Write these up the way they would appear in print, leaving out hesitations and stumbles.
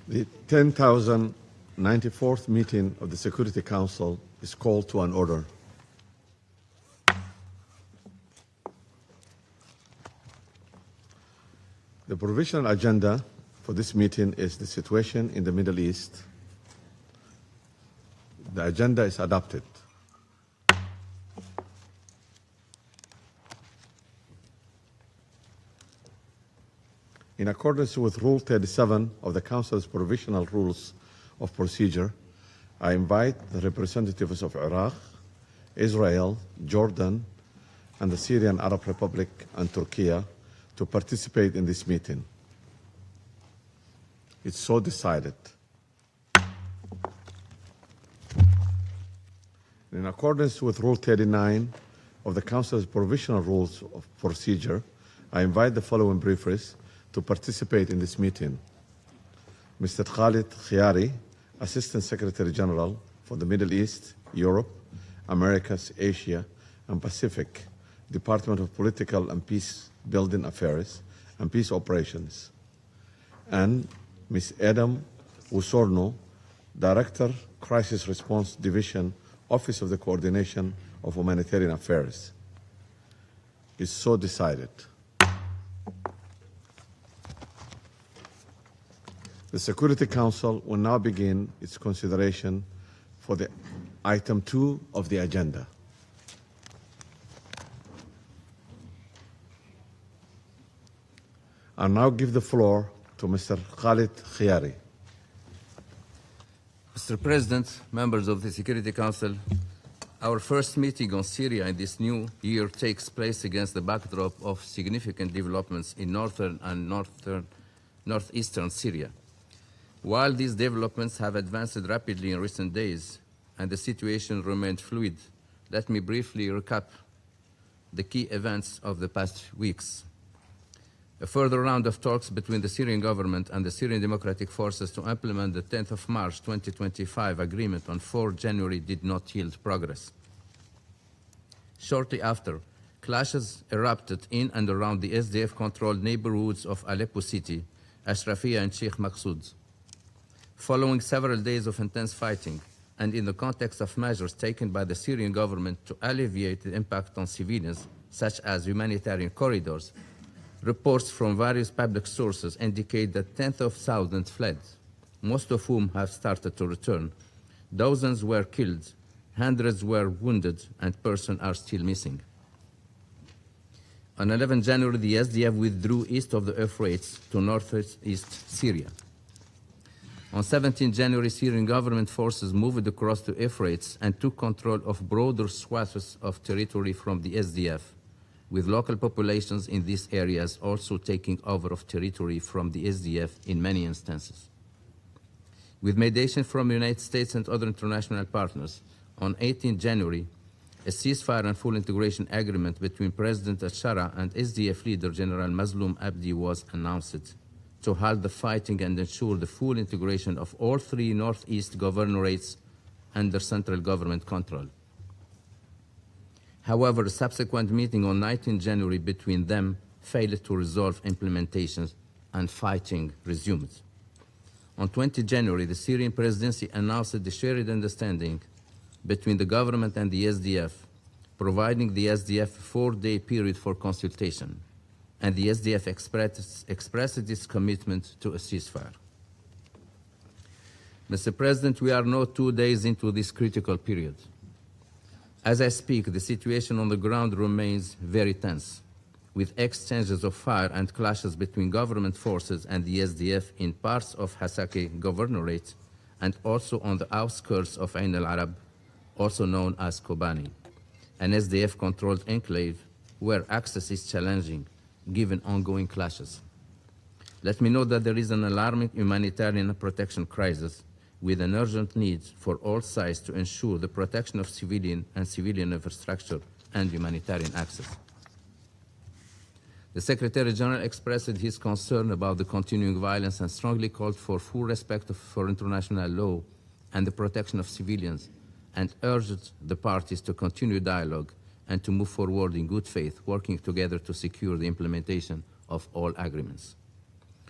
The 10,094th meeting of the Security Council is called to an order. The provisional agenda for this meeting is the situation in the Middle East. The agenda is adopted. In accordance with Rule 37 of the Council's Provisional Rules of Procedure, I invite the representatives of Iraq, Israel, Jordan, and the Syrian Arab Republic and Turkey to participate in this meeting. It's so decided. In accordance with Rule 39 of the Council's Provisional Rules of Procedure, I invite the following briefers to participate in this meeting. Mr. Khalid Khiari, Assistant Secretary General for the Middle East, Europe, Americas, Asia, and Pacific, Department of Political and Peace Building Affairs and Peace Operations. And Ms. Adam Usorno, Director, Crisis Response Division, Office of the Coordination of Humanitarian Affairs. It's so decided. The Security Council will now begin its consideration for the item 2 of the agenda. I now give the floor to Mr. Khalid Khiari. Mr. President, members of the Security Council, our first meeting on Syria in this new year takes place against the backdrop of significant developments in northern and northeastern Syria. While these developments have advanced rapidly in recent days and the situation remained fluid, let me briefly recap the key events of the past weeks. A further round of talks between the Syrian government and the Syrian Democratic Forces to implement the 10th of March 2025 agreement on 4 January did not yield progress. Shortly after, clashes erupted in and around the SDF-controlled neighborhoods of Aleppo city, Ashrafia and Sheikh Maqsoud. Following several days of intense fighting, and in the context of measures taken by the Syrian government to alleviate the impact on civilians, such as humanitarian corridors, reports from various public sources indicate that tens of thousands fled, most of whom have started to return. Dozens were killed, hundreds were wounded, and persons are still missing. On 11 January, the SDF withdrew east of the Euphrates to northeast Syria. On 17 January, Syrian government forces moved across the Euphrates and took control of broader swaths of territory from the SDF, with local populations in these areas also taking over of territory from the SDF in many instances. With mediation from the United States and other international partners, on 18 January, a ceasefire and full integration agreement between President al-Shara and SDF leader General Mazloum Abdi was announced to halt the fighting and ensure the full integration of all 3 northeast governorates under central government control. However, a subsequent meeting on 19 January between them failed to resolve implementations and fighting resumed. On 20 January, the Syrian presidency announced the shared understanding between the government and the SDF, providing the SDF a 4-day period for consultation, and the SDF expressed its commitment to a ceasefire. Mr. President, we are now 2 days into this critical period. As I speak, the situation on the ground remains very tense, with exchanges of fire and clashes between government forces and the SDF in parts of Hasakeh Governorate and also on the outskirts of Ain al-Arab, also known as Kobani, an SDF-controlled enclave where access is challenging given ongoing clashes. Let me note that there is an alarming humanitarian protection crisis with an urgent need for all sides to ensure the protection of civilian infrastructure and humanitarian access. The Secretary General expressed his concern about the continuing violence and strongly called for full respect for international law and the protection of civilians, and urged the parties to continue dialogue and to move forward in good faith, working together to secure the implementation of all agreements.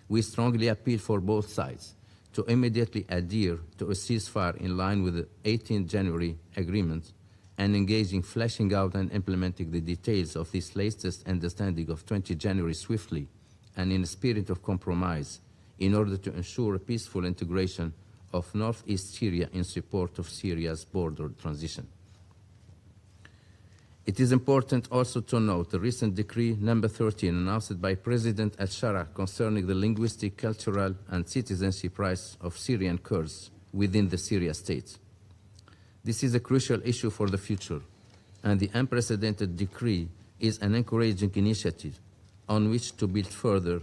We strongly appeal for both sides to immediately adhere to a ceasefire in line with the 18 January agreement and engaging fleshing out and implementing the details of this latest understanding of 20 January swiftly and in a spirit of compromise in order to ensure a peaceful integration of northeast Syria in support of Syria's border transition. It is important also to note the recent decree number 13 announced by President al-Shara concerning the linguistic, cultural, and citizenship rights of Syrian Kurds within the Syria state. This is a crucial issue for the future, and the unprecedented decree is an encouraging initiative on which to build further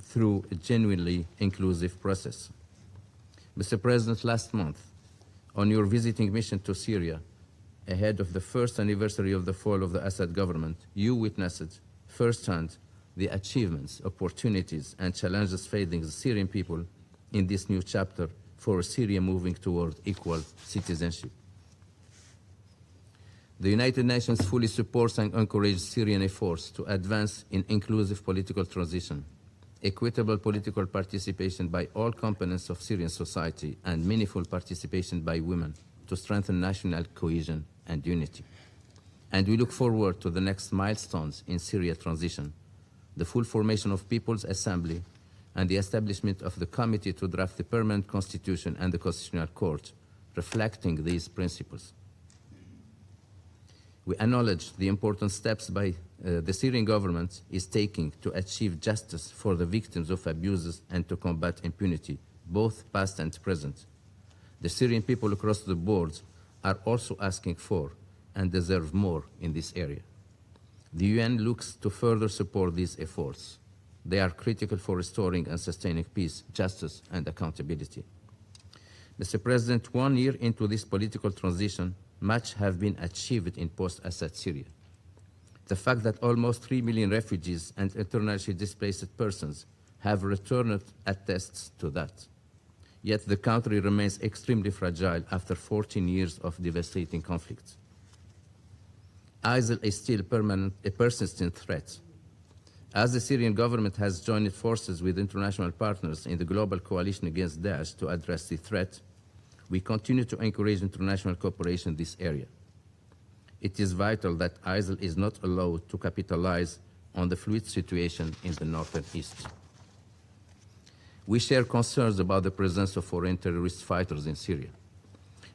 through a genuinely inclusive process. Mr. President, last month, on your visiting mission to Syria, ahead of the first anniversary of the fall of the Assad government, you witnessed firsthand the achievements, opportunities, and challenges facing the Syrian people in this new chapter for Syria moving toward equal citizenship. The United Nations fully supports and encourages Syrian efforts to advance in inclusive political transition, equitable political participation by all components of Syrian society, and meaningful participation by women to strengthen national cohesion and unity. And we look forward to the next milestones in Syria transition, the full formation of People's Assembly, and the establishment of the Committee to draft the Permanent Constitution and the Constitutional Court, reflecting these principles. We acknowledge the important steps by the Syrian government is taking to achieve justice for the victims of abuses and to combat impunity, both past and present. The Syrian people across the board are also asking for and deserve more in this area. The UN looks to further support these efforts. They are critical for restoring and sustaining peace, justice, and accountability. Mr. President, 1 year into this political transition, much has been achieved in post-Assad Syria. The fact that almost 3 million refugees and internationally displaced persons have returned attests to that. Yet the country remains extremely fragile after 14 years of devastating conflict. ISIL is still a persistent threat. As the Syrian government has joined forces with international partners in the global coalition against Daesh to address the threat, we continue to encourage international cooperation in this area. It is vital that ISIL is not allowed to capitalize on the fluid situation in the northern east. We share concerns about the presence of foreign terrorist fighters in Syria.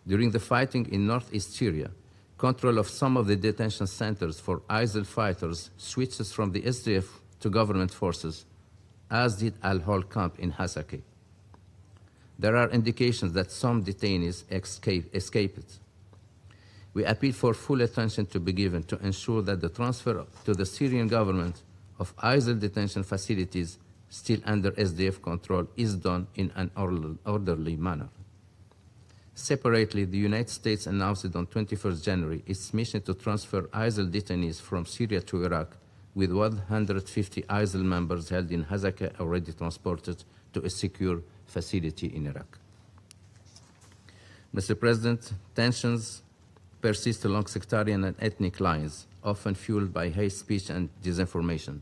During the fighting in northeast Syria, control of some of the detention centers for ISIL fighters switches from the SDF to government forces, as did Al-Hol camp in Hasakeh. There are indications that some detainees escaped. We appeal for full attention to be given to ensure that the transfer to the Syrian government of ISIL detention facilities still under SDF control is done in an orderly manner. Separately, the United States announced on 21st January its mission to transfer ISIL detainees from Syria to Iraq, with 150 ISIL members held in Hasakeh already transported to a secure facility in Iraq. Mr. President, tensions persist along sectarian and ethnic lines, often fueled by hate speech and disinformation.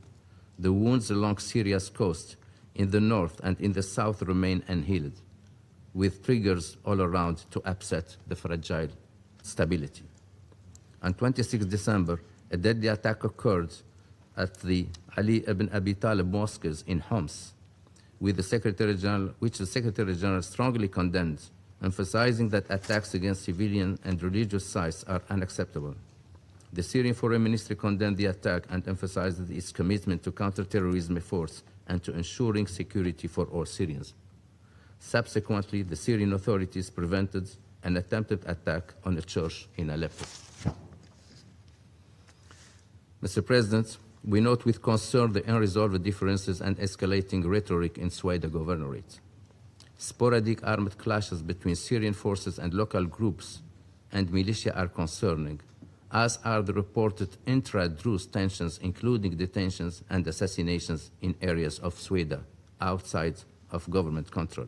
The wounds along Syria's coast, in the north and in the south, remain unhealed, with triggers all around to upset the fragile stability. On 26 December, a deadly attack occurred at the Ali ibn Abi Talib mosques in Homs, which the Secretary General strongly condemned, emphasizing that attacks against civilian and religious sites are unacceptable. The Syrian Foreign Ministry condemned the attack and emphasized its commitment to counterterrorism efforts and to ensuring security for all Syrians. Subsequently, the Syrian authorities prevented an attempted attack on a church in Aleppo. Mr. President, we note with concern the unresolved differences and escalating rhetoric in Sueda Governorate. Sporadic armed clashes between Syrian forces and local groups and militia are concerning, as are the reported intra-Druze tensions, including detentions and assassinations in areas of Sueda outside of government control.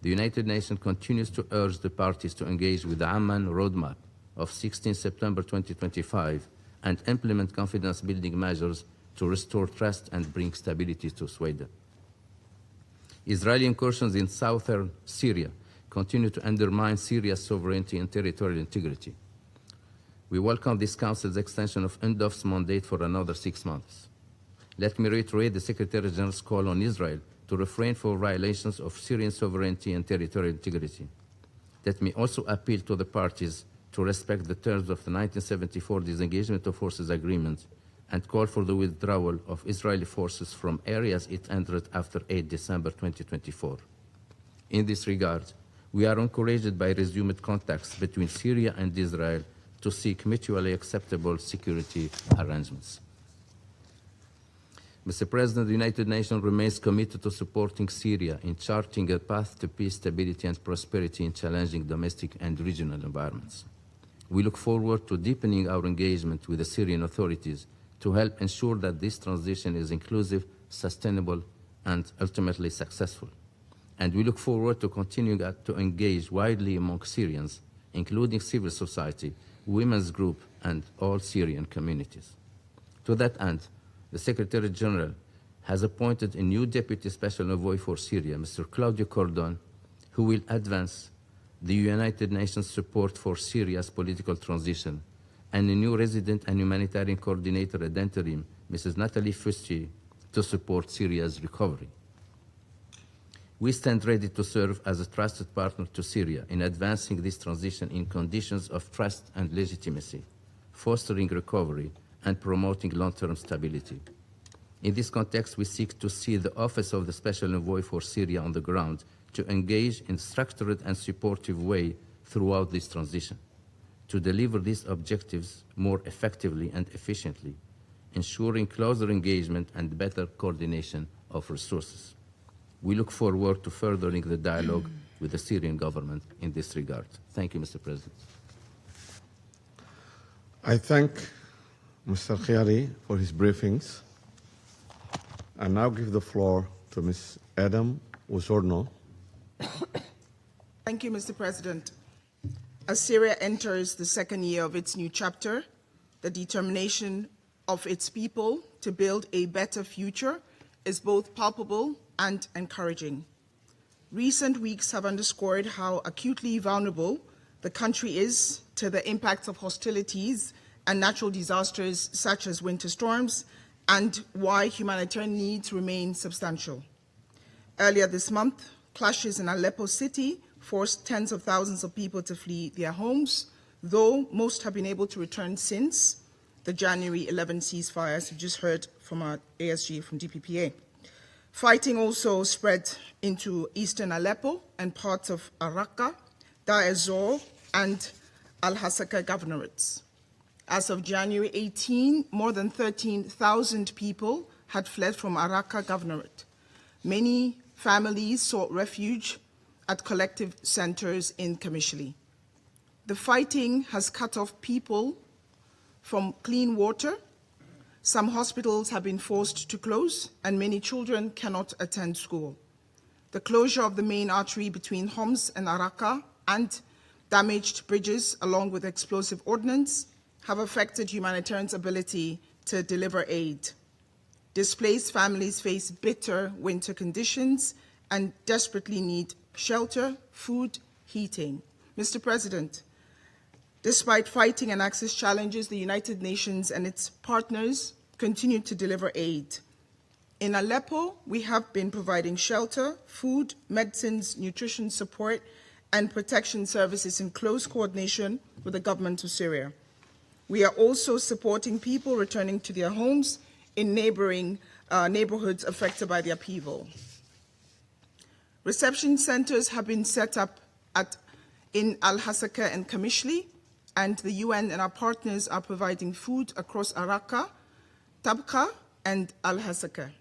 The United Nations continues to urge the parties to engage with the Amman Roadmap of 16 September 2025 and implement confidence-building measures to restore trust and bring stability to Sueda. Israeli incursions in southern Syria continue to undermine Syria's sovereignty and territorial integrity. We welcome this Council's extension of UNDOF's mandate for another 6 months. Let me reiterate the Secretary General's call on Israel to refrain from violations of Syrian sovereignty and territorial integrity. Let me also appeal to the parties to respect the terms of the 1974 Disengagement of Forces Agreement and call for the withdrawal of Israeli forces from areas it entered after 8 December 2024. In this regard, we are encouraged by resumed contacts between Syria and Israel to seek mutually acceptable security arrangements. Mr. President, the United Nations remains committed to supporting Syria in charting a path to peace, stability, and prosperity in challenging domestic and regional environments. We look forward to deepening our engagement with the Syrian authorities to help ensure that this transition is inclusive, sustainable, and ultimately successful. And we look forward to continuing to engage widely among Syrians, including civil society, women's groups, and all Syrian communities. To that end, the Secretary General has appointed a new Deputy Special Envoy for Syria, Mr. Claudio Cordon, who will advance the United Nations support for Syria's political transition, and a new Resident and Humanitarian Coordinator ad interim, Mrs. Nathalie Fusti, to support Syria's recovery. We stand ready to serve as a trusted partner to Syria in advancing this transition in conditions of trust and legitimacy, fostering recovery, and promoting long-term stability. In this context, we seek to see the Office of the Special Envoy for Syria on the ground to engage in a structured and supportive way throughout this transition, to deliver these objectives more effectively and efficiently, ensuring closer engagement and better coordination of resources. We look forward to furthering the dialogue with the Syrian government in this regard. Thank you, Mr. President. I thank Mr. Khiari for his briefings. I now give the floor to Ms. Adam Usorno. Thank you, Mr. President. As Syria enters the second year of its new chapter, the determination of its people to build a better future is both palpable and encouraging. Recent weeks have underscored how acutely vulnerable the country is to the impacts of hostilities and natural disasters such as winter storms, and why humanitarian needs remain substantial. Earlier this month, clashes in Aleppo city forced tens of thousands of people to flee their homes, though most have been able to return since the January 11 ceasefire, as you just heard from our ASG from DPPA. Fighting also spread into eastern Aleppo and parts of Raqqa, Deir ez-Zor, and Al-Hasaka governorates. As of January 18, more than 13,000 people had fled from Raqqa governorate. Many families sought refuge at collective centers in Kamishli. The fighting has cut off people from clean water. Some hospitals have been forced to close, and many children cannot attend school. The closure of the main artery between Homs and Raqqa and damaged bridges, along with explosive ordnance, have affected humanitarians' ability to deliver aid. Displaced families face bitter winter conditions and desperately need shelter, food, heating. Mr. President, despite fighting and access challenges, the United Nations and its partners continue to deliver aid. In Aleppo, we have been providing shelter, food, medicines, nutrition support, and protection services in close coordination with the government of Syria. We are also supporting people returning to their homes in neighboring neighborhoods affected by the upheaval. Reception centers have been set up in Al-Hasaka and Kamishli, and the UN and our partners are providing food across Raqqa, Tabqa, and Al-Hasaka.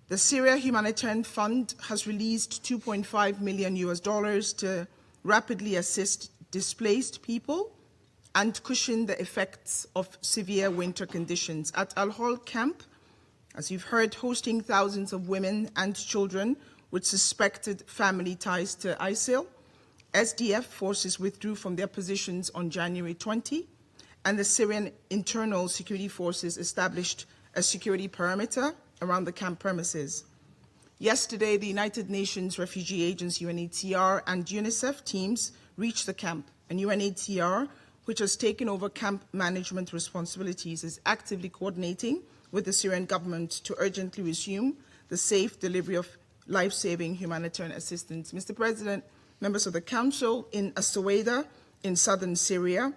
The Syria Humanitarian Fund has released $2.5 million to rapidly assist displaced people and cushion the effects of severe winter conditions. At Al-Hol camp, as you've heard, hosting thousands of women and children with suspected family ties to ISIL, SDF forces withdrew from their positions on January 20, and the Syrian internal security forces established a security perimeter around the camp premises. Yesterday, the United Nations Refugee Agency, UNHCR, and UNICEF teams reached the camp, and UNHCR, which has taken over camp management responsibilities, is actively coordinating with the Syrian government to urgently resume the safe delivery of life-saving humanitarian assistance. Mr. President, members of the Council, in As-Suwaida, in southern Syria,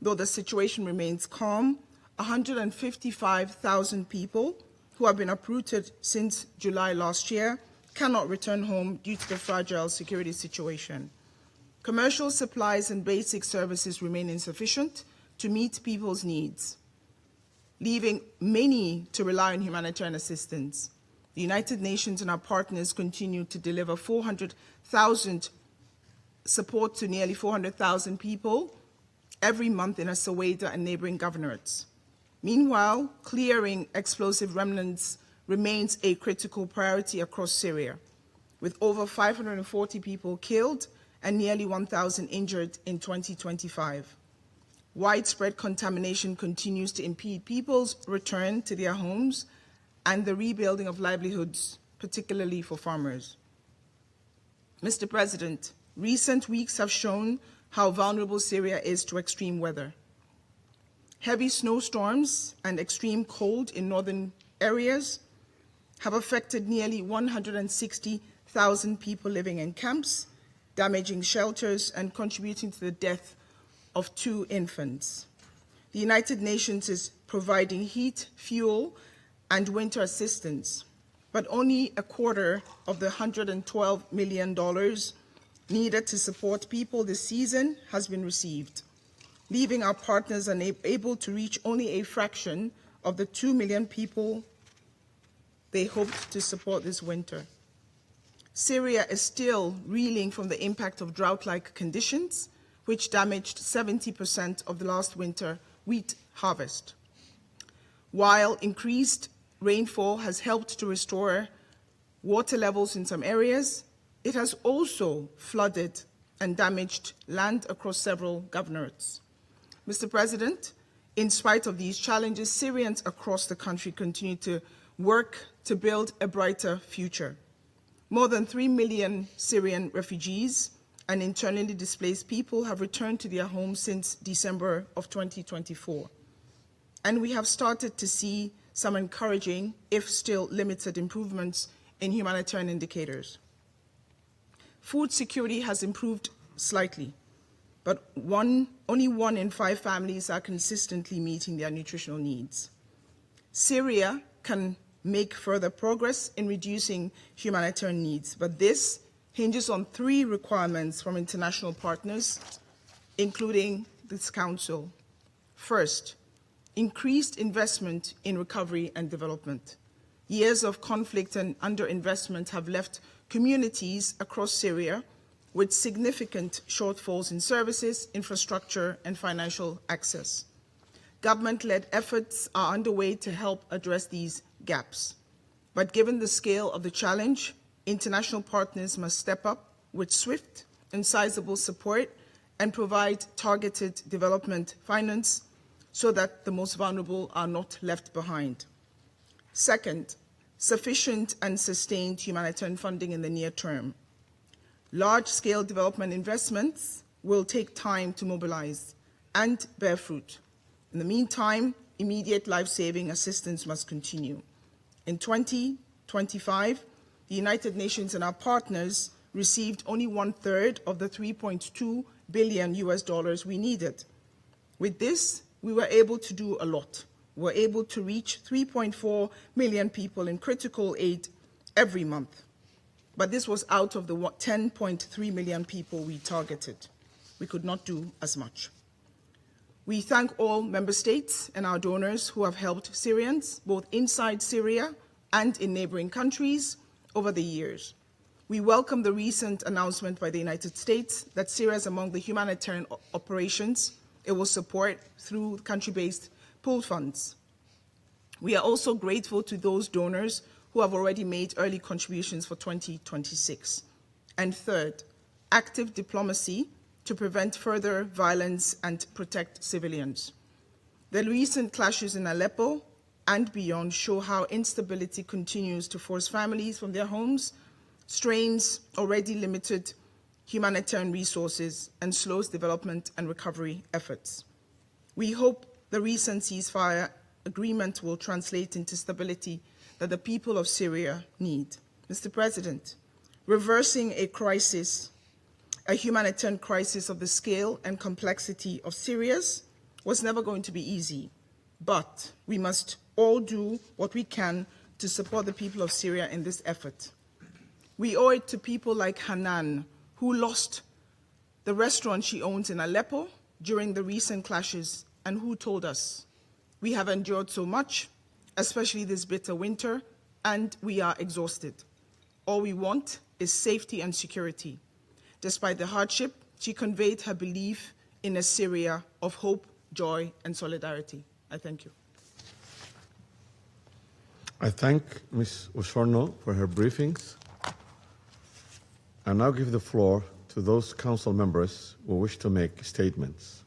though the situation remains calm, 155,000 people who have been uprooted since July last year cannot return home due to the fragile security situation. Commercial supplies and basic services remain insufficient to meet people's needs, leaving many to rely on humanitarian assistance. The United Nations and our partners continue to deliver 400,000 support to nearly 400,000 people every month in As-Suwaida and neighboring governorates. Meanwhile, clearing explosive remnants remains a critical priority across Syria, with over 540 people killed and nearly 1,000 injured in 2025. Widespread contamination continues to impede people's return to their homes and the rebuilding of livelihoods, particularly for farmers. Mr. President, recent weeks have shown how vulnerable Syria is to extreme weather. Heavy snowstorms and extreme cold in northern areas have affected nearly 160,000 people living in camps, damaging shelters and contributing to the death of 2 infants. The United Nations is providing heat, fuel, and winter assistance, but only a quarter of the $112 million needed to support people this season has been received, leaving our partners unable to reach only a fraction of the 2 million people they hoped to support this winter. Syria is still reeling from the impact of drought-like conditions, which damaged 70% of the last winter wheat harvest. While increased rainfall has helped to restore water levels in some areas, it has also flooded and damaged land across several governorates. Mr. President, in spite of these challenges, Syrians across the country continue to work to build a brighter future. More than 3 million Syrian refugees and internally displaced people have returned to their homes since December of 2024. And we have started to see some encouraging, if still limited, improvements in humanitarian indicators. Food security has improved slightly, but only 1 in 5 families are consistently meeting their nutritional needs. Syria can make further progress in reducing humanitarian needs, but this hinges on 3 requirements from international partners, including this Council. First, increased investment in recovery and development. Years of conflict and underinvestment have left communities across Syria with significant shortfalls in services, infrastructure, and financial access. Government-led efforts are underway to help address these gaps. But given the scale of the challenge, international partners must step up with swift and sizable support and provide targeted development finance so that the most vulnerable are not left behind. Second, sufficient and sustained humanitarian funding in the near term. Large-scale development investments will take time to mobilize and bear fruit. In the meantime, immediate life-saving assistance must continue. In 2025, the United Nations and our partners received only 1/3 of the $3.2 billion we needed. With this, we were able to do a lot. We were able to reach 3.4 million people in critical aid every month. But this was out of the 10.3 million people we targeted. We could not do as much. We thank all member states and our donors who have helped Syrians, both inside Syria and in neighboring countries, over the years. We welcome the recent announcement by the United States that Syria is among the humanitarian operations it will support through country-based pool funds. We are also grateful to those donors who have already made early contributions for 2026. And third, active diplomacy to prevent further violence and protect civilians. The recent clashes in Aleppo and beyond show how instability continues to force families from their homes, strains already limited humanitarian resources, and slows development and recovery efforts. We hope the recent ceasefire agreement will translate into stability that the people of Syria need. Mr. President, reversing a crisis, a humanitarian crisis of the scale and complexity of Syria's, was never going to be easy, but we must all do what we can to support the people of Syria in this effort. We owe it to people like Hanan, who lost the restaurant she owns in Aleppo during the recent clashes, and who told us, "We have endured so much, especially this bitter winter, and we are exhausted. All we want is safety and security." Despite the hardship, she conveyed her belief in a Syria of hope, joy, and solidarity. I thank you. I thank Ms. Osorno for her briefings. I now give the floor to those council members who wish to make statements.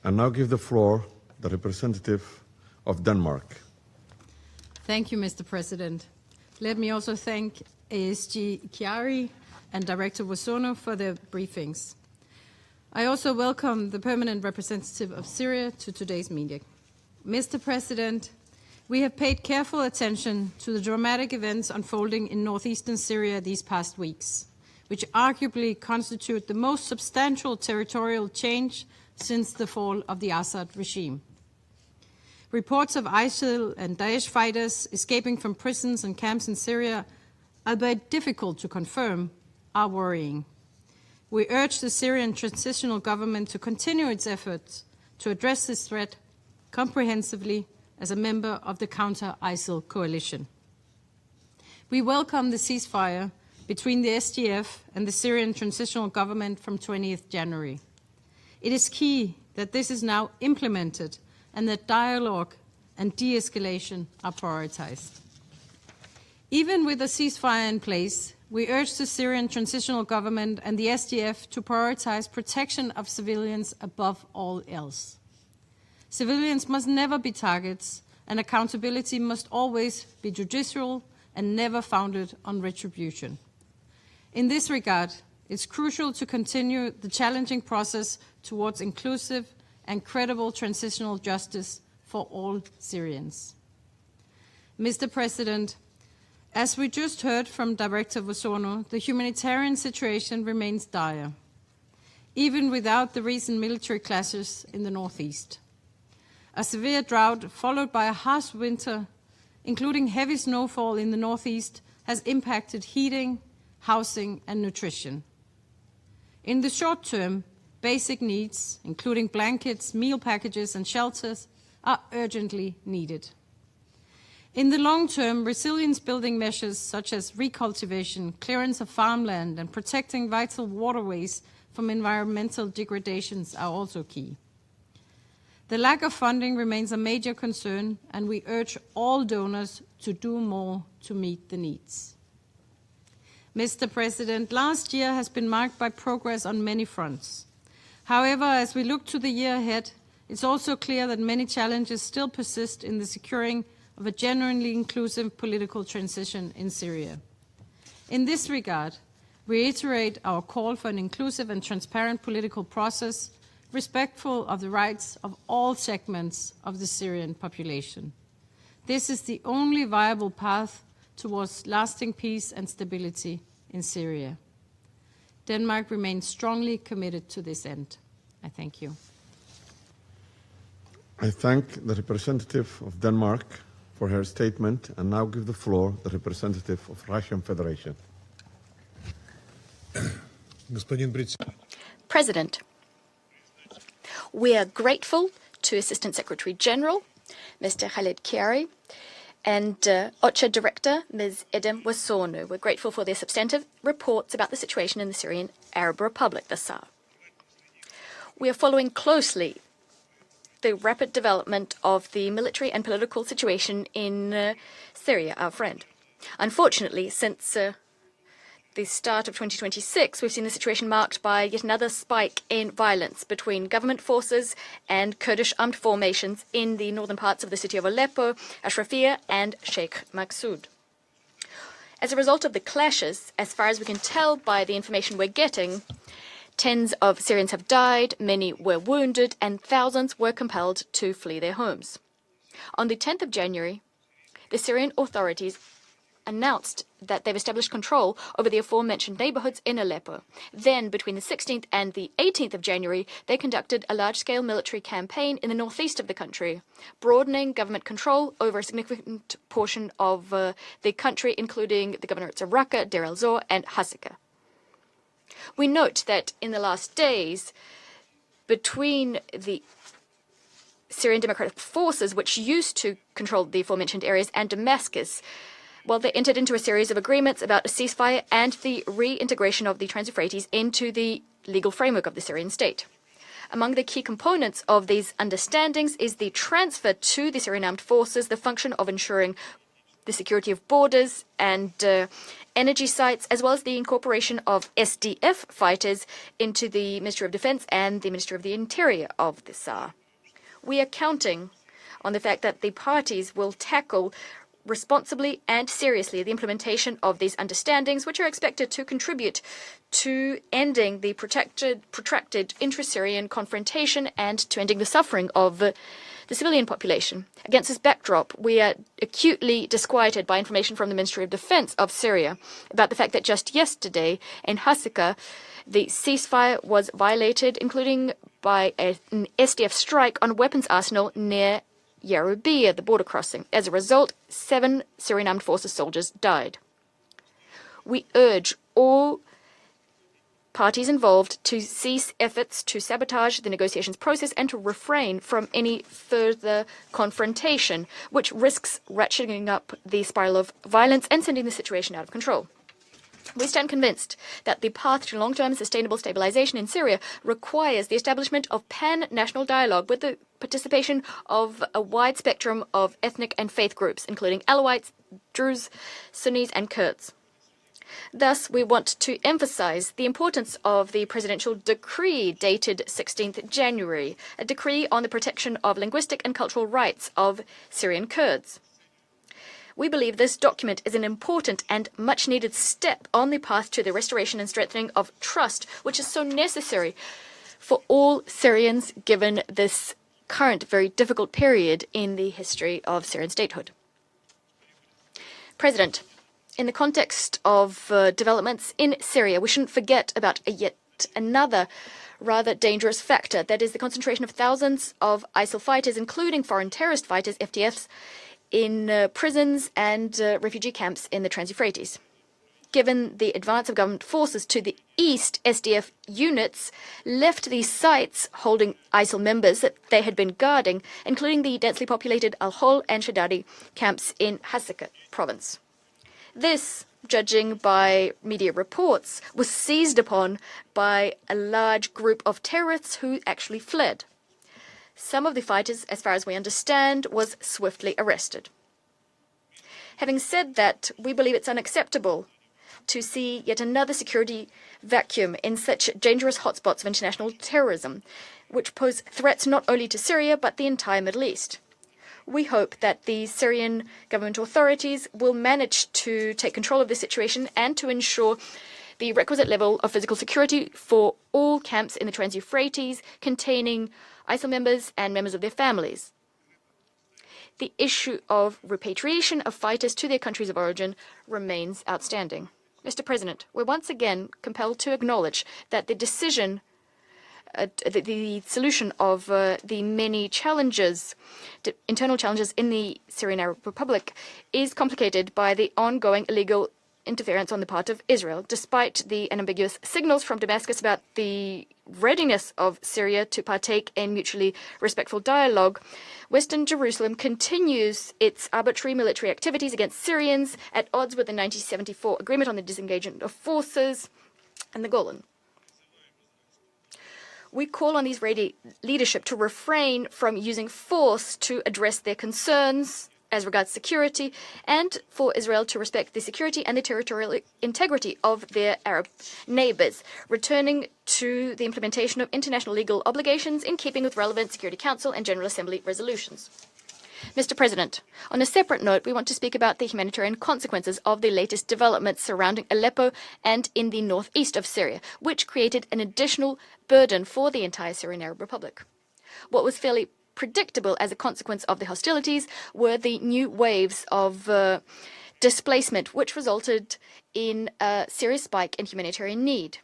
I now give the floor to the representative of Denmark. Thank you, Mr. President. Let me also thank ASG Chiari and Director Wosono for their briefings. I also welcome the permanent representative of Syria to today's meeting. Mr. President, we have paid careful attention to the dramatic events unfolding in northeastern Syria these past weeks, which arguably constitute the most substantial territorial change since the fall of the Assad regime. Reports of ISIL and Daesh fighters escaping from prisons and camps in Syria, albeit difficult to confirm, are worrying. We urge the Syrian transitional government to continue its efforts to address this threat comprehensively as a member of the counter-ISIL coalition. We welcome the ceasefire between the SDF and the Syrian transitional government from 20th January. It is key that this is now implemented and that dialogue and de-escalation are prioritized. Even with a ceasefire in place, we urge the Syrian transitional government and the SDF to prioritize protection of civilians above all else. Civilians must never be targets, and accountability must always be judicial and never founded on retribution. In this regard, it's crucial to continue the challenging process towards inclusive and credible transitional justice for all Syrians. Mr. President, as we just heard from Director Wosono, the humanitarian situation remains dire, even without the recent military clashes in the northeast. A severe drought followed by a harsh winter, including heavy snowfall in the northeast, has impacted heating, housing, and nutrition. In the short term, basic needs, including blankets, meal packages, and shelters, are urgently needed. In the long term, resilience-building measures such as recultivation, clearance of farmland, and protecting vital waterways from environmental degradations are also key. The lack of funding remains a major concern, and we urge all donors to do more to meet the needs. Mr. President, last year has been marked by progress on many fronts. However, as we look to the year ahead, it's also clear that many challenges still persist in the securing of a genuinely inclusive political transition in Syria. In this regard, we reiterate our call for an inclusive and transparent political process, respectful of the rights of all segments of the Syrian population. This is the only viable path towards lasting peace and stability in Syria. Denmark remains strongly committed to this end. I thank you. I thank the representative of Denmark for her statement and now give the floor to the representative of Russian Federation. President, we are grateful to Assistant Secretary General, Mr. Khaled Chiari, and OCHA Director, Ms. Edem Wosono. We're grateful for their substantive reports about the situation in the Syrian Arab Republic thus far. We are following closely the rapid development of the military and political situation in Syria, our friend. Unfortunately, since the start of 2026, we've seen the situation marked by yet another spike in violence between government forces and Kurdish armed formations in the northern parts of the city of Aleppo, Ashrafia, and Sheikh Maqsoud. As a result of the clashes, as far as we can tell by the information we're getting, tens of Syrians have died, many were wounded, and thousands were compelled to flee their homes. On the 10th of January, the Syrian authorities announced that they've established control over the aforementioned neighborhoods in Aleppo. Then, between the 16th and the 18th of January, they conducted a large-scale military campaign in the northeast of the country, broadening government control over a significant portion of the country, including the governorates of Raqqa, Deir el-Zor, and Hasaka. We note that in the last days, between the Syrian Democratic Forces, which used to control the aforementioned areas, and Damascus, they entered into a series of agreements about a ceasefire and the reintegration of the Trans-Euphrates into the legal framework of the Syrian state. Among the key components of these understandings is the transfer to the Syrian armed forces the function of ensuring the security of borders and energy sites, as well as the incorporation of SDF fighters into the Ministry of Defense and the Ministry of the Interior of the SAR. We are counting on the fact that the parties will tackle responsibly and seriously the implementation of these understandings, which are expected to contribute to ending the protracted intra-Syrian confrontation and to ending the suffering of the civilian population. Against this backdrop, we are acutely disquieted by information from the Ministry of Defense of Syria about the fact that just yesterday in Hasaka, the ceasefire was violated, including by an SDF strike on a weapons arsenal near Yarubia, the border crossing. As a result, 7 Syrian Armed Forces soldiers died. We urge all parties involved to cease efforts to sabotage the negotiations process and to refrain from any further confrontation, which risks ratcheting up the spiral of violence and sending the situation out of control. We stand convinced that the path to long-term sustainable stabilization in Syria requires the establishment of pan-national dialogue with the participation of a wide spectrum of ethnic and faith groups, including Alawites, Druze, Sunnis, and Kurds. Thus, we want to emphasize the importance of the presidential decree dated 16th January, a decree on the protection of linguistic and cultural rights of Syrian Kurds. We believe this document is an important and much-needed step on the path to the restoration and strengthening of trust, which is so necessary for all Syrians given this current very difficult period in the history of Syrian statehood. President, in the context of developments in Syria, we shouldn't forget about yet another rather dangerous factor, that is the concentration of thousands of ISIL fighters, including foreign terrorist fighters, FTFs, in prisons and refugee camps in the Trans-Euphrates. Given the advance of government forces to the east, SDF units left these sites holding ISIL members that they had been guarding, including the densely populated Al-Hol and Shadadi camps in Hasaka province. This, judging by media reports, was seized upon by a large group of terrorists who actually fled. Some of the fighters, as far as we understand, was swiftly arrested. Having said that, we believe it's unacceptable to see yet another security vacuum in such dangerous hotspots of international terrorism, which pose threats not only to Syria but the entire Middle East. We hope that the Syrian government authorities will manage to take control of this situation and to ensure the requisite level of physical security for all camps in the Trans-Euphrates containing ISIL members and members of their families. The issue of repatriation of fighters to their countries of origin remains outstanding. Mr. President, we're once again compelled to acknowledge that the decision, the solution of the many challenges, internal challenges in the Syrian Arab Republic is complicated by the ongoing illegal interference on the part of Israel. Despite the unambiguous signals from Damascus about the readiness of Syria to partake in mutually respectful dialogue, Western Jerusalem continues its arbitrary military activities against Syrians at odds with the 1974 agreement on the disengagement of forces and the Golan. We call on the Israeli leadership to refrain from using force to address their concerns as regards security, and for Israel to respect the security and the territorial integrity of their Arab neighbors, returning to the implementation of international legal obligations in keeping with relevant Security Council and General Assembly resolutions. Mr. President, on a separate note, we want to speak about the humanitarian consequences of the latest developments surrounding Aleppo and in the northeast of Syria, which created an additional burden for the entire Syrian Arab Republic. What was fairly predictable as a consequence of the hostilities were the new waves of displacement, which resulted in a serious spike in humanitarian need.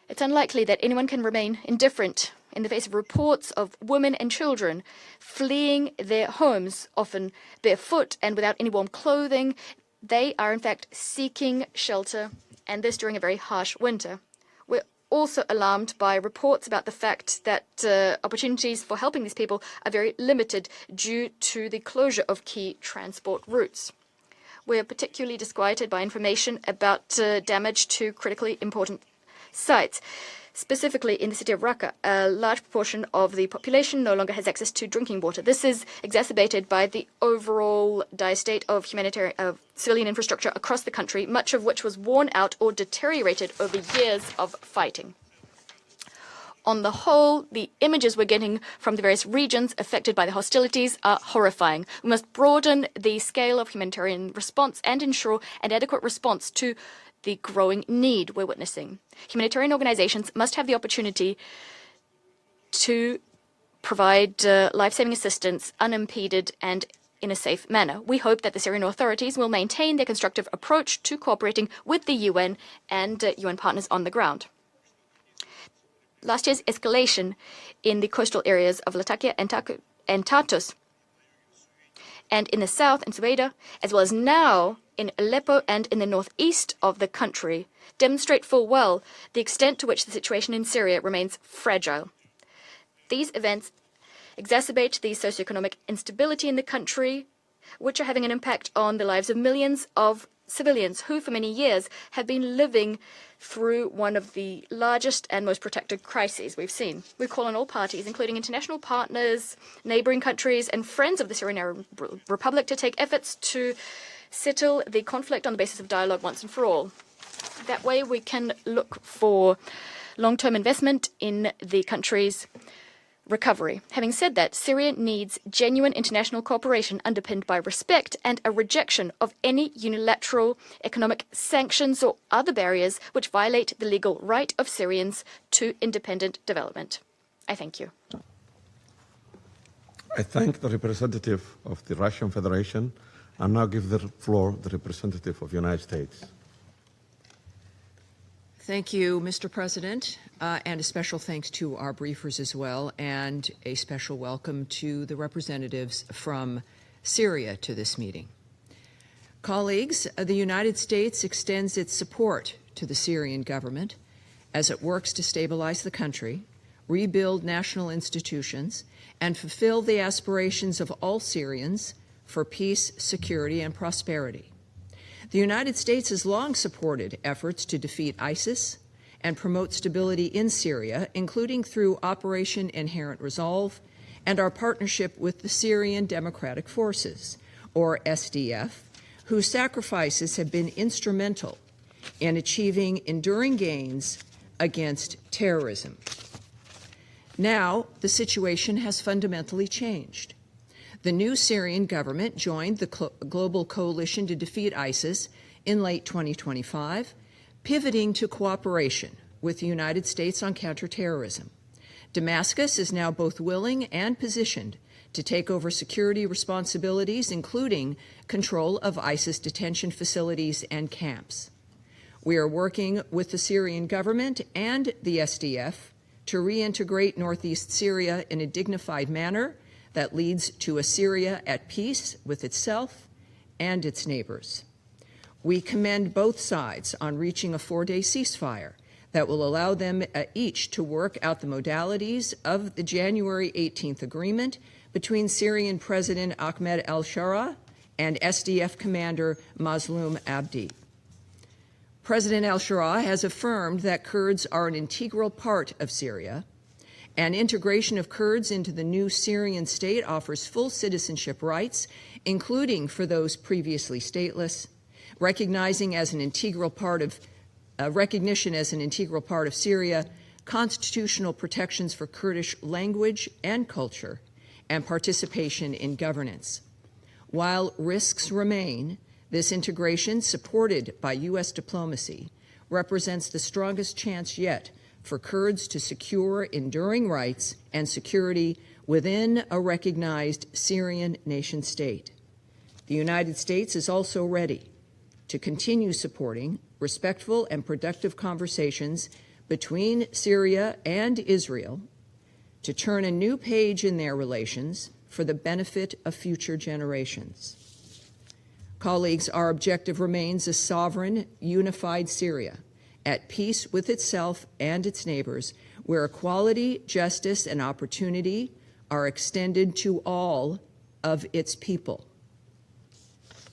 It's unlikely that anyone can remain indifferent in the face of reports of women and children fleeing their homes, often barefoot and without any warm clothing. They are, in fact, seeking shelter, and this during a very harsh winter. We're also alarmed by reports about the fact that opportunities for helping these people are very limited due to the closure of key transport routes. We are particularly disquieted by information about damage to critically important sites. Specifically, in the city of Raqqa, a large proportion of the population no longer has access to drinking water. This is exacerbated by the overall dire state of civilian infrastructure across the country, much of which was worn out or deteriorated over years of fighting. On the whole, the images we're getting from the various regions affected by the hostilities are horrifying. We must broaden the scale of humanitarian response and ensure an adequate response to the growing need we're witnessing. Humanitarian organizations must have the opportunity to provide life-saving assistance unimpeded and in a safe manner. We hope that the Syrian authorities will maintain their constructive approach to cooperating with the UN and UN partners on the ground. Last year's escalation in the coastal areas of Latakia and Tartus, and in the south in Sueda, as well as now in Aleppo and in the northeast of the country, demonstrate full well the extent to which the situation in Syria remains fragile. These events exacerbate the socioeconomic instability in the country, which are having an impact on the lives of millions of civilians who, for many years, have been living through one of the largest and most protracted crises we've seen. We call on all parties, including international partners, neighboring countries, and friends of the Syrian Arab Republic, to take efforts to settle the conflict on the basis of dialogue once and for all. That way, we can look for long-term investment in the country's recovery. Having said that, Syria needs genuine international cooperation underpinned by respect and a rejection of any unilateral economic sanctions or other barriers which violate the legal right of Syrians to independent development. I thank you. I thank the representative of the Russian Federation and now give the floor to the representative of the United States. Thank you, Mr. President, and a special thanks to our briefers as well, and a special welcome to the representatives from Syria to this meeting. Colleagues, the United States extends its support to the Syrian government as it works to stabilize the country, rebuild national institutions, and fulfill the aspirations of all Syrians for peace, security, and prosperity. The United States has long supported efforts to defeat ISIS and promote stability in Syria, including through Operation Inherent Resolve and our partnership with the Syrian Democratic Forces, or SDF, whose sacrifices have been instrumental in achieving enduring gains against terrorism. Now, the situation has fundamentally changed. The new Syrian government joined the global coalition to defeat ISIS in late 2025, pivoting to cooperation with the United States on counterterrorism. Damascus is now both willing and positioned to take over security responsibilities, including control of ISIS detention facilities and camps. We are working with the Syrian government and the SDF to reintegrate northeast Syria in a dignified manner that leads to a Syria at peace with itself and its neighbors. We commend both sides on reaching a 4-day ceasefire that will allow them each to work out the modalities of the January 18th agreement between Syrian President Ahmed al-Shara and SDF commander Mazloum Abdi. President al-Shara has affirmed that Kurds are an integral part of Syria and integration of Kurds into the new Syrian state offers full citizenship rights, including for those previously stateless, recognition as an integral part of Syria, constitutional protections for Kurdish language and culture, and participation in governance. While risks remain, this integration, supported by U.S. diplomacy, represents the strongest chance yet for Kurds to secure enduring rights and security within a recognized Syrian nation state. The United States is also ready to continue supporting respectful and productive conversations between Syria and Israel to turn a new page in their relations for the benefit of future generations. Colleagues, our objective remains a sovereign, unified Syria, at peace with itself and its neighbors, where equality, justice, and opportunity are extended to all of its people.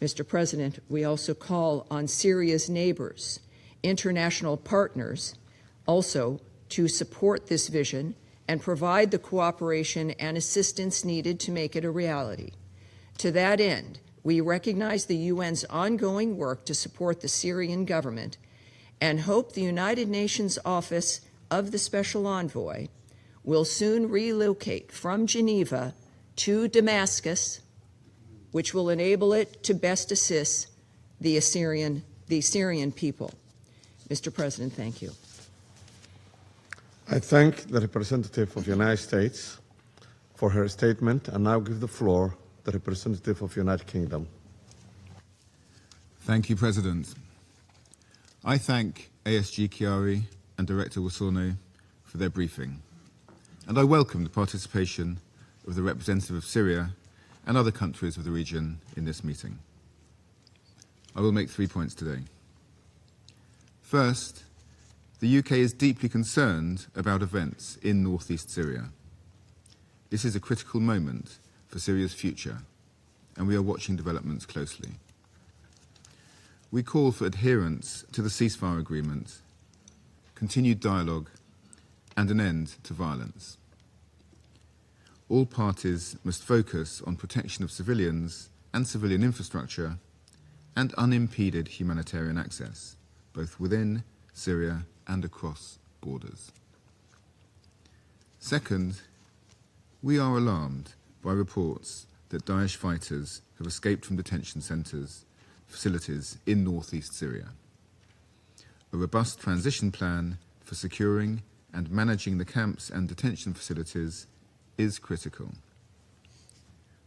Mr. President, we also call on Syria's neighbors, international partners, also to support this vision and provide the cooperation and assistance needed to make it a reality. To that end, we recognize the UN's ongoing work to support the Syrian government and hope the United Nations Office of the Special Envoy will soon relocate from Geneva to Damascus, which will enable it to best assist the Syrian people. Mr. President, thank you. I thank the representative of the United States for her statement and now give the floor to the representative of the United Kingdom. Thank you, President. I thank ASG Chiari and Director Wasorno for their briefing, and I welcome the participation of the representative of Syria and other countries of the region in this meeting. I will make 3 points today. First, the UK is deeply concerned about events in northeast Syria. This is a critical moment for Syria's future, and we are watching developments closely. We call for adherence to the ceasefire agreement, continued dialogue, and an end to violence. All parties must focus on protection of civilians and civilian infrastructure and unimpeded humanitarian access, both within Syria and across borders. Second, we are alarmed by reports that Daesh fighters have escaped from detention facilities in northeast Syria. A robust transition plan for securing and managing the camps and detention facilities is critical.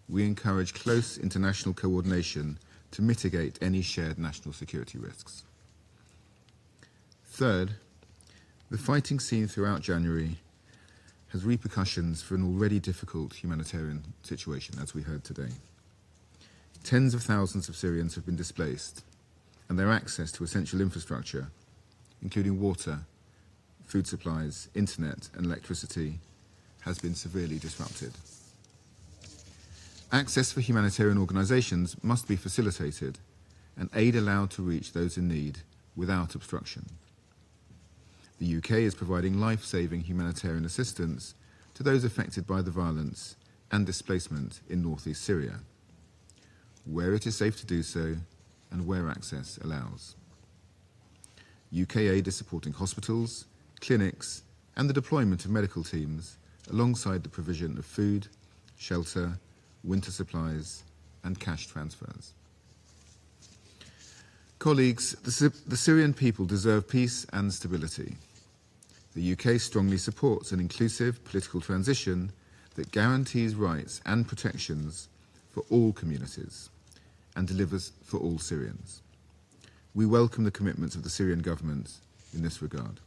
We encourage close international coordination to mitigate any shared national security risks. Third, the fighting seen throughout January has repercussions for an already difficult humanitarian situation, as we heard today. Tens of thousands of Syrians have been displaced, and their access to essential infrastructure, including water, food supplies, internet, and electricity, has been severely disrupted. Access for humanitarian organisations must be facilitated and aid allowed to reach those in need without obstruction. The UK is providing life-saving humanitarian assistance to those affected by the violence and displacement in northeast Syria, where it is safe to do so and where access allows. UK aid is supporting hospitals, clinics, and the deployment of medical teams alongside the provision of food, shelter, winter supplies, and cash transfers. Colleagues, the Syrian people deserve peace and stability. The UK strongly supports an inclusive political transition that guarantees rights and protections for all communities and delivers for all Syrians. We welcome the commitments of the Syrian government in this regard.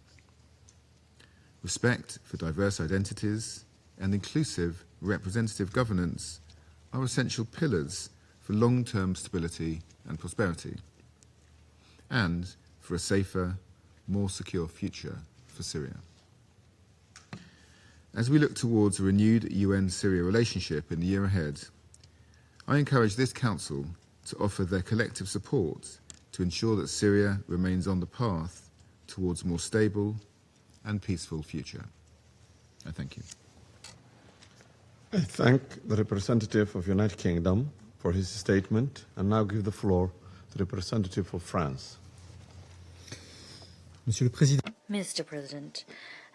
Respect for diverse identities and inclusive representative governance are essential pillars for long-term stability and prosperity, and for a safer, more secure future for Syria. As we look towards a renewed UN-Syria relationship in the year ahead, I encourage this Council to offer their collective support to ensure that Syria remains on the path towards a more stable and peaceful future. I thank you. I thank the representative of United Kingdom for his statement and now give the floor to the representative of France. Monsieur le Président. Mr. President,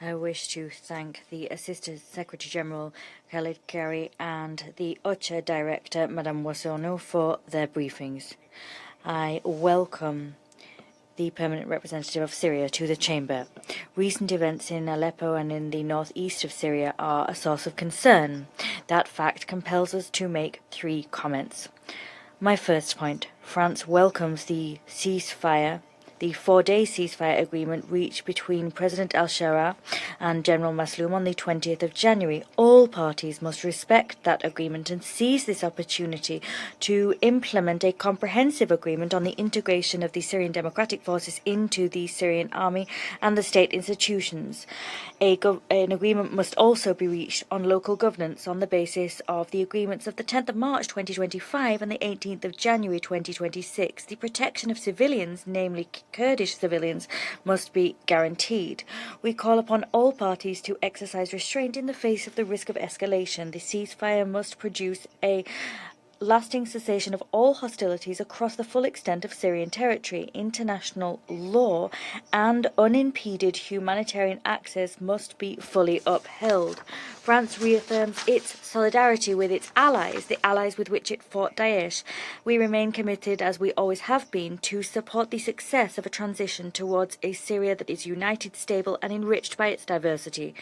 I wish to thank the Assistant Secretary General Khaled Kari and the OCHA Director Madame Wassono for their briefings. I welcome the permanent representative of Syria to the chamber. Recent events in Aleppo and in the northeast of Syria are a source of concern. That fact compels us to make 3 comments. My first point, France welcomes the 4-day ceasefire agreement reached between President al-Shara and General Masloum on the 20th of January. All parties must respect that agreement and seize this opportunity to implement a comprehensive agreement on the integration of the Syrian Democratic Forces into the Syrian army and the state institutions. An agreement must also be reached on local governance on the basis of the agreements of the 10th of March 2025 and the 18th of January 2026. The protection of civilians, namely Kurdish civilians, must be guaranteed. We call upon all parties to exercise restraint in the face of the risk of escalation. The ceasefire must produce a lasting cessation of all hostilities across the full extent of Syrian territory. International law and unimpeded humanitarian access must be fully upheld. France reaffirms its solidarity with its allies, the allies with which it fought Daesh. We remain committed, as we always have been, to support the success of a transition towards a Syria that is united, stable, and enriched by its diversity.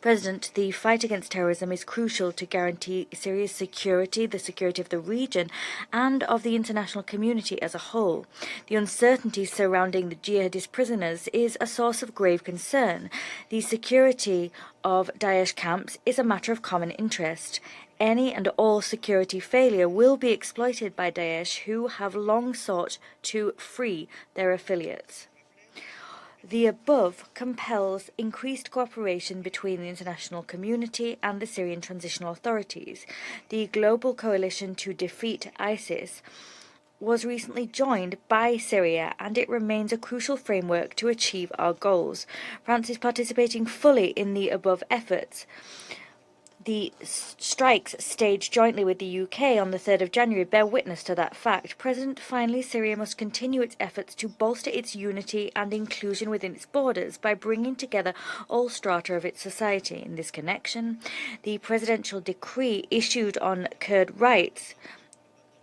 President, the fight against terrorism is crucial to guarantee Syria's security, the security of the region, and of the international community as a whole. The uncertainty surrounding the jihadist prisoners is a source of grave concern. The security of Daesh camps is a matter of common interest. Any and all security failure will be exploited by Daesh, who have long sought to free their affiliates. The above compels increased cooperation between the international community and the Syrian transitional authorities. The global coalition to defeat ISIS was recently joined by Syria, and it remains a crucial framework to achieve our goals. France is participating fully in the above efforts. The strikes staged jointly with the UK on the 3rd of January bear witness to that fact. Finally, Syria must continue its efforts to bolster its unity and inclusion within its borders by bringing together all strata of its society. In this connection, the presidential decree issued on Kurd rights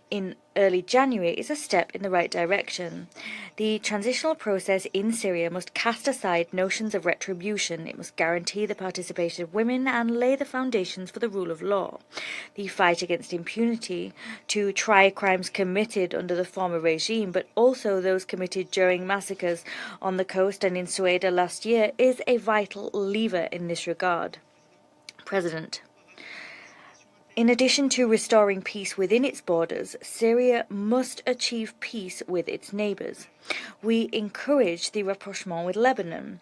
in early January is a step in the right direction. The transitional process in Syria must cast aside notions of retribution. It must guarantee the participation of women and lay the foundations for the rule of law. The fight against impunity to try crimes committed under the former regime, but also those committed during massacres on the coast and in Sueda last year, is a vital lever in this regard. President, in addition to restoring peace within its borders, Syria must achieve peace with its neighbours. We encourage the rapprochement with Lebanon.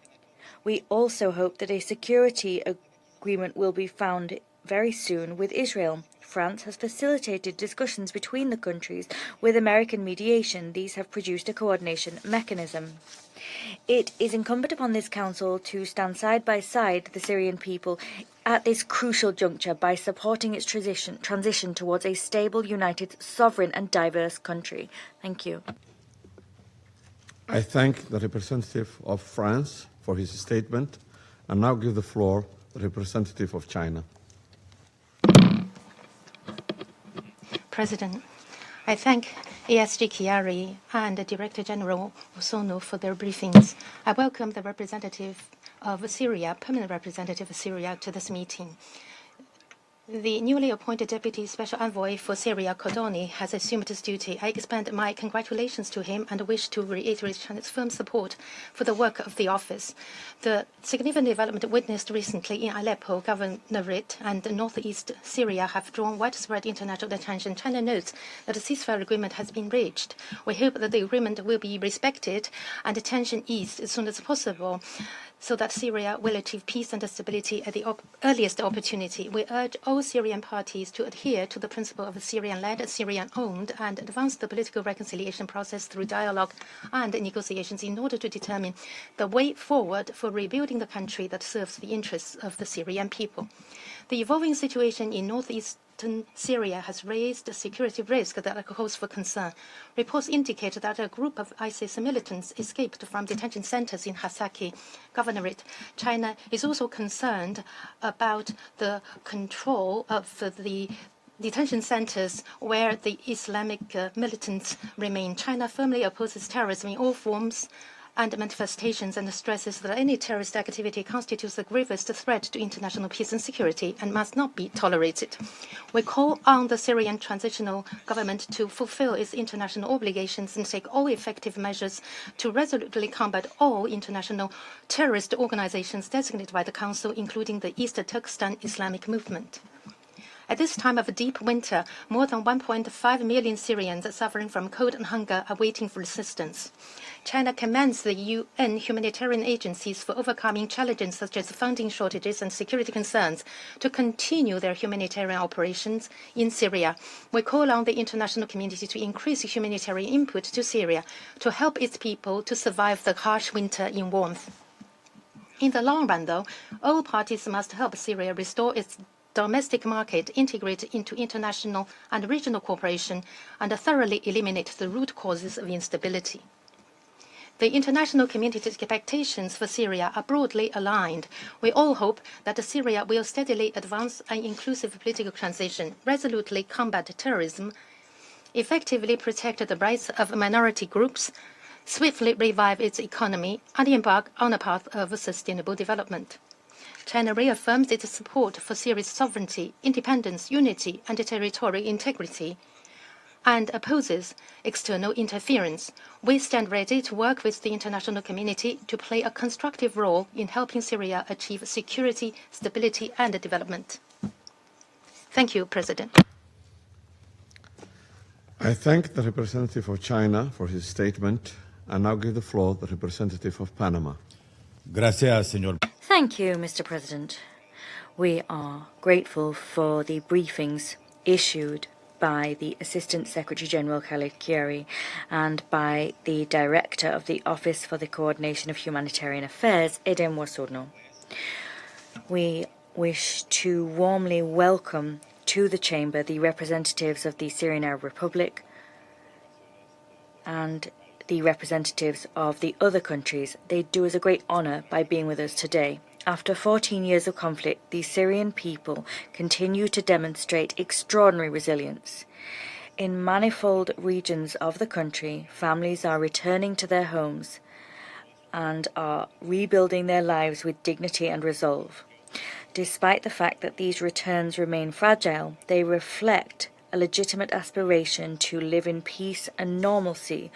We also hope that a security agreement will be found very soon with Israel. France has facilitated discussions between the countries with American mediation. These have produced a coordination mechanism. It is incumbent upon this Council to stand side by side the Syrian people at this crucial juncture by supporting its transition towards a stable, united, sovereign and diverse country. Thank you. I thank the representative of France for his statement and now give the floor to the representative of China. President, I thank ASG Chiari and Director General Osono for their briefings. I welcome the representative of Syria, permanent representative of Syria, to this meeting. The newly appointed Deputy Special Envoy for Syria, Cordoni, has assumed this duty. I extend my congratulations to him and wish to reiterate China's firm support for the work of the office. The significant development witnessed recently in Aleppo, Governorate, and northeast Syria have drawn widespread international attention. China notes that a ceasefire agreement has been reached. We hope that the agreement will be respected and tension eased as soon as possible. so that Syria will achieve peace and stability at the earliest opportunity. We urge all Syrian parties to adhere to the principle of Syrian-led, Syrian-owned, and advance the political reconciliation process through dialogue and negotiations in order to determine the way forward for rebuilding the country that serves the interests of the Syrian people. The evolving situation in northeastern Syria has raised a security risk that calls for concern. Reports indicate that a group of ISIS militants escaped from detention centers in Hasaki Governorate. China is also concerned about the control of the detention centers where the Islamic militants remain. China firmly opposes terrorism in all forms and manifestations and stresses that any terrorist activity constitutes a gravest threat to international peace and security and must not be tolerated. We call on the Syrian transitional government to fulfill its international obligations and take all effective measures to resolutely combat all international terrorist organizations designated by the Council, including the East Turkestan Islamic Movement. At this time of deep winter, more than 1.5 million Syrians suffering from cold and hunger are waiting for assistance. China commends the UN humanitarian agencies for overcoming challenges such as funding shortages and security concerns to continue their humanitarian operations in Syria. We call on the international community to increase humanitarian input to Syria to help its people to survive the harsh winter in warmth. In the long run, though, all parties must help Syria restore its domestic market, integrate into international and regional cooperation, and thoroughly eliminate the root causes of instability. The international community's expectations for Syria are broadly aligned. We all hope that Syria will steadily advance an inclusive political transition, resolutely combat terrorism, effectively protect the rights of minority groups, swiftly revive its economy, and embark on a path of sustainable development. China reaffirms its support for Syria's sovereignty, independence, unity, and territorial integrity, and opposes external interference. We stand ready to work with the international community to play a constructive role in helping Syria achieve security, stability, and development. Thank you, President. I thank the representative of China for his statement and now give the floor to the representative of Panama. Gracias, señor. Thank you, Mr. President. We are grateful for the briefings issued by the Assistant Secretary General Khaled Kiari and by the Director of the Office for the Coordination of Humanitarian Affairs, Edem Wasorno. We wish to warmly welcome to the Chamber the representatives of the Syrian Arab Republic and the representatives of the other countries. They do us a great honour by being with us today. After 14 years of conflict, the Syrian people continue to demonstrate extraordinary resilience. In manifold regions of the country, families are returning to their homes and are rebuilding their lives with dignity and resolve. Despite the fact that these returns remain fragile, they reflect a legitimate aspiration to live in peace and normalcy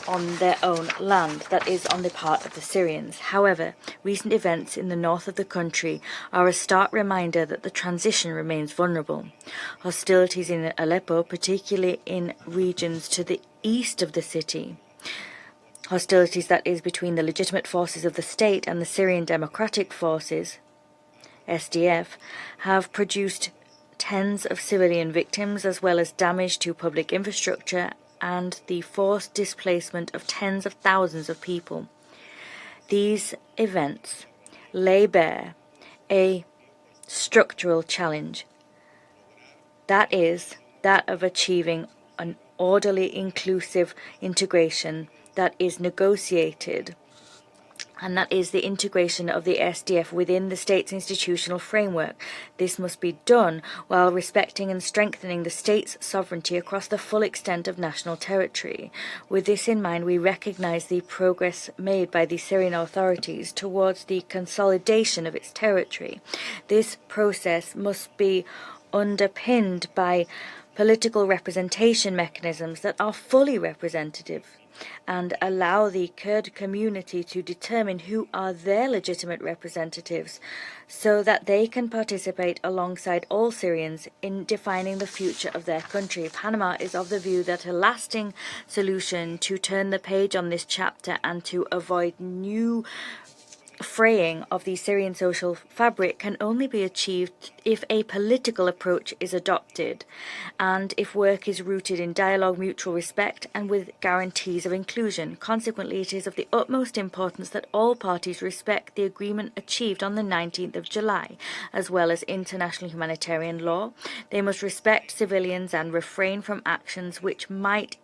on their own land, that is, on the part of the Syrians. However, recent events in the north of the country are a stark reminder that the transition remains vulnerable. Hostilities in Aleppo, particularly in regions to the east of the city, hostilities, that is, between the legitimate forces of the state and the Syrian Democratic Forces, SDF, have produced tens of civilian victims as well as damage to public infrastructure and the forced displacement of tens of thousands of people. These events lay bare a structural challenge, that is, that of achieving an orderly, inclusive integration that is negotiated, and that is the integration of the SDF within the state's institutional framework. This must be done while respecting and strengthening the state's sovereignty across the full extent of national territory. With this in mind, we recognise the progress made by the Syrian authorities towards the consolidation of its territory. This process must be underpinned by political representation mechanisms that are fully representative and allow the Kurd community to determine who are their legitimate representatives so that they can participate alongside all Syrians in defining the future of their country. Panama is of the view that a lasting solution to turn the page on this chapter and to avoid new fraying of the Syrian social fabric can only be achieved if a political approach is adopted and if work is rooted in dialogue, mutual respect, and with guarantees of inclusion. Consequently, it is of the utmost importance that all parties respect the agreement achieved on the 19th of July, as well as international humanitarian law. They must respect civilians and refrain from actions which might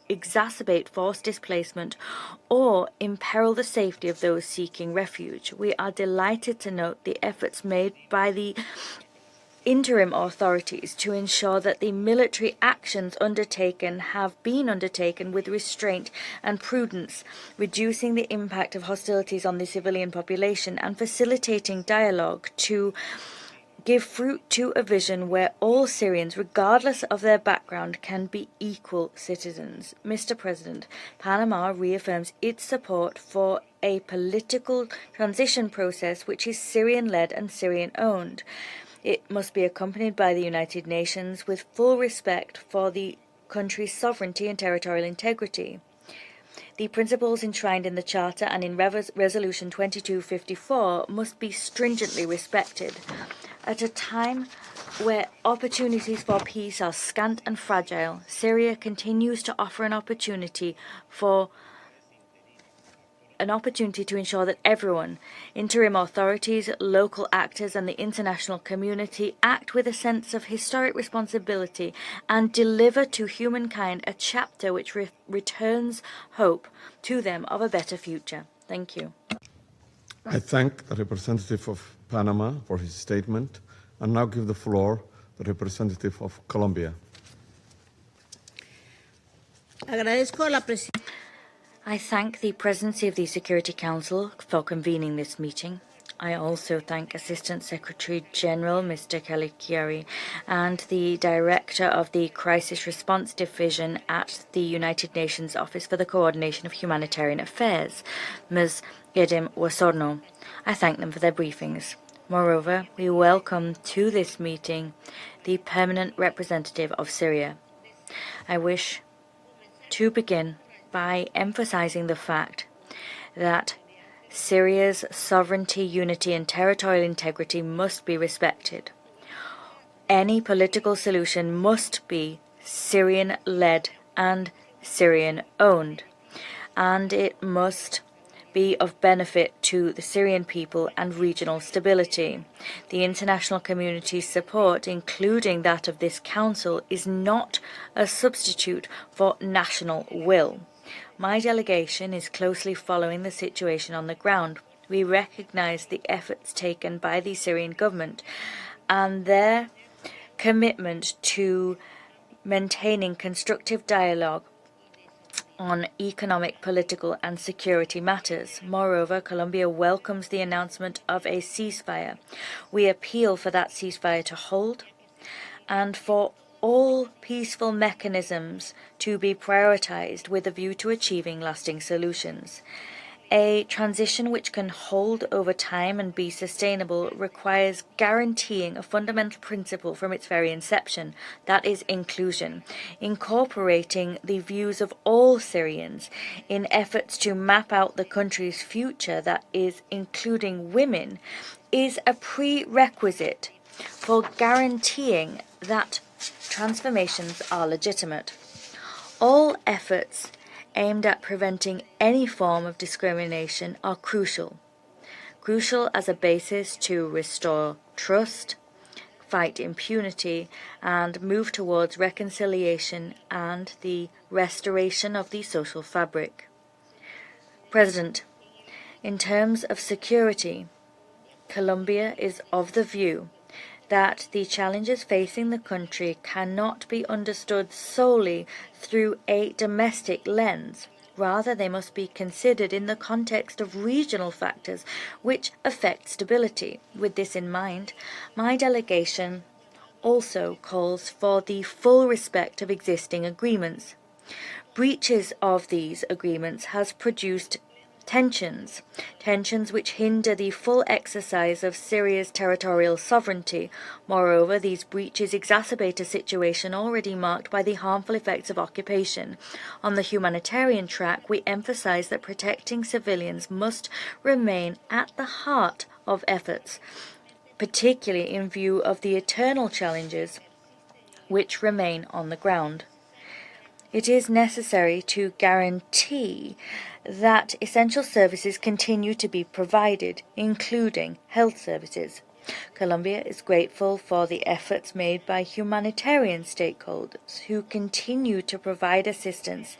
exacerbate forced displacement or imperil the safety of those seeking refuge. We are delighted to note the efforts made by the interim authorities to ensure that the military actions undertaken have been undertaken with restraint and prudence, reducing the impact of hostilities on the civilian population and facilitating dialogue to give fruit to a vision where all Syrians, regardless of their background, can be equal citizens. Mr. President, Panama reaffirms its support for a political transition process which is Syrian-led and Syrian-owned. It must be accompanied by the United Nations with full respect for the country's sovereignty and territorial integrity. The principles enshrined in the Charter and in Resolution 2254 must be stringently respected. At a time where opportunities for peace are scant and fragile, Syria continues to offer an opportunity to ensure that everyone, interim authorities, local actors, and the international community act with a sense of historic responsibility and deliver to humankind a chapter which returns hope to them of a better future. Thank you. I thank the representative of Panama for his statement and now give the floor to the representative of Colombia. I thank the Presidency of the Security Council for convening this meeting. I also thank Assistant Secretary General Mr. Khaled Kiari and the Director of the Crisis Response Division at the United Nations Office for the Coordination of Humanitarian Affairs, Ms. Edim Wasorno. I thank them for their briefings. Moreover, we welcome to this meeting the Permanent Representative of Syria. I wish to begin by emphasizing the fact that Syria's sovereignty, unity, and territorial integrity must be respected. Any political solution must be Syrian-led and Syrian-owned, and it must be of benefit to the Syrian people and regional stability. The international community's support, including that of this Council, is not a substitute for national will. My delegation is closely following the situation on the ground. We recognize the efforts taken by the Syrian government and their commitment to maintaining constructive dialogue on economic, political, and security matters. Moreover, Colombia welcomes the announcement of a ceasefire. We appeal for that ceasefire to hold and for all peaceful mechanisms to be prioritized with a view to achieving lasting solutions. A transition which can hold over time and be sustainable requires guaranteeing a fundamental principle from its very inception, that is inclusion, incorporating the views of all Syrians in efforts to map out the country's future, that is including women, is a prerequisite for guaranteeing that transformations are legitimate. All efforts aimed at preventing any form of discrimination are crucial as a basis to restore trust, fight impunity, and move towards reconciliation and the restoration of the social fabric. President, in terms of security, Colombia is of the view that the challenges facing the country cannot be understood solely through a domestic lens. Rather, they must be considered in the context of regional factors which affect stability. With this in mind, my delegation also calls for the full respect of existing agreements. Breaches of these agreements has produced tensions which hinder the full exercise of Syria's territorial sovereignty. Moreover, these breaches exacerbate a situation already marked by the harmful effects of occupation. On the humanitarian track, we emphasize that protecting civilians must remain at the heart of efforts, particularly in view of the eternal challenges which remain on the ground. It is necessary to guarantee that essential services continue to be provided, including health services. Colombia is grateful for the efforts made by humanitarian stakeholders who continue to provide assistance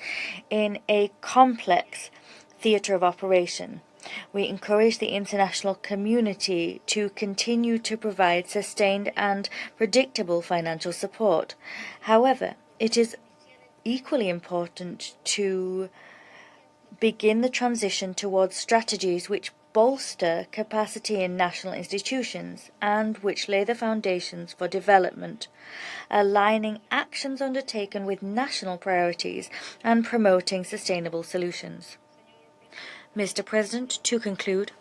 in a complex theater of operation. We encourage the international community to continue to provide sustained and predictable financial support. However, it is equally important to begin the transition towards strategies which bolster capacity in national institutions and which lay the foundations for development, aligning actions undertaken with national priorities and promoting sustainable solutions. Mr. President, to conclude,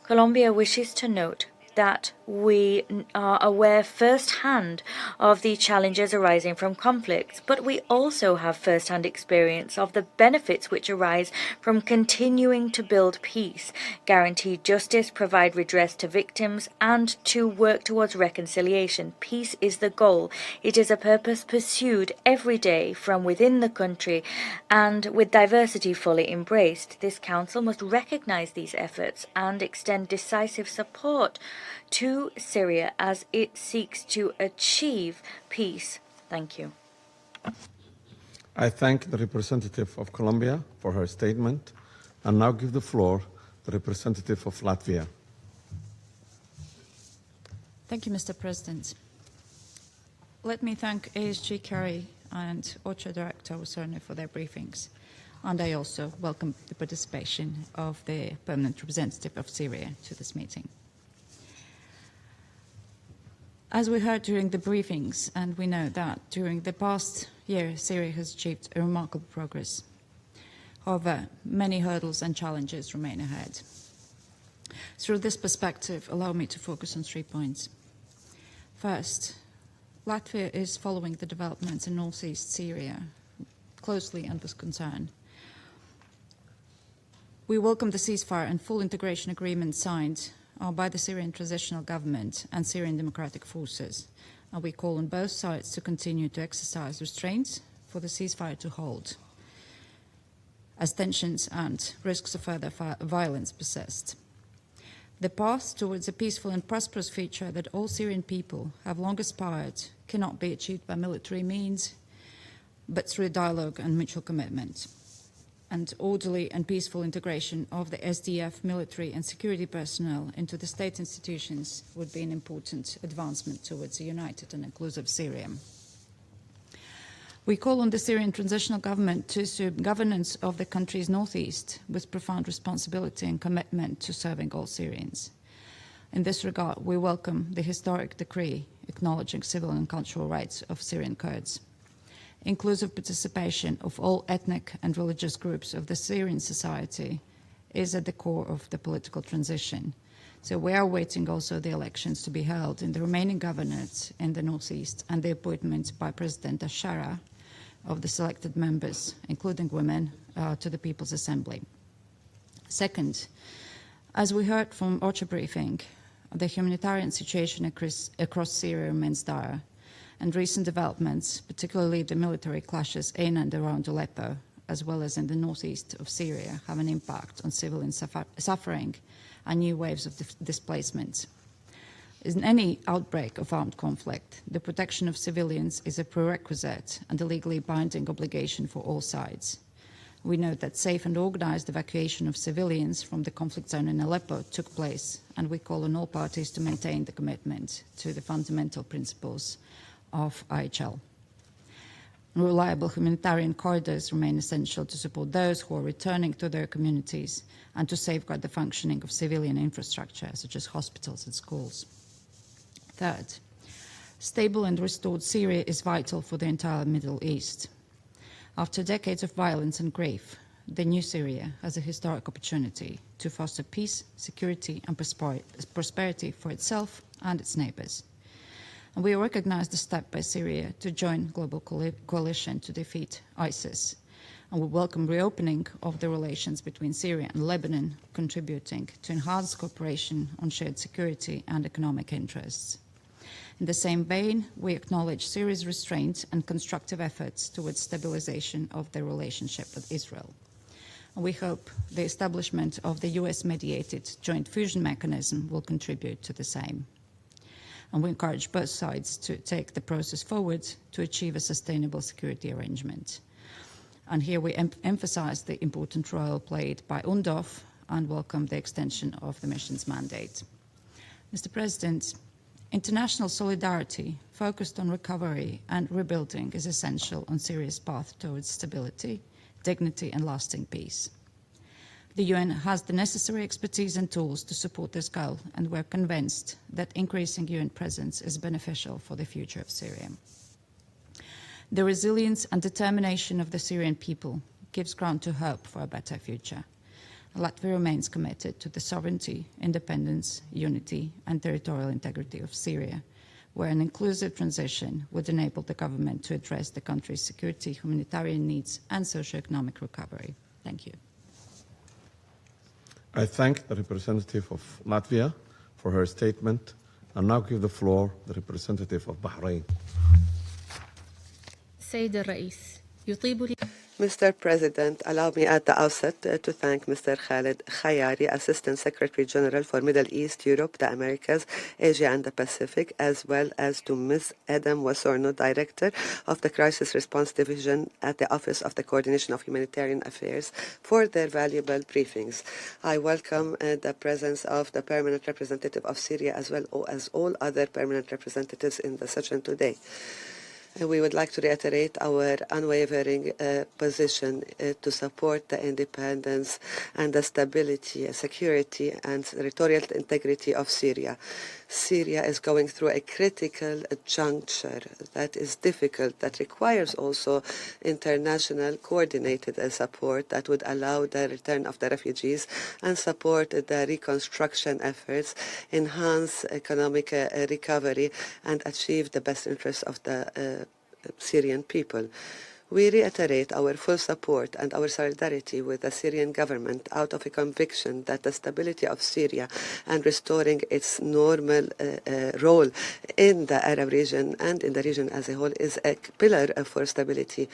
Colombia wishes to note that we are aware firsthand of the challenges arising from conflicts, but we also have firsthand experience of the benefits which arise from continuing to build peace, guarantee justice, provide redress to victims, and to work towards reconciliation. Peace is the goal. It is a purpose pursued every day from within the country and with diversity fully embraced. This Council must recognize these efforts and extend decisive support to Syria as it seeks to achieve peace. Thank you. I thank the representative of Colombia for her statement and now give the floor to the representative of Latvia. Thank you, Mr. President. Let me thank ASG Kerry and OCHA Director Osorno for their briefings. And I also welcome the participation of the permanent representative of Syria to this meeting. As we heard during the briefings, and we know that during the past year, Syria has achieved a remarkable progress. However, many hurdles and challenges remain ahead. Through this perspective, allow me to focus on 3 points. First, Latvia is following the developments in northeast Syria closely and with concern. We welcome the ceasefire and full integration agreement signed by the Syrian Transitional Government and Syrian Democratic Forces. And we call on both sides to continue to exercise restraints for the ceasefire to hold, as tensions and risks of further violence persist. The path towards a peaceful and prosperous future that all Syrian people have long aspired cannot be achieved by military means, but through dialogue and mutual commitment. And orderly and peaceful integration of the SDF military and security personnel into the state institutions would be an important advancement towards a united and inclusive Syria. We call on the Syrian Transitional Government to assume governance of the country's northeast with profound responsibility and commitment to serving all Syrians. In this regard, we welcome the historic decree acknowledging civil and cultural rights of Syrian Kurds. Inclusive participation of all ethnic and religious groups of the Syrian society is at the core of the political transition. So we are awaiting also the elections to be held in the remaining governorates in the northeast and the appointment by President Ashara of the selected members, including women, to the People's Assembly. Second, as we heard from OCHA briefing, the humanitarian situation across Syria remains dire. And recent developments, particularly the military clashes in and around Aleppo, as well as in the northeast of Syria, have an impact on civilian suffering and new waves of displacement. In any outbreak of armed conflict, the protection of civilians is a prerequisite and a legally binding obligation for all sides. We note that safe and organized evacuation of civilians from the conflict zone in Aleppo took place, and we call on all parties to maintain the commitment to the fundamental principles of IHL. Reliable humanitarian corridors remain essential to support those who are returning to their communities and to safeguard the functioning of civilian infrastructure, such as hospitals and schools. Third, Stable and restored Syria is vital for the entire Middle East. After decades of violence and grief, the new Syria has a historic opportunity to foster peace, security, and prosperity for itself and its neighbors. And we recognize the step by Syria to join global coalition to defeat ISIS. And we welcome reopening of the relations between Syria and Lebanon, contributing to enhanced cooperation on shared security and economic interests. In the same vein, we acknowledge Syria's restraint and constructive efforts towards stabilization of their relationship with Israel. And we hope the establishment of the US-mediated joint fusion mechanism will contribute to the same. And we encourage both sides to take the process forward to achieve a sustainable security arrangement. And here we emphasize the important role played by UNDOF and welcome the extension of the mission's mandate. Mr. President, international solidarity focused on recovery and rebuilding is essential on Syria's path towards stability, dignity, and lasting peace. The UN has the necessary expertise and tools to support this goal, and we're convinced that increasing UN presence is beneficial for the future of Syria. The resilience and determination of the Syrian people gives ground to hope for a better future. Latvia remains committed to the sovereignty, independence, unity, and territorial integrity of Syria, where an inclusive transition would enable the government to address the country's security, humanitarian needs, and socio-economic recovery. Thank you. I thank the representative of Latvia for her statement and now give the floor to the representative of Bahrain. سيد الرئيس يطيب لي Mr. President, allow me at the outset to thank Mr. Khaled Khayari, Assistant Secretary General for Middle East, Europe, the Americas, Asia, and the Pacific, as well as to Ms. Edem Wasorno, Director of the Crisis Response Division at the Office of the Coordination of Humanitarian Affairs, for their valuable briefings. I welcome the presence of the Permanent Representative of Syria, as well as all other permanent representatives in the session today. We would like to reiterate our unwavering position to support the independence and the stability, security, and territorial integrity of Syria. Syria is going through a critical juncture that is difficult, that requires also international coordinated support that would allow the return of the refugees and support the reconstruction efforts, enhance economic recovery, and achieve the best interests of the Syrian people. We reiterate our full support and our solidarity with the Syrian government out of a conviction that the stability of Syria and restoring its normal role in the Arab region and in the region as a whole is a pillar for stability.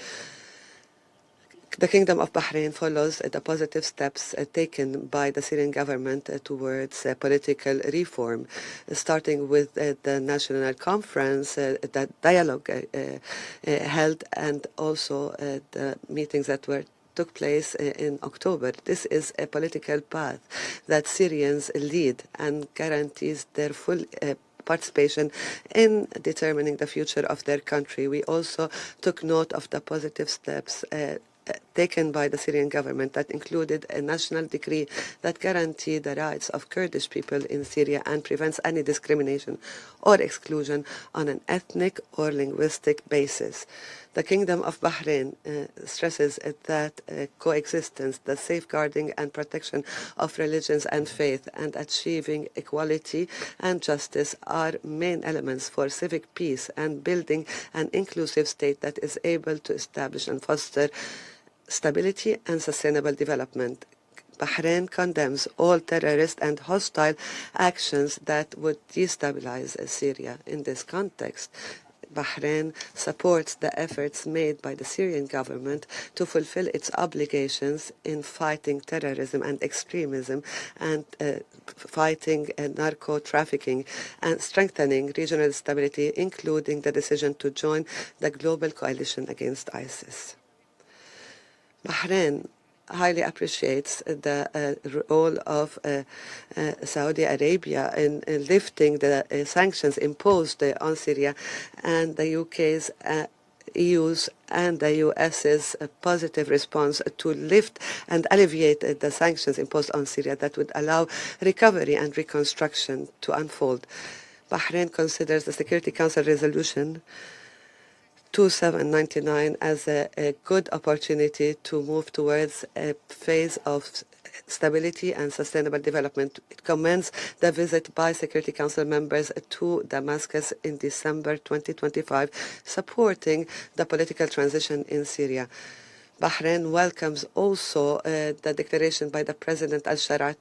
The Kingdom of Bahrain follows the positive steps taken by the Syrian government towards political reform, starting with the National Conference, the dialogue held, and also the meetings that took place in October. This is a political path that Syrians lead and guarantees their full participation in determining the future of their country. We also took note of the positive steps taken by the Syrian government that included a national decree that guaranteed the rights of Kurdish people in Syria and prevents any discrimination or exclusion on an ethnic or linguistic basis. The Kingdom of Bahrain stresses that coexistence, the safeguarding and protection of religions and faith, and achieving equality and justice are main elements for civic peace and building an inclusive state that is able to establish and foster stability and sustainable development. Bahrain condemns all terrorist and hostile actions that would destabilize Syria. In this context, Bahrain supports the efforts made by the Syrian government to fulfill its obligations in fighting terrorism and extremism and fighting narco-trafficking and strengthening regional stability, including the decision to join the global coalition against ISIS. Bahrain highly appreciates the role of Saudi Arabia in lifting the sanctions imposed on Syria, and the UK's, EU's, and the US's positive response to lift and alleviate the sanctions imposed on Syria that would allow recovery and reconstruction to unfold. Bahrain considers the Security Council Resolution 2799 as a good opportunity to move towards a phase of stability and sustainable development. It commends the visit by Security Council members to Damascus in December 2025, supporting the political transition in Syria. Bahrain welcomes also the declaration by the President al-Shara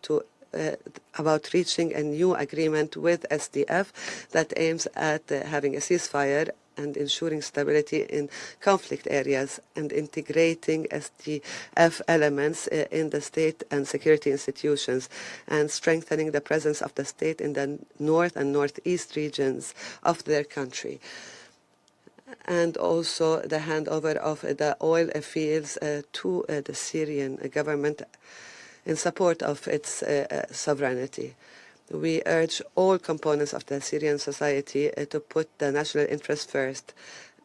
about reaching a new agreement with SDF that aims at having a ceasefire and ensuring stability in conflict areas and integrating SDF elements in the state and security institutions and strengthening the presence of the state in the north and northeast regions of their country. And also the handover of the oil fields to the Syrian government in support of its sovereignty. We urge all components of the Syrian society to put the national interest first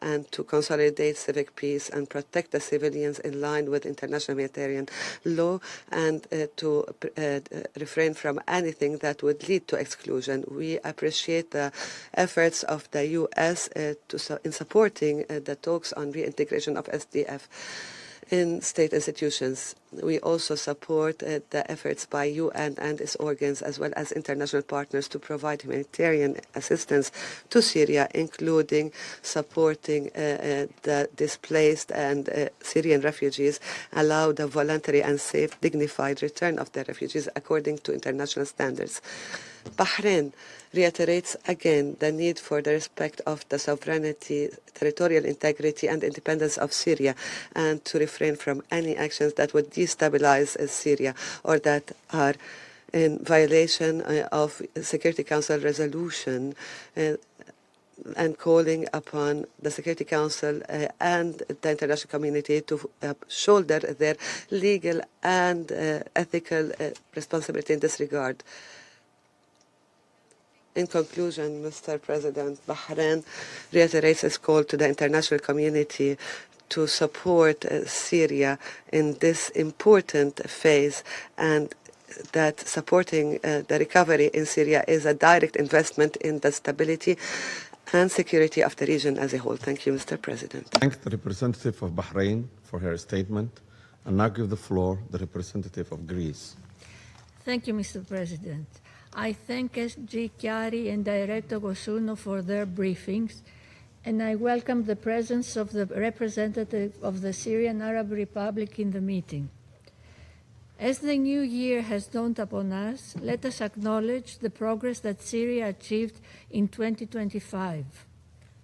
and to consolidate civic peace and protect the civilians in line with international humanitarian law and to refrain from anything that would lead to exclusion. We appreciate the efforts of the U.S. in supporting the talks on reintegration of SDF in state institutions. We also support the efforts by UN and its organs as well as international partners to provide humanitarian assistance to Syria, including supporting the displaced and Syrian refugees, allow the voluntary and safe, dignified return of the refugees according to international standards. Bahrain reiterates again the need for the respect of the sovereignty, territorial integrity and independence of Syria and to refrain from any actions that would destabilize Syria or that are in violation of Security Council resolution and calling upon the Security Council and the international community to shoulder their legal and ethical responsibility in this regard. In conclusion, Mr. President, Bahrain reiterates its call to the international community to support Syria in this important phase and that supporting the recovery in Syria is a direct investment in the stability and security of the region as a whole. Thank you, Mr. President. Thank the representative of Bahrain for her statement and now give the floor the representative of Greece. Thank you, Mr. President. I thank SG Chiari and Director Gosuno for their briefings, and I welcome the presence of the representative of the Syrian Arab Republic in the meeting. As the new year has dawned upon us, let us acknowledge the progress that Syria achieved in 2025,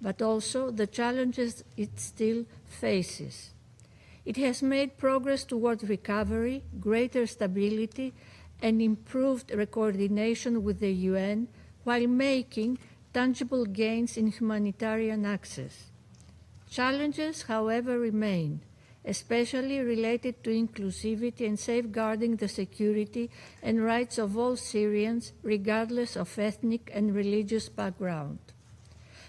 but also the challenges it still faces. It has made progress toward recovery, greater stability, and improved coordination with the UN while making tangible gains in humanitarian access. Challenges, however, remain, especially related to inclusivity and safeguarding the security and rights of all Syrians, regardless of ethnic and religious background.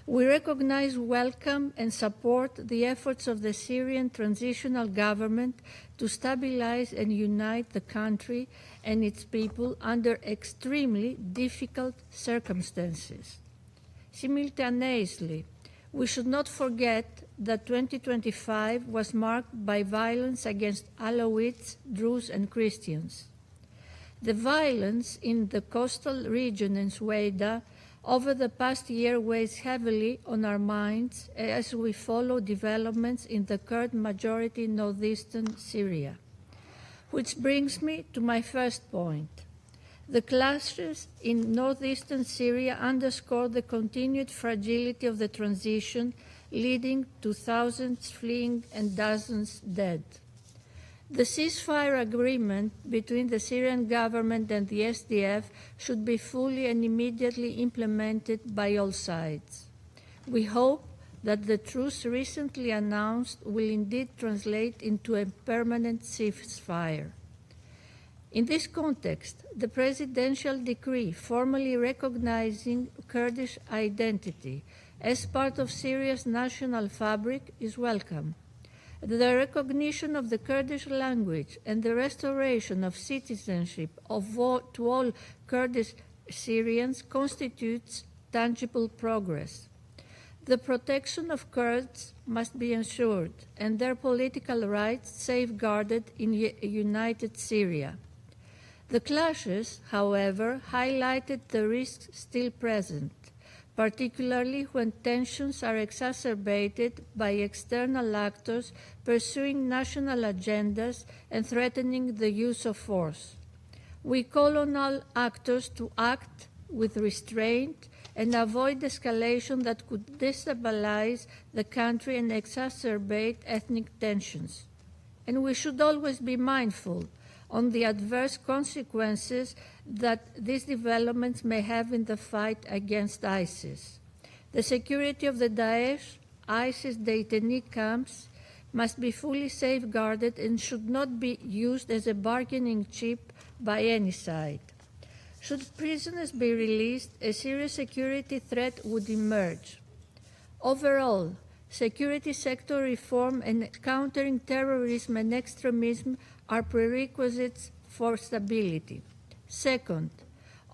We recognize, welcome, and support the efforts of the Syrian transitional government to stabilize and unite the country and its people under extremely difficult circumstances. Simultaneously, we should not forget that 2025 was marked by violence against Alawites, Druze, and Christians. The violence in the coastal region and Sueda over the past year weighs heavily on our minds as we follow developments in the Kurd majority northeastern Syria. Which brings me to my first point. The clashes in northeastern Syria underscore the continued fragility of the transition, leading to thousands fleeing and dozens dead. The ceasefire agreement between the Syrian government and the SDF should be fully and immediately implemented by all sides. We hope that the truce recently announced will indeed translate into a permanent ceasefire. In this context, the presidential decree formally recognizing Kurdish identity as part of Syria's national fabric is welcome. The recognition of the Kurdish language and the restoration of citizenship to all Kurdish Syrians constitutes tangible progress. The protection of Kurds must be ensured and their political rights safeguarded in a united Syria. The clashes, however, highlighted the risks still present, particularly when tensions are exacerbated by external actors pursuing national agendas and threatening the use of force. We call on all actors to act with restraint and avoid escalation that could destabilize the country and exacerbate ethnic tensions. And we should always be mindful on the adverse consequences that these developments may have in the fight against ISIS. The security of the Daesh, ISIS detainee camps must be fully safeguarded and should not be used as a bargaining chip by any side. Should prisoners be released, a serious security threat would emerge. Overall, security sector reform and countering terrorism and extremism are prerequisites for stability. Second,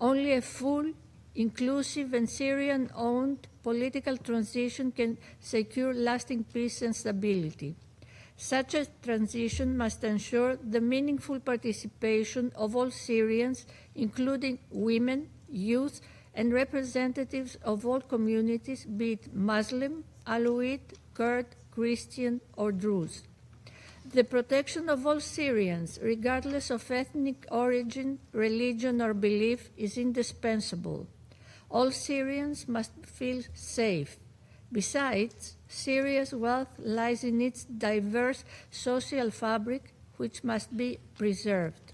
only a full, inclusive, and Syrian-owned political transition can secure lasting peace and stability. Such a transition must ensure the meaningful participation of all Syrians, including women, youth, and representatives of all communities, be it Muslim, Alawite, Kurd, Christian, or Druze. The protection of all Syrians, regardless of ethnic origin, religion, or belief, is indispensable. All Syrians must feel safe. Besides, Syria's wealth lies in its diverse social fabric, which must be preserved.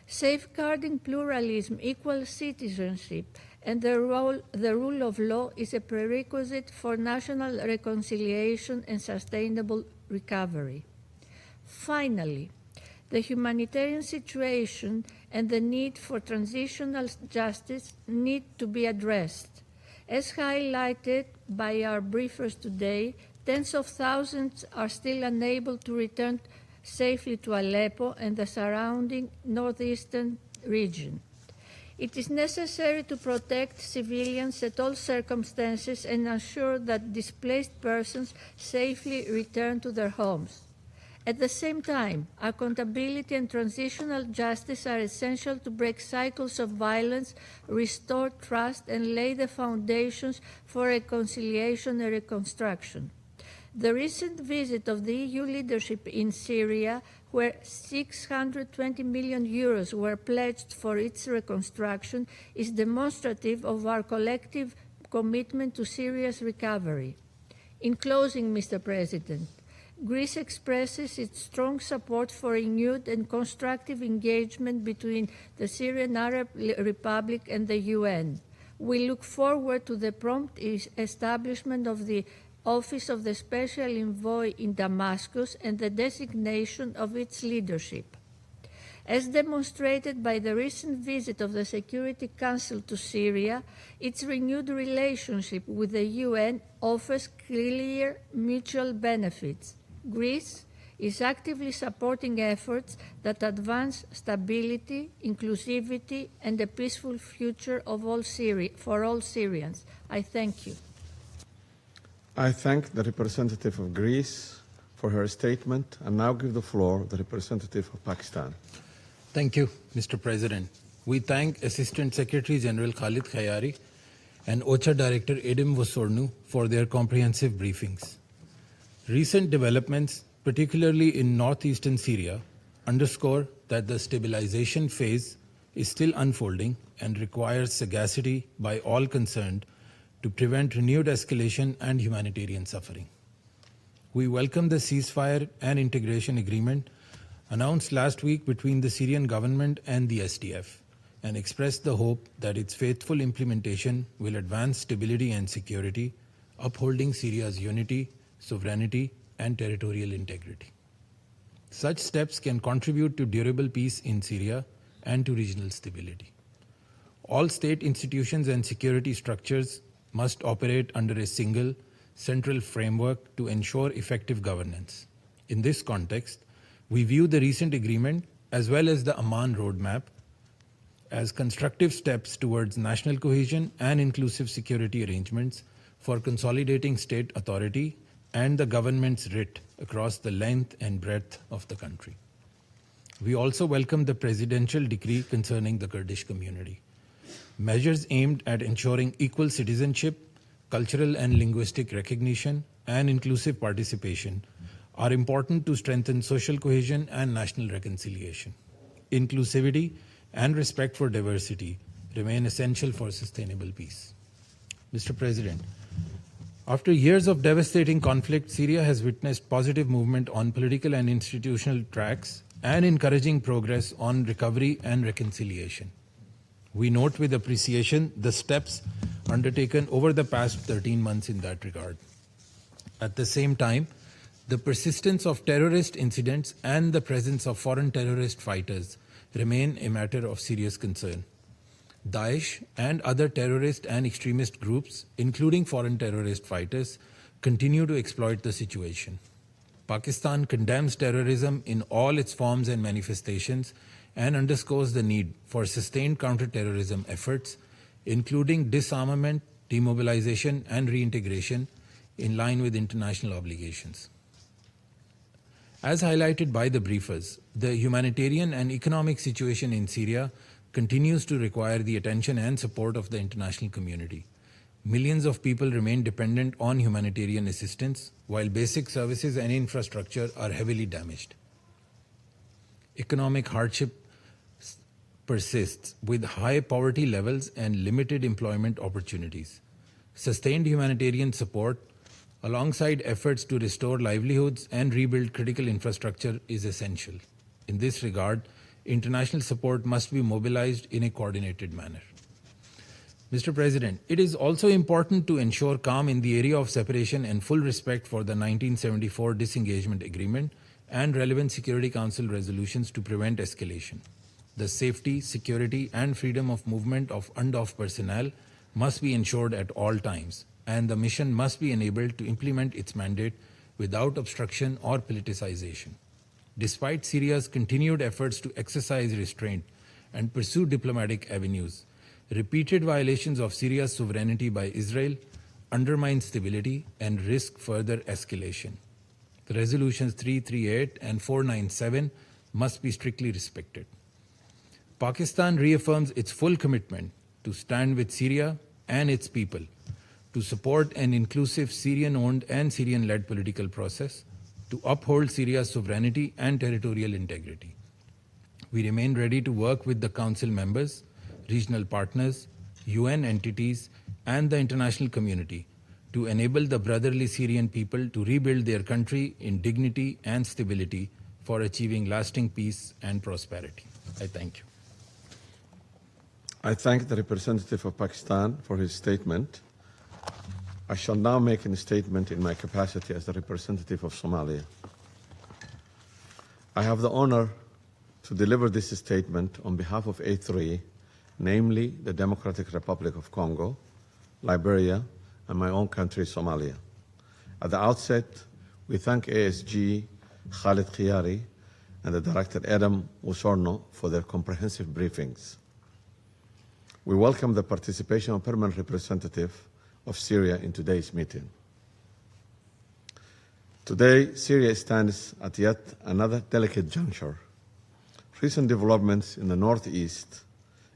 Safeguarding pluralism, equal citizenship, and the rule of law is a prerequisite for national reconciliation and sustainable recovery. Finally, the humanitarian situation and the need for transitional justice need to be addressed. As highlighted by our briefers today, tens of thousands are still unable to return safely to Aleppo and the surrounding northeastern region. It is necessary to protect civilians at all circumstances and ensure that displaced persons safely return to their homes. At the same time, accountability and transitional justice are essential to break cycles of violence, restore trust, and lay the foundations for reconciliation and reconstruction. The recent visit of the EU leadership in Syria, where 620 million euros were pledged for its reconstruction, is demonstrative of our collective commitment to Syria's recovery. In closing, Mr. President, Greece expresses its strong support for renewed and constructive engagement between the Syrian Arab Republic and the UN. We look forward to the prompt establishment of the Office of the Special Envoy in Damascus and the designation of its leadership. As demonstrated by the recent visit of the Security Council to Syria, its renewed relationship with the UN offers clear mutual benefits. Greece is actively supporting efforts that advance stability, inclusivity, and a peaceful future of for all Syrians. I thank you. I thank the representative of Greece for her statement and now give the floor to the representative of Pakistan. Thank you, Mr. President. We thank Assistant Secretary General Khalid Khayari and OCHA Director Edem Wosornu for their comprehensive briefings. Recent developments, particularly in northeastern Syria, underscore that the stabilization phase is still unfolding and requires sagacity by all concerned to prevent renewed escalation and humanitarian suffering. We welcome the ceasefire and integration agreement announced last week between the Syrian government and the SDF and express the hope that its faithful implementation will advance stability and security, upholding Syria's unity, sovereignty, and territorial integrity. Such steps can contribute to durable peace in Syria and to regional stability. All state institutions and security structures must operate under a single, central framework to ensure effective governance. In this context, we view the recent agreement as well as the Amman roadmap as constructive steps towards national cohesion and inclusive security arrangements for consolidating state authority and the government's writ across the length and breadth of the country. We also welcome the presidential decree concerning the Kurdish community. Measures aimed at ensuring equal citizenship, cultural and linguistic recognition, and inclusive participation are important to strengthen social cohesion and national reconciliation. Inclusivity and respect for diversity remain essential for sustainable peace. Mr. President, after years of devastating conflict, Syria has witnessed positive movement on political and institutional tracks and encouraging progress on recovery and reconciliation. We note with appreciation the steps undertaken over the past 13 months in that regard. At the same time, the persistence of terrorist incidents and the presence of foreign terrorist fighters remain a matter of serious concern. Daesh and other terrorist and extremist groups, including foreign terrorist fighters, continue to exploit the situation. Pakistan condemns terrorism in all its forms and manifestations and underscores the need for sustained counter-terrorism efforts, including disarmament, demobilization, and reintegration in line with international obligations. As highlighted by the briefers, the humanitarian and economic situation in Syria continues to require the attention and support of the international community. Millions of people remain dependent on humanitarian assistance, while basic services and infrastructure are heavily damaged. Economic hardship persists with high poverty levels and limited employment opportunities. Sustained humanitarian support, alongside efforts to restore livelihoods and rebuild critical infrastructure, is essential. In this regard, international support must be mobilized in a coordinated manner. Mr. President, it is also important to ensure calm in the area of separation and full respect for the 1974 disengagement agreement and relevant Security Council resolutions to prevent escalation. The safety, security, and freedom of movement of UNDOF personnel must be ensured at all times, and the mission must be enabled to implement its mandate without obstruction or politicization. Despite Syria's continued efforts to exercise restraint and pursue diplomatic avenues, repeated violations of Syria's sovereignty by Israel undermine stability and risk further escalation. The resolutions 338 and 497 must be strictly respected. Pakistan reaffirms its full commitment to stand with Syria and its people, to support an inclusive Syrian-owned and Syrian-led political process, to uphold Syria's sovereignty and territorial integrity. We remain ready to work with the Council members, regional partners, UN entities, and the international community to enable the brotherly Syrian people to rebuild their country in dignity and stability for achieving lasting peace and prosperity. I thank you. I thank the representative of Pakistan for his statement. I shall now make a statement in my capacity as the representative of Somalia. I have the honor to deliver this statement on behalf of A3, namely the Democratic Republic of Congo, Liberia, and my own country, Somalia. At the outset, we thank ASG Khaled Khiyari and the Director Adam Usorno for their comprehensive briefings. We welcome the participation of permanent representative of Syria in today's meeting. Today, Syria stands at yet another delicate juncture. Recent developments in the northeast,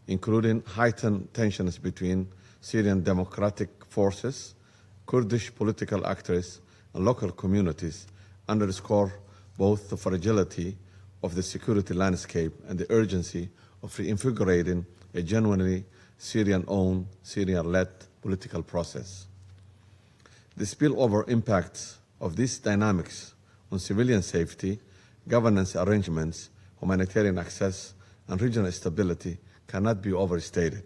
including heightened tensions between Syrian democratic forces, Kurdish political actors, and local communities, underscore both the fragility of the security landscape and the urgency of reinvigorating a genuinely Syrian-owned, Syrian-led political process. The spillover impacts of these dynamics on civilian safety, governance arrangements, humanitarian access, and regional stability cannot be overstated.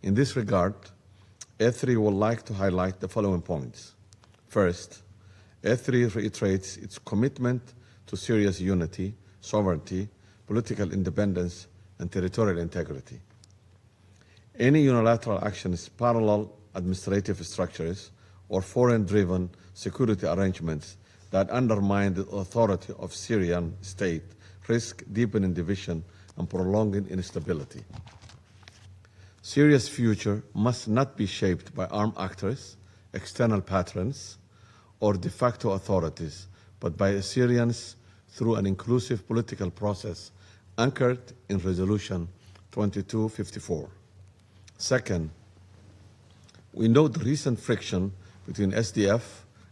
In this regard, A3 would like to highlight the following points. First, A3 reiterates its commitment to Syria's unity, sovereignty, political independence, and territorial integrity. Any unilateral actions, parallel administrative structures, or foreign-driven security arrangements that undermine the authority of Syrian state risk deepening division and prolonging instability. Syria's future must not be shaped by armed actors, external patrons, or de facto authorities, but by Assyrians through an inclusive political process anchored in Resolution 2254. Second, we note the recent friction between SDF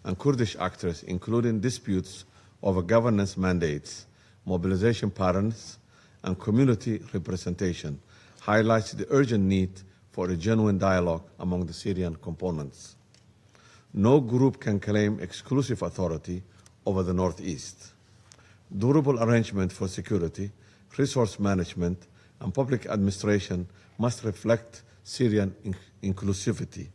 and Kurdish actors, including disputes over governance mandates, mobilization patterns, and community representation, highlights the urgent need for a genuine dialogue among the Syrian components. No group can claim exclusive authority over the Northeast. Durable arrangement for security, resource management, and public administration must reflect Syrian inclusivity.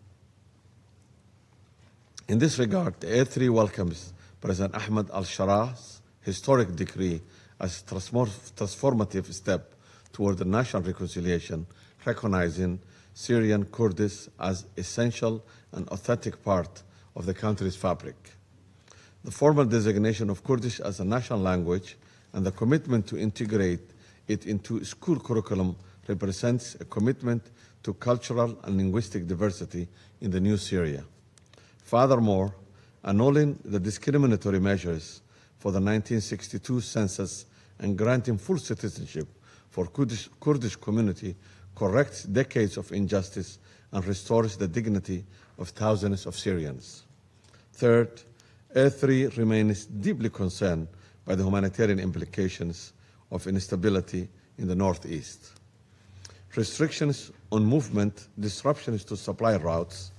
In this regard, the A3 welcomes President Ahmed al-Sharah's historic decree as a transformative step toward the national reconciliation, recognizing Syrian Kurdish as essential and authentic part of the country's fabric. The formal designation of Kurdish as a national language and the commitment to integrate it into school curriculum represents a commitment to cultural and linguistic diversity in the new Syria. Furthermore, annulling the discriminatory measures for the 1962 census and granting full citizenship for Kurdish community corrects decades of injustice and restores the dignity of thousands of Syrians. Third, A3 remains deeply concerned by the humanitarian implications of instability in the Northeast. Restrictions on movement, disruptions to supply routes,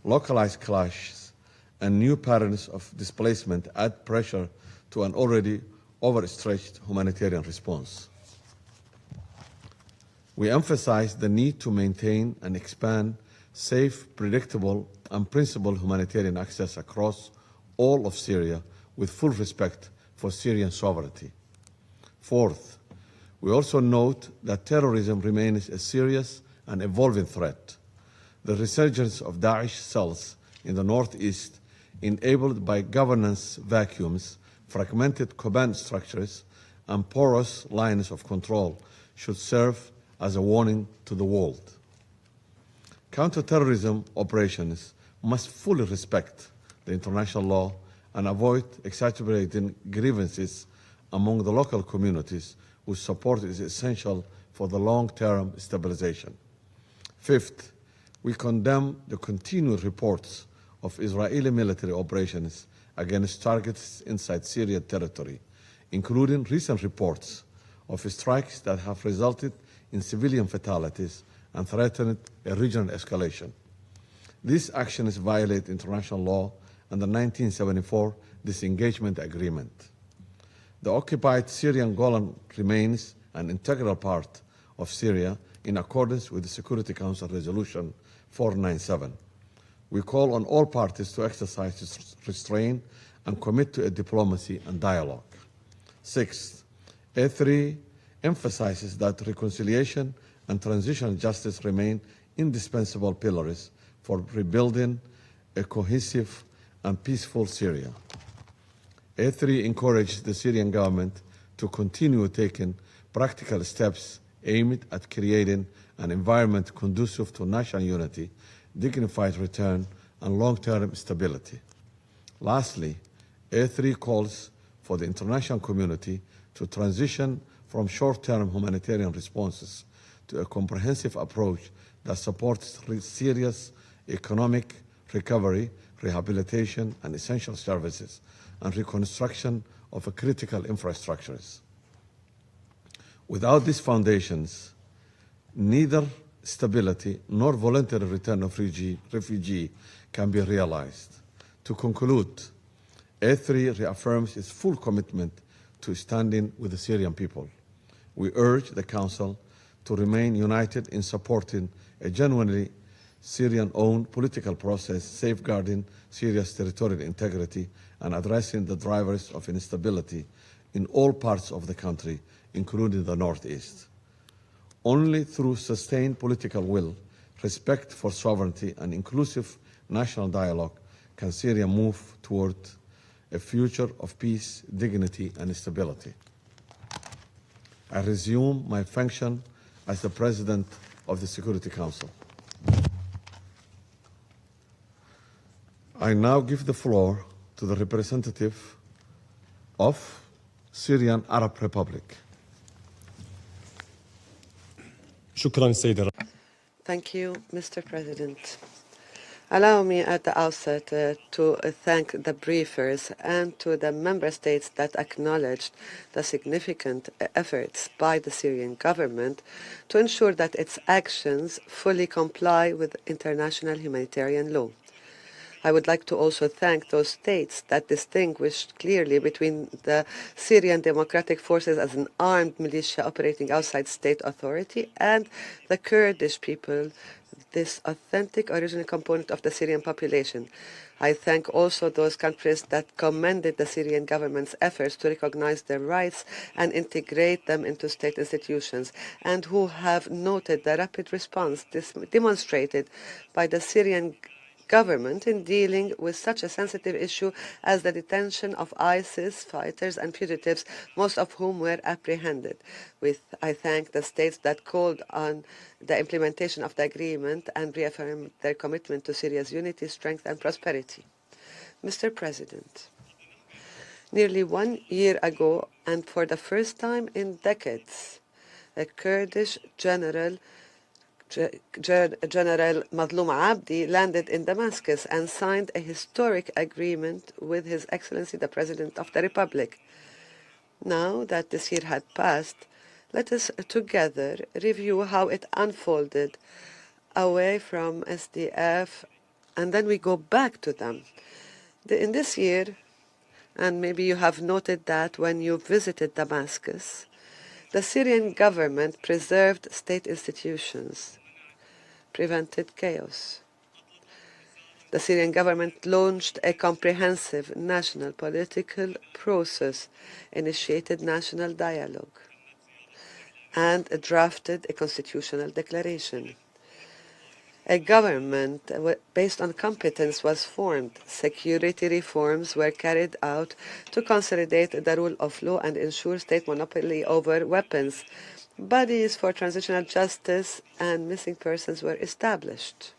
localized clashes, and new patterns of displacement add pressure to an already overstretched humanitarian response. We emphasize the need to maintain and expand safe, predictable, and principled humanitarian access across all of Syria with full respect for Syrian sovereignty. Fourth, we also note that terrorism remains a serious and evolving threat. The resurgence of Daesh cells in the Northeast, enabled by governance vacuums, fragmented command structures, and porous lines of control, should serve as a warning to the world. Counterterrorism operations must fully respect the international law and avoid exacerbating grievances among the local communities whose support is essential for the long-term stabilization. Fifth, we condemn the continued reports of Israeli military operations against targets inside Syrian territory, including recent reports of strikes that have resulted in civilian fatalities and threatened a regional escalation. These actions violate international law and the 1974 disengagement agreement. The occupied Syrian Golan remains an integral part of Syria in accordance with the Security Council Resolution 497. We call on all parties to exercise restraint and commit to a diplomacy and dialogue. Sixth, A3 emphasizes that reconciliation and transitional justice remain indispensable pillars for rebuilding a cohesive and peaceful Syria. A3 encourages the Syrian government to continue taking practical steps aimed at creating an environment conducive to national unity, dignified return, and long-term stability. Lastly, A3 calls for the international community to transition from short-term humanitarian responses to a comprehensive approach that supports Syria's economic recovery, rehabilitation, and essential services, and reconstruction of critical infrastructures. Without these foundations, neither stability nor voluntary return of refugee can be realized. To conclude, A3 reaffirms its full commitment to standing with the Syrian people. We urge the Council to remain united in supporting a genuinely Syrian-owned political process, safeguarding Syria's territorial integrity and addressing the drivers of instability in all parts of the country, including the Northeast. Only through sustained political will, respect for sovereignty, and inclusive national dialogue can Syria move toward a future of peace, dignity, and stability. I resume my function as the President of the Security Council. I now give the floor to the representative of Syrian Arab Republic. Thank you, Mr. President. Allow me at the outset to thank the briefers and to the member states that acknowledged the significant efforts by the Syrian government to ensure that its actions fully comply with international humanitarian law. I would like to also thank those states that distinguished clearly between the Syrian Democratic Forces as an armed militia operating outside state authority and the Kurdish people, this authentic original component of the Syrian population. I thank also those countries that commended the Syrian government's efforts to recognize their rights and integrate them into state institutions, and who have noted the rapid response demonstrated by the Syrian government in dealing with such a sensitive issue as the detention of ISIS fighters and fugitives, most of whom were apprehended. I thank the states that called on the implementation of the agreement and reaffirmed their commitment to Syria's unity, strength, and prosperity. Mr. President, nearly 1 year ago, and for the first time in decades, a Kurdish General Mazloum Abdi landed in Damascus and signed a historic agreement with His Excellency the President of the Republic. Now that this year had passed, let us together review how it unfolded away from SDF, and then we go back to them. In this year, and maybe you have noted that when you visited Damascus, the Syrian government preserved state institutions, prevented chaos. The Syrian government launched a comprehensive national political process, initiated national dialogue, and drafted a constitutional declaration. A government based on competence was formed. Security reforms were carried out to consolidate the rule of law and ensure state monopoly over weapons. Bodies for transitional justice and missing persons were established.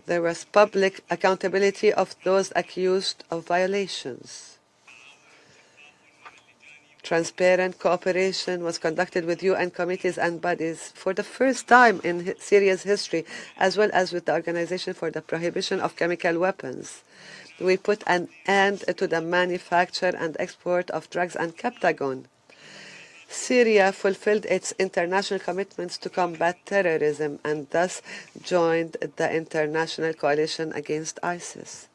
There was public accountability of those accused of violations. Transparent cooperation was conducted with UN committees and bodies for the first time in Syria's history, as well as with the Organization for the Prohibition of Chemical Weapons. We put an end to the manufacture and export of drugs and Captagon. Syria fulfilled its international commitments to combat terrorism and thus joined the international coalition against ISIS.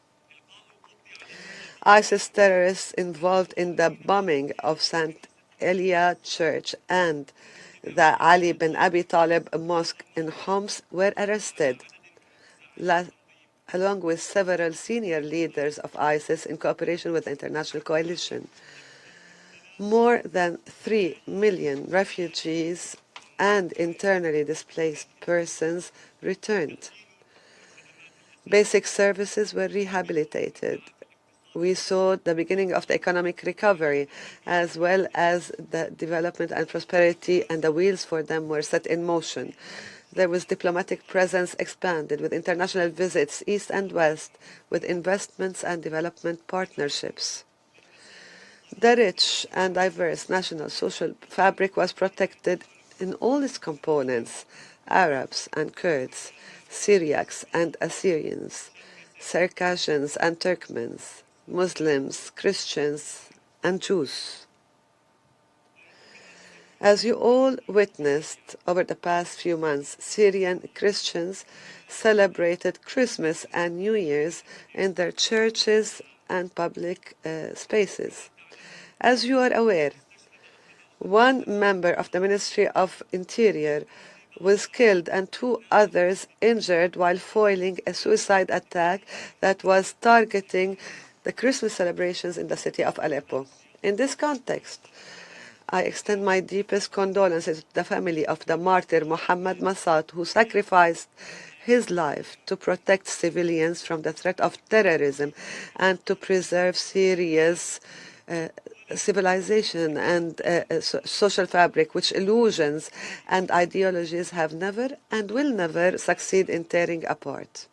ISIS terrorists involved in the bombing of St. Elia Church and the Ali bin Abi Talib Mosque in Homs were arrested, along with several senior leaders of ISIS in cooperation with the international coalition. More than 3 million refugees and internally displaced persons returned. Basic services were rehabilitated. We saw the beginning of the economic recovery, as well as the development and prosperity, and the wheels for them were set in motion. There was diplomatic presence expanded with international visits east and west, with investments and development partnerships. The rich and diverse national social fabric was protected in all its components: Arabs and Kurds, Syriacs and Assyrians, Circassians and Turkmens, Muslims, Christians, and Jews. As you all witnessed over the past few months, Syrian Christians celebrated Christmas and New Year's in their churches and public spaces. As you are aware, one member of the Ministry of Interior was killed and 2 others injured while foiling a suicide attack that was targeting the Christmas celebrations in the city of Aleppo. In this context, I extend my deepest condolences to the family of the martyr Muhammad Masad, who sacrificed his life to protect civilians from the threat of terrorism and to preserve Syria's civilization and social fabric, which illusions and ideologies have never and will never succeed in tearing apart.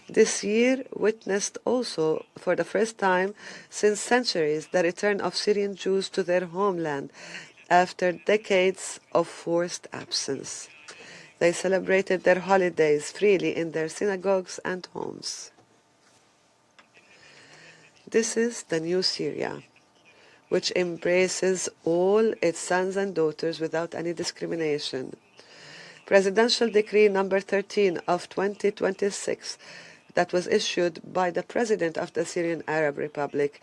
This year witnessed also, for the first time since centuries, the return of Syrian Jews to their homeland after decades of forced absence. They celebrated their holidays freely in their synagogues and homes. This is the new Syria, which embraces all its sons and daughters without any discrimination. Presidential Decree number 13 of 2026 that was issued by the President of the Syrian Arab Republic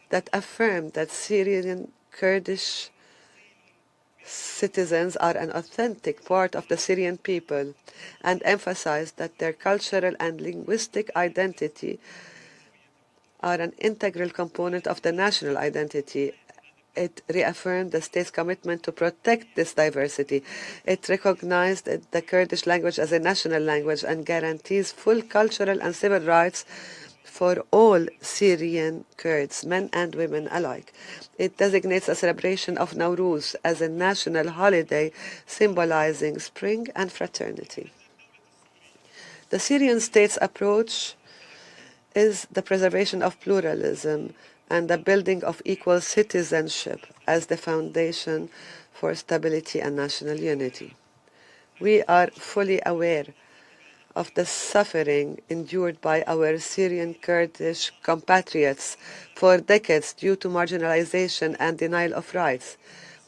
that affirmed that Syrian Kurdish citizens are an authentic part of the Syrian people and emphasized that their cultural and linguistic identity are an integral component of the national identity. It reaffirmed the state's commitment to protect this diversity. It recognized the Kurdish language as a national language and guarantees full cultural and civil rights for all Syrian Kurds, men and women alike. It designates a celebration of Nowruz as a national holiday symbolizing spring and fraternity. The Syrian state's approach is the preservation of pluralism and the building of equal citizenship as the foundation for stability and national unity. We are fully aware of the suffering endured by our Syrian Kurdish compatriots for decades due to marginalization and denial of rights.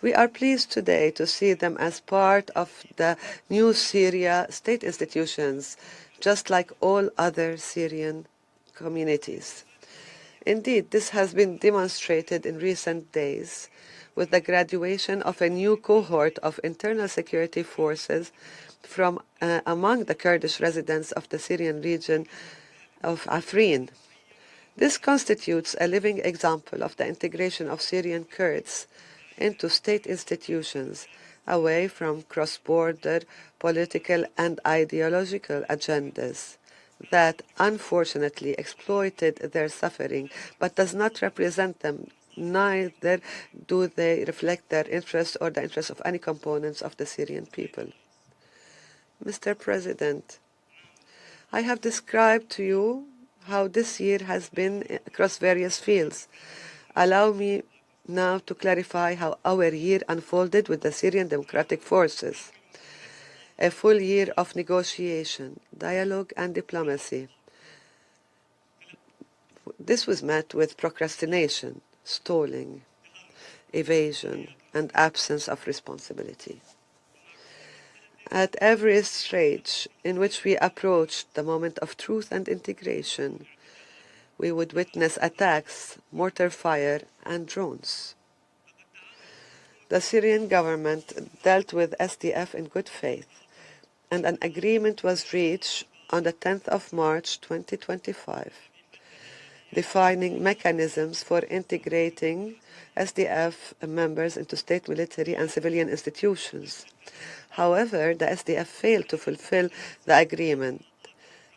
We are pleased today to see them as part of the new Syria state institutions, just like all other Syrian communities. Indeed, this has been demonstrated in recent days with the graduation of a new cohort of internal security forces from among the Kurdish residents of the Syrian region of Afrin. This constitutes a living example of the integration of Syrian Kurds into state institutions, away from cross-border political and ideological agendas that unfortunately exploited their suffering, but does not represent them. Neither do they reflect their interests or the interests of any components of the Syrian people. Mr. President, I have described to you how this year has been across various fields. Allow me now to clarify how our year unfolded with the Syrian Democratic Forces. A full year of negotiation, dialogue, and diplomacy. This was met with procrastination, stalling, evasion, and absence of responsibility. At every stage in which we approached the moment of truth and integration, we would witness attacks, mortar fire, and drones. The Syrian government dealt with SDF in good faith, and an agreement was reached on the 10th of March 2025, defining mechanisms for integrating SDF members into state military and civilian institutions. However, the SDF failed to fulfill the agreement.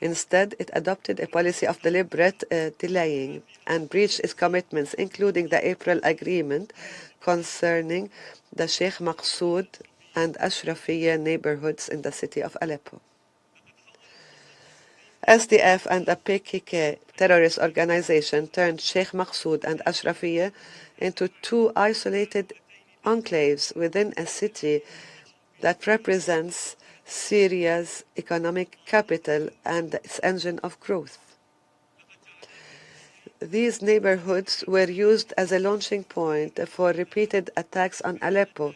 Instead, it adopted a policy of deliberate delaying and breached its commitments, including the April agreement concerning the Sheikh Maqsoud and Ashrafiyya neighborhoods in the city of Aleppo. SDF and the PKK terrorist organization turned Sheikh Maqsoud and Ashrafiyya into two isolated enclaves within a city that represents Syria's economic capital and its engine of growth. These neighborhoods were used as a launching point for repeated attacks on Aleppo,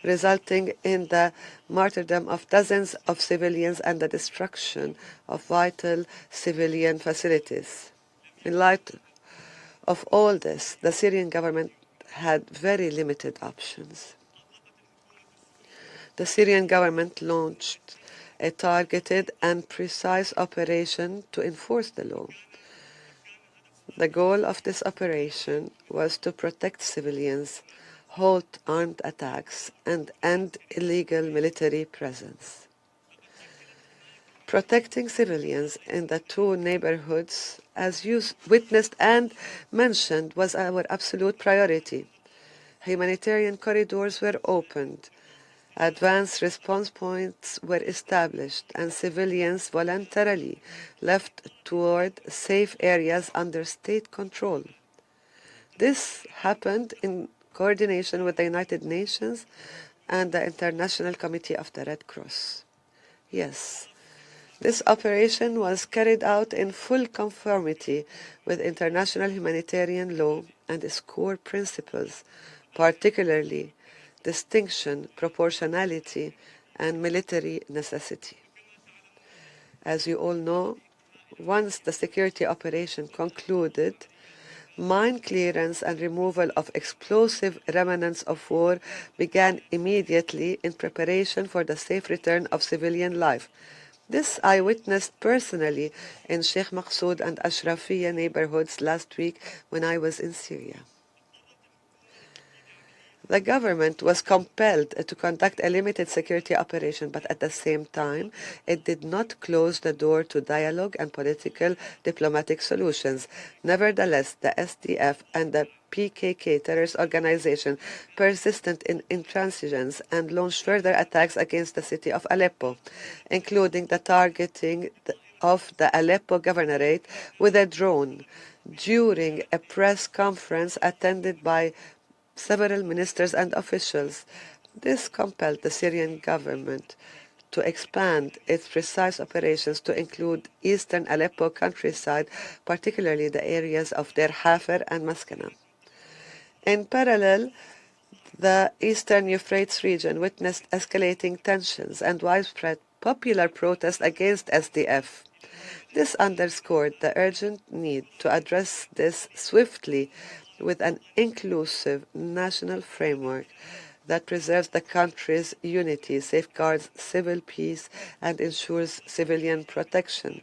resulting in the martyrdom of dozens of civilians and the destruction of vital civilian facilities. In light of all this, the Syrian government had very limited options. The Syrian government launched a targeted and precise operation to enforce the law. The goal of this operation was to protect civilians, halt armed attacks, and end illegal military presence. Protecting civilians in the two neighborhoods, as you witnessed and mentioned, was our absolute priority. Humanitarian corridors were opened, advanced response points were established, and civilians voluntarily left toward safe areas under state control. This happened in coordination with the United Nations and the International Committee of the Red Cross. Yes, this operation was carried out in full conformity with international humanitarian law and its core principles, particularly distinction, proportionality, and military necessity. As you all know, once the security operation concluded, mine clearance and removal of explosive remnants of war began immediately in preparation for the safe return of civilian life. This I witnessed personally in Sheikh Maqsoud and Ashrafiyya neighborhoods last week when I was in Syria. The government was compelled to conduct a limited security operation, but at the same time, it did not close the door to dialogue and political diplomatic solutions. Nevertheless, the SDF and the PKK terrorist organization persisted in intransigence and launched further attacks against the city of Aleppo, including the targeting of the Aleppo governorate with a drone during a press conference attended by several ministers and officials. This compelled the Syrian government to expand its precise operations to include eastern Aleppo countryside, particularly the areas of Deir Hafer and Maskana. In parallel, the eastern Euphrates region witnessed escalating tensions and widespread popular protest against SDF. This underscored the urgent need to address this swiftly with an inclusive national framework that preserves the country's unity, safeguards civil peace, and ensures civilian protection.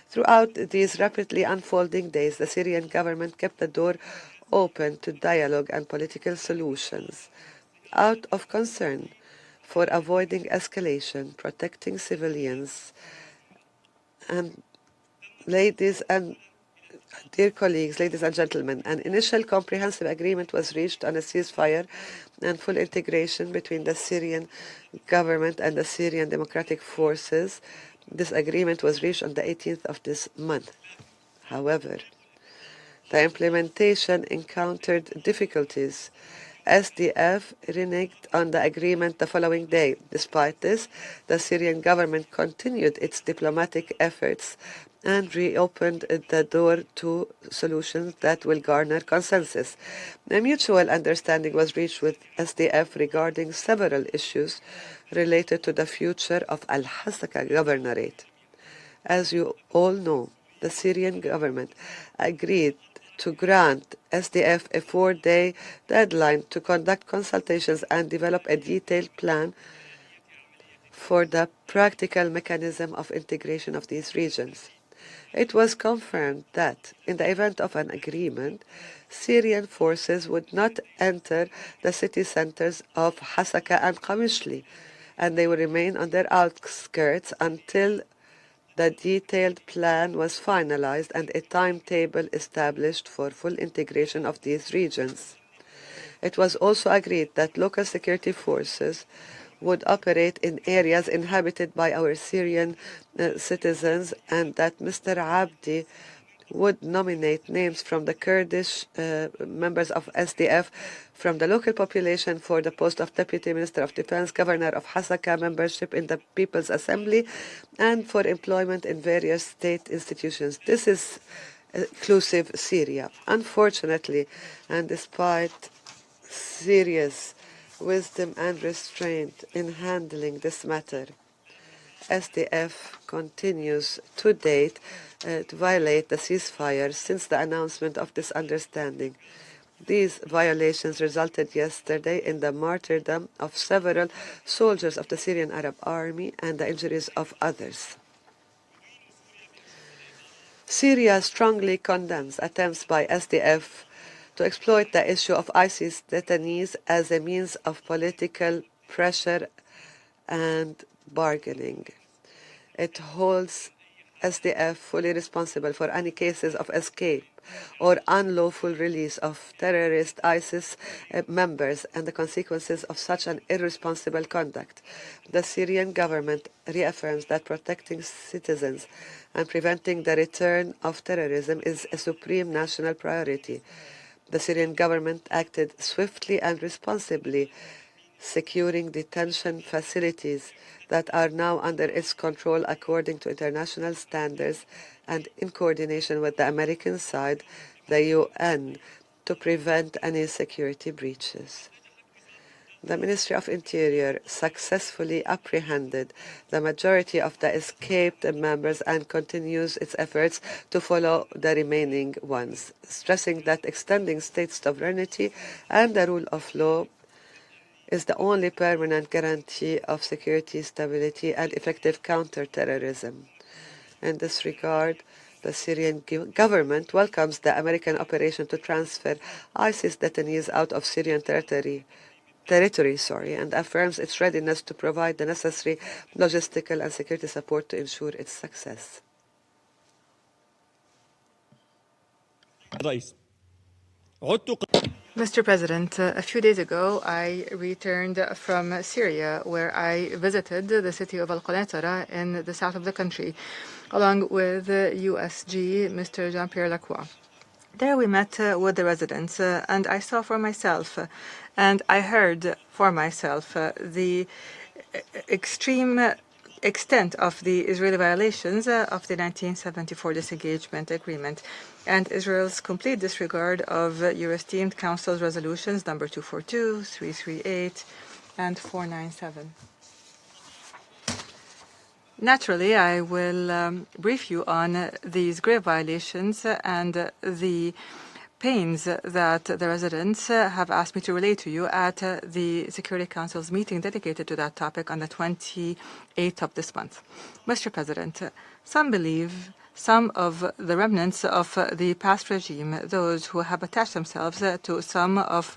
Throughout these rapidly unfolding days, the Syrian government kept the door open to dialogue and political solutions. Out of concern for avoiding escalation, protecting civilians, and ladies and dear colleagues, ladies and gentlemen, an initial comprehensive agreement was reached on a ceasefire and full integration between the Syrian government and the Syrian Democratic Forces. This agreement was reached on the 18th of this month. However, the implementation encountered difficulties. SDF reneged on the agreement the following day. Despite this, the Syrian government continued its diplomatic efforts and reopened the door to solutions that will garner consensus. A mutual understanding was reached with SDF regarding several issues related to the future of Al-Hasaka governorate. As you all know, the Syrian government agreed to grant SDF a 4-day deadline to conduct consultations and develop a detailed plan for the practical mechanism of integration of these regions. It was confirmed that, in the event of an agreement, Syrian forces would not enter the city centers of Hasaka and Qamishli, and they would remain on their outskirts until the detailed plan was finalized and a timetable established for full integration of these regions. It was also agreed that local security forces would operate in areas inhabited by our Syrian citizens and that Mr. Abdi would nominate names from the Kurdish members of SDF from the local population for the post of Deputy Minister of Defense, Governor of Hasaka, membership in the People's Assembly, and for employment in various state institutions. This is inclusive Syria. Unfortunately, and despite serious wisdom and restraint in handling this matter, SDF continues to date to violate the ceasefire since the announcement of this understanding. These violations resulted yesterday in the martyrdom of several soldiers of the Syrian Arab Army and the injuries of others. Syria strongly condemns attempts by SDF to exploit the issue of ISIS detainees as a means of political pressure and bargaining. It holds SDF fully responsible for any cases of escape or unlawful release of terrorist ISIS members and the consequences of such an irresponsible conduct. The Syrian government reaffirms that protecting citizens and preventing the return of terrorism is a supreme national priority. The Syrian government acted swiftly and responsibly, securing detention facilities that are now under its control according to international standards and in coordination with the American side, the UN, to prevent any security breaches. The Ministry of Interior successfully apprehended the majority of the escaped members and continues its efforts to follow the remaining ones, stressing that extending state sovereignty and the rule of law is the only permanent guarantee of security, stability, and effective counterterrorism. In this regard, the Syrian government welcomes the American operation to transfer ISIS detainees out of Syrian territory, and affirms its readiness to provide the necessary logistical and security support to ensure its success. Mr. President, a few days ago, I returned from Syria, where I visited the city of Al-Qanatara in the south of the country, along with USG Mr. Jean-Pierre Lacroix. There we met with the residents, and I saw for myself, and I heard for myself the extreme extent of the Israeli violations of the 1974 disengagement agreement and Israel's complete disregard of your esteemed Council's resolutions number 242, 338, and 497. Naturally, I will brief you on these grave violations and the pains that the residents have asked me to relay to you at the Security Council's meeting dedicated to that topic on the 28th of this month. Mr. President, some believe some of the remnants of the past regime, those who have attached themselves to some of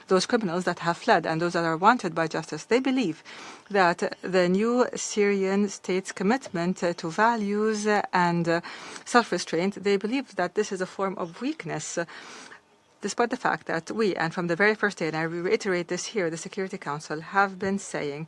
those criminals that have fled and those that are wanted by justice, they believe that the new Syrian state's commitment to values and self-restraint, they believe that this is a form of weakness, despite the fact that we, and from the very first day, and I reiterate this here, the Security Council, have been saying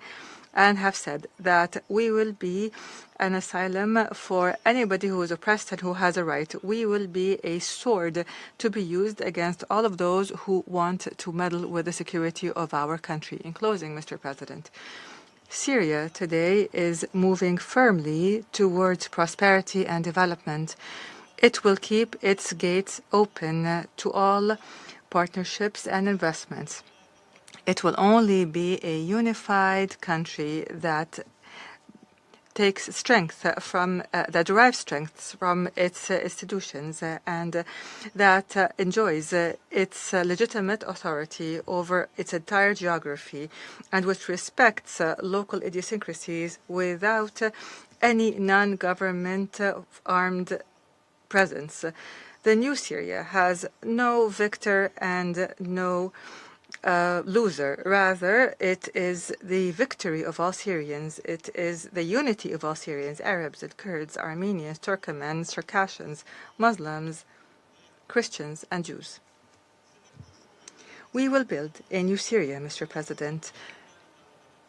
and have said that we will be an asylum for anybody who is oppressed and who has a right. We will be a sword to be used against all of those who want to meddle with the security of our country. In closing, Mr. President, Syria today is moving firmly towards prosperity and development. It will keep its gates open to all partnerships and investments. It will only be a unified country that takes strength from, that derives strength from its institutions and that enjoys its legitimate authority over its entire geography and which respects local idiosyncrasies without any non-government armed presence. The new Syria has no victor and no loser. Rather, it is the victory of all Syrians. It is the unity of all Syrians, Arabs and Kurds, Armenians, Turkmens, Circassians, Muslims, Christians, and Jews. We will build a new Syria, Mr. President,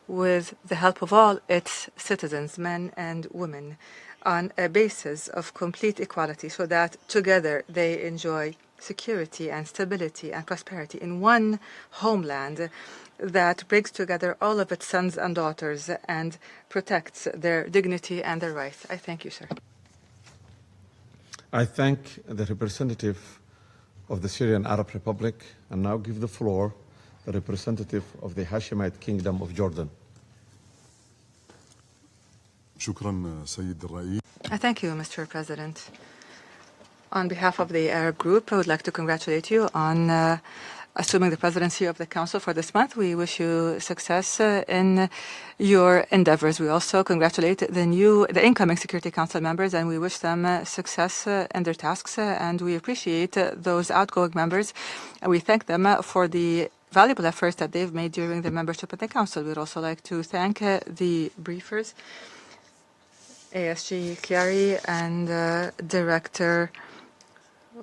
with the help of all its citizens, men and women, on a basis of complete equality so that together they enjoy security and stability and prosperity in one homeland that brings together all of its sons and daughters and protects their dignity and their rights. I thank you, sir. I thank the representative of the Syrian Arab Republic and now give the floor to the representative of the Hashemite Kingdom of Jordan. I thank you, Mr. President. On behalf of the Arab Group, I would like to congratulate you on assuming the presidency of the Council for this month. We wish you success in your endeavors. We also congratulate the incoming Security Council members, and we wish them success in their tasks. And we appreciate those outgoing members, and we thank them for the valuable efforts that they've made during their membership of the Council. We'd also like to thank the briefers, ASG Chiari and Director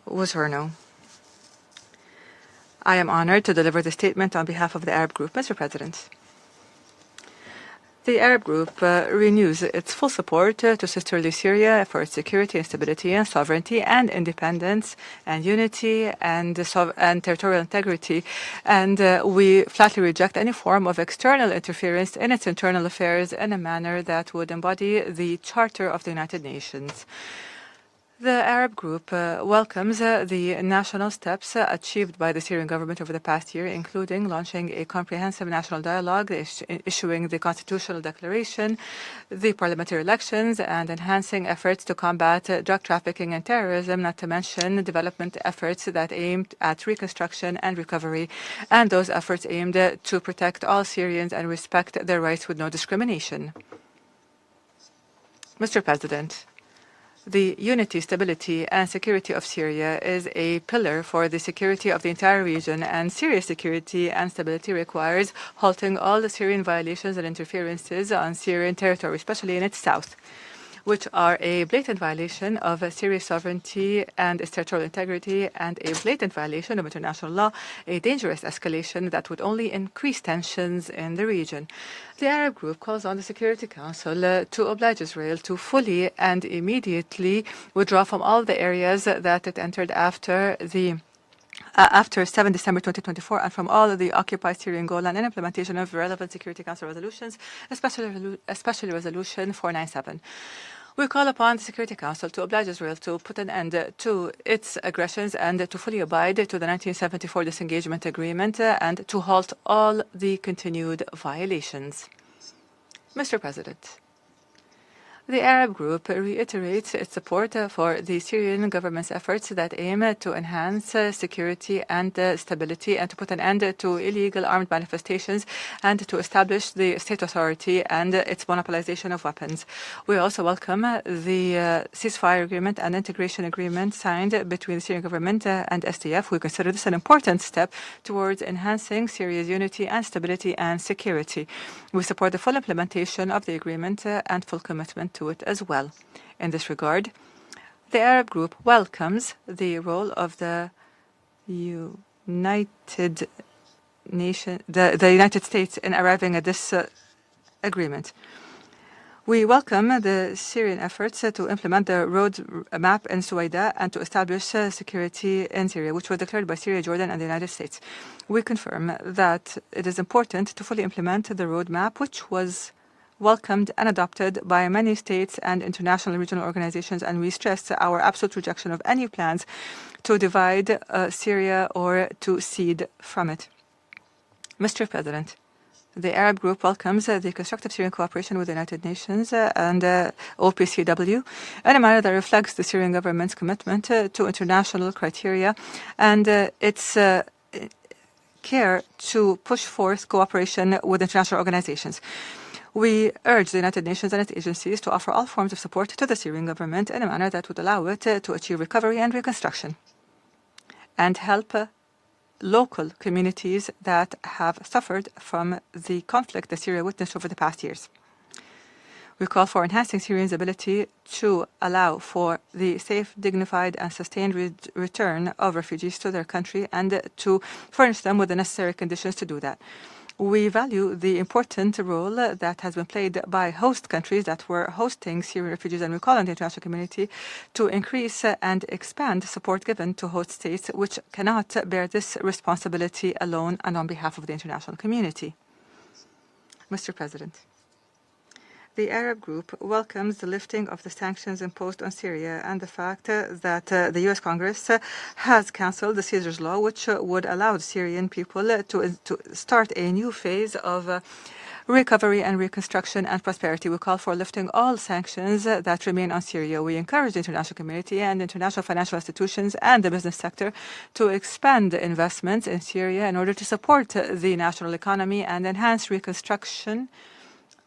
Wosorno. I am honored to deliver the statement on behalf of the Arab Group. Mr. President, the Arab Group renews its full support to sisterly Syria for its security and stability and sovereignty and independence and unity and territorial integrity. And we flatly reject any form of external interference in its internal affairs in a manner that would embody the Charter of the United Nations. The Arab Group welcomes the national steps achieved by the Syrian government over the past year, including launching a comprehensive national dialogue, issuing the constitutional declaration, the parliamentary elections, and enhancing efforts to combat drug trafficking and terrorism, not to mention development efforts that aimed at reconstruction and recovery, and those efforts aimed to protect all Syrians and respect their rights with no discrimination. Mr. President, the unity, stability, and security of Syria is a pillar for the security of the entire region, and Syria's security and stability requires halting all the Syrian violations and interferences on Syrian territory, especially in its south, which are a blatant violation of Syria's sovereignty and its territorial integrity, and a blatant violation of international law, a dangerous escalation that would only increase tensions in the region. The Arab Group calls on the Security Council to oblige Israel to fully and immediately withdraw from all the areas that it entered after 7 December 2024 and from all of the occupied Syrian Golan and implementation of relevant Security Council resolutions, especially Resolution 497. We call upon the Security Council to oblige Israel to put an end to its aggressions and to fully abide to the 1974 disengagement agreement and to halt all the continued violations. Mr. President, the Arab Group reiterates its support for the Syrian government's efforts that aim to enhance security and stability and to put an end to illegal armed manifestations and to establish the state authority and its monopolization of weapons. We also welcome the ceasefire agreement and integration agreement signed between the Syrian government and SDF. We consider this an important step towards enhancing Syria's unity and stability and security. We support the full implementation of the agreement and full commitment to it as well. In this regard, the Arab Group welcomes the role of the United States in arriving at this agreement. We welcome the Syrian efforts to implement the roadmap in Suwaida and to establish security in Syria, which was declared by Syria, Jordan, and the United States. We confirm that it is important to fully implement the roadmap, which was welcomed and adopted by many states and international and regional organizations, and we stress our absolute rejection of any plans to divide Syria or to cede from it. Mr. President, the Arab Group welcomes the constructive Syrian cooperation with the United Nations and OPCW in a manner that reflects the Syrian government's commitment to international criteria and its care to push forth cooperation with international organizations. We urge the United Nations and its agencies to offer all forms of support to the Syrian government in a manner that would allow it to achieve recovery and reconstruction and help local communities that have suffered from the conflict that Syria witnessed over the past years. We call for enhancing Syrians' ability to allow for the safe, dignified, and sustained return of refugees to their country and to furnish them with the necessary conditions to do that. We value the important role that has been played by host countries that were hosting Syrian refugees, and we call on the international community to increase and expand support given to host states which cannot bear this responsibility alone and on behalf of the international community. Mr. President, the Arab Group welcomes the lifting of the sanctions imposed on Syria and the fact that the U.S. Congress has cancelled the Caesar's Law, which would allow the Syrian people to start a new phase of recovery and reconstruction and prosperity. We call for lifting all sanctions that remain on Syria. We encourage the international community and international financial institutions and the business sector to expand investments in Syria in order to support the national economy and enhance reconstruction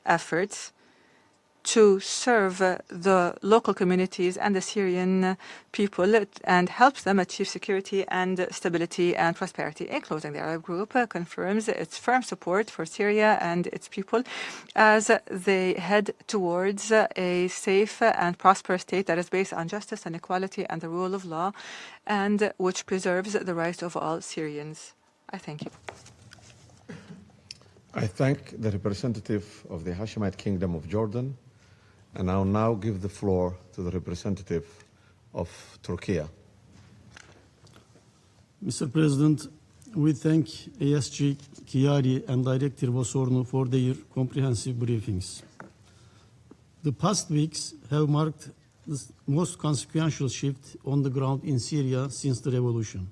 efforts to serve the local communities and the Syrian people and helps them achieve security and stability and prosperity. In closing, the Arab Group confirms its firm support for Syria and its people as they head towards a safe and prosperous state that is based on justice and equality and the rule of law, and which preserves the rights of all Syrians. I thank you. I thank the representative of the Hashemite Kingdom of Jordan, and I'll now give the floor to the representative of Turkey. Mr. President, we thank ASG Chiari and Director Vosornu for their comprehensive briefings. The past weeks have marked the most consequential shift on the ground in Syria since the revolution.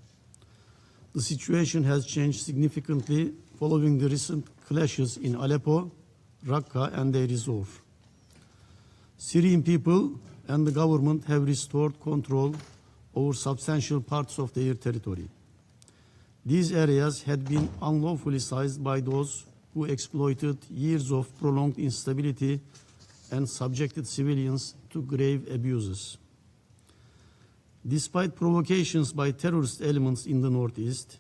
The situation has changed significantly following the recent clashes in Aleppo, Raqqa, and Deir ez-Zor. Syrian people and the government have restored control over substantial parts of their territory. These areas had been unlawfully seized by those who exploited years of prolonged instability and subjected civilians to grave abuses. Despite provocations by terrorist elements in the northeast,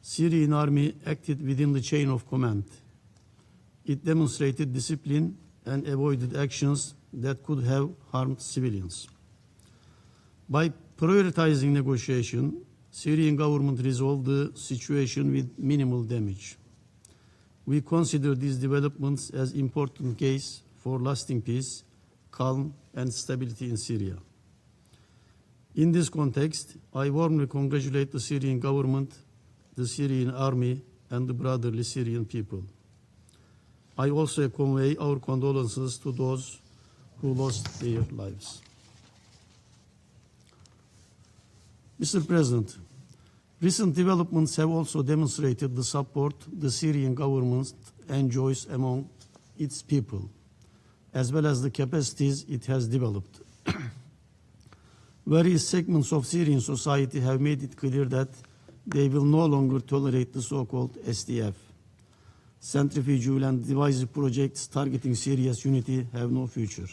Syrian army acted within the chain of command. It demonstrated discipline and avoided actions that could have harmed civilians. By prioritizing negotiation, Syrian government resolved the situation with minimal damage. We consider these developments as important case for lasting peace, calm, and stability in Syria. In this context, I warmly congratulate the Syrian government, the Syrian army, and the brotherly Syrian people. I also convey our condolences to those who lost their lives. Mr. President, recent developments have also demonstrated the support the Syrian government enjoys among its people, as well as the capacities it has developed. Various segments of Syrian society have made it clear that they will no longer tolerate the so-called SDF. Centrifugal and divisive projects targeting Syria's unity have no future.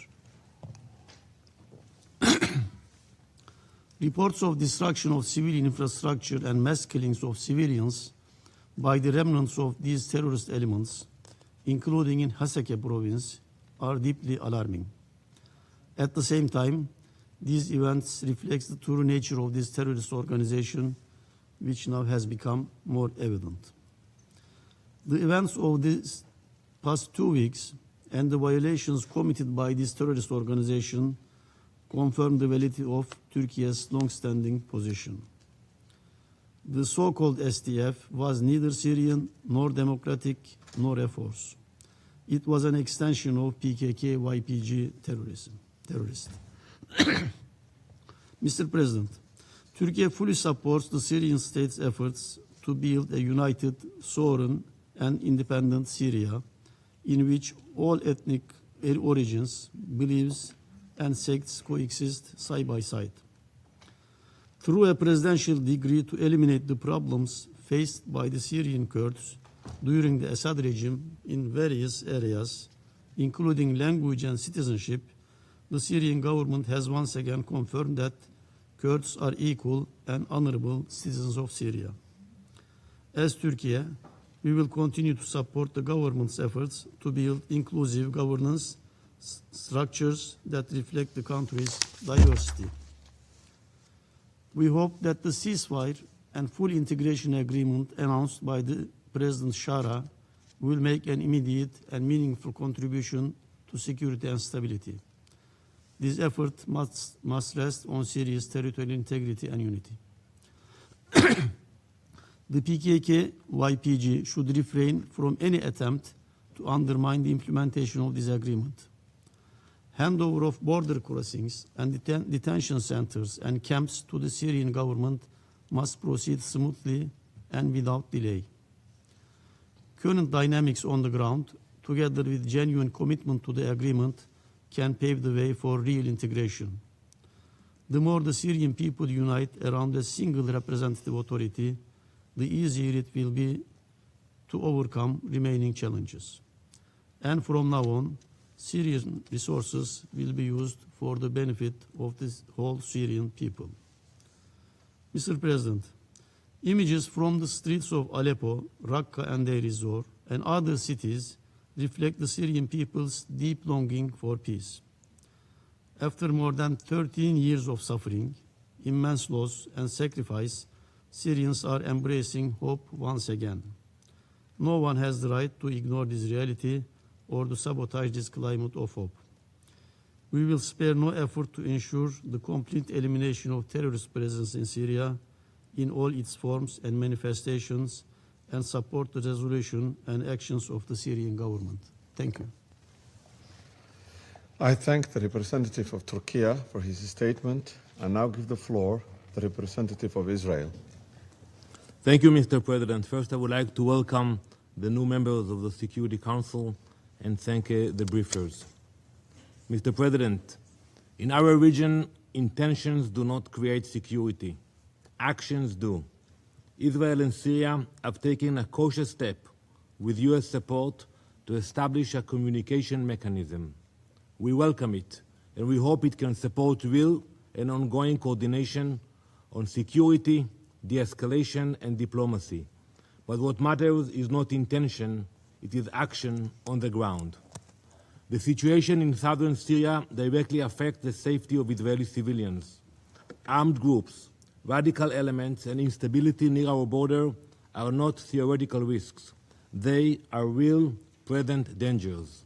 Reports of destruction of civilian infrastructure and mass killings of civilians by the remnants of these terrorist elements, including in Hasake province, are deeply alarming. At the same time, these events reflect the true nature of this terrorist organization, which now has become more evident. The events of these past 2 weeks and the violations committed by this terrorist organization confirm the validity of Turkey's long-standing position. The so-called SDF was neither Syrian nor democratic nor a force. It was an extension of PKK-YPG terrorists. Mr. President, Turkey fully supports the Syrian state's efforts to build a united, sovereign, and independent Syria in which all ethnic origins, beliefs, and sects coexist side by side. Through a presidential decree to eliminate the problems faced by the Syrian Kurds during the Assad regime in various areas, including language and citizenship, the Syrian government has once again confirmed that Kurds are equal and honorable citizens of Syria. As Turkey, we will continue to support the government's efforts to build inclusive governance structures that reflect the country's diversity. We hope that the ceasefire and full integration agreement announced by the President Shara will make an immediate and meaningful contribution to security and stability. This effort must rest on Syria's territorial integrity and unity. The PKK-YPG should refrain from any attempt to undermine the implementation of this agreement. Handover of border crossings and detention centers and camps to the Syrian government must proceed smoothly and without delay. Current dynamics on the ground, together with genuine commitment to the agreement, can pave the way for real integration. The more the Syrian people unite around a single representative authority, the easier it will be to overcome remaining challenges. And from now on, Syrian resources will be used for the benefit of the whole Syrian people. Mr. President, images from the streets of Aleppo, Raqqa and Deir ez-Zor and other cities reflect the Syrian people's deep longing for peace. After more than 13 years of suffering, immense loss and sacrifice, Syrians are embracing hope once again. No one has the right to ignore this reality or to sabotage this climate of hope. We will spare no effort to ensure the complete elimination of terrorist presence in Syria in all its forms and manifestations and support the resolution and actions of the Syrian government. Thank you. I thank the representative of Turkey for his statement and now give the floor to the representative of Israel. Thank you, Mr. President. First, I would like to welcome the new members of the Security Council and thank the briefers. Mr. President, in our region, intentions do not create security. Actions do. Israel and Syria have taken a cautious step with US support to establish a communication mechanism. We welcome it, and we hope it can support real and ongoing coordination on security, de-escalation, and diplomacy. But what matters is not intention, it is action on the ground. The situation in southern Syria directly affects the safety of Israeli civilians. Armed groups, radical elements, and instability near our border are not theoretical risks. They are real, present dangers.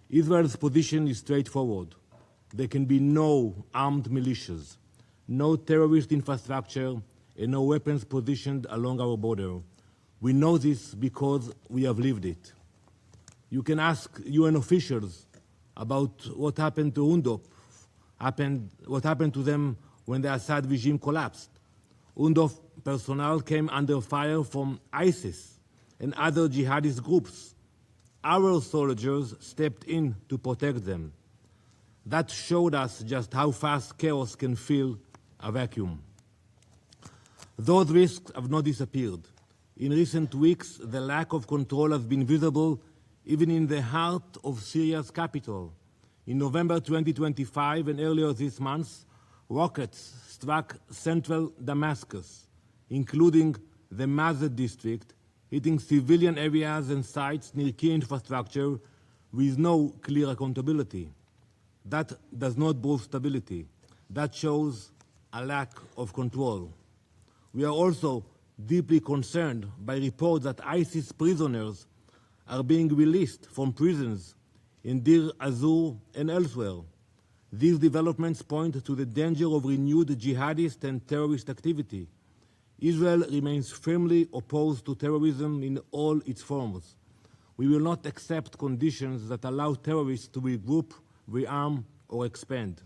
Israel's position is straightforward. There can be no armed militias, no terrorist infrastructure, and no weapons positioned along our border. We know this because we have lived it. You can ask UN officials about what happened to UNDOP, what happened to them when the Assad regime collapsed. UNDOP personnel came under fire from ISIS and other jihadist groups. Our soldiers stepped in to protect them. That showed us just how fast chaos can fill a vacuum. Those risks have not disappeared. In recent weeks, the lack of control has been visible even in the heart of Syria's capital. In November 2025 and earlier this month, rockets struck central Damascus, including the Mazed district, hitting civilian areas and sites near key infrastructure with no clear accountability. That does not boost stability. That shows a lack of control. We are also deeply concerned by reports that ISIS prisoners are being released from prisons in Deir ez-Zor and elsewhere. These developments point to the danger of renewed jihadist and terrorist activity. Israel remains firmly opposed to terrorism in all its forms. We will not accept conditions that allow terrorists to regroup, rearm, or expand.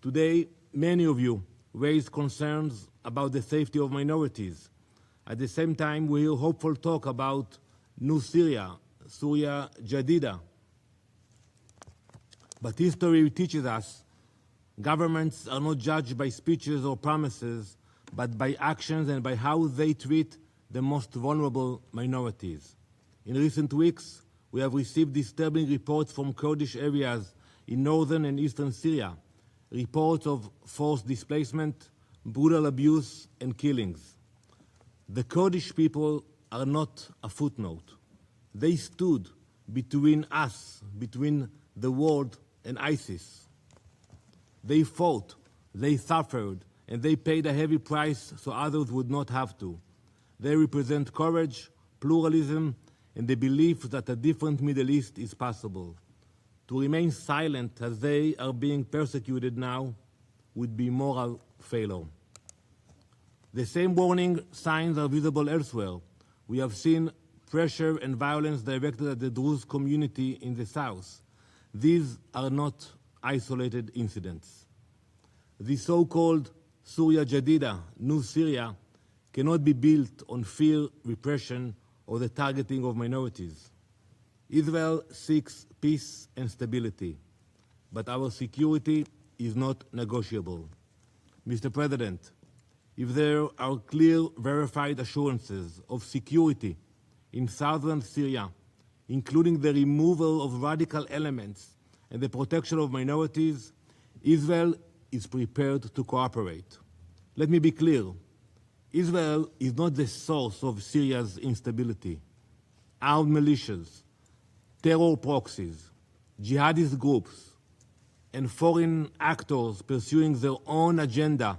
Today, many of you raised concerns about the safety of minorities. At the same time, we hear hopeful talk about New Syria, Syria Jadida. But history teaches us governments are not judged by speeches or promises, but by actions and by how they treat the most vulnerable minorities. In recent weeks, we have received disturbing reports from Kurdish areas in northern and eastern Syria, reports of forced displacement, brutal abuse, and killings. The Kurdish people are not a footnote. They stood between us, between the world and ISIS. They fought, they suffered, and they paid a heavy price so others would not have to. They represent courage, pluralism, and the belief that a different Middle East is possible. To remain silent as they are being persecuted now would be moral failure. The same warning signs are visible elsewhere. We have seen pressure and violence directed at the Druze community in the south. These are not isolated incidents. The so-called Syria Jadida, New Syria, cannot be built on fear, repression, or the targeting of minorities. Israel seeks peace and stability, but our security is not negotiable. Mr. President, if there are clear, verified assurances of security in southern Syria, including the removal of radical elements and the protection of minorities, Israel is prepared to cooperate. Let me be clear. Israel is not the source of Syria's instability. Armed militias, terror proxies, jihadist groups, and foreign actors pursuing their own agenda,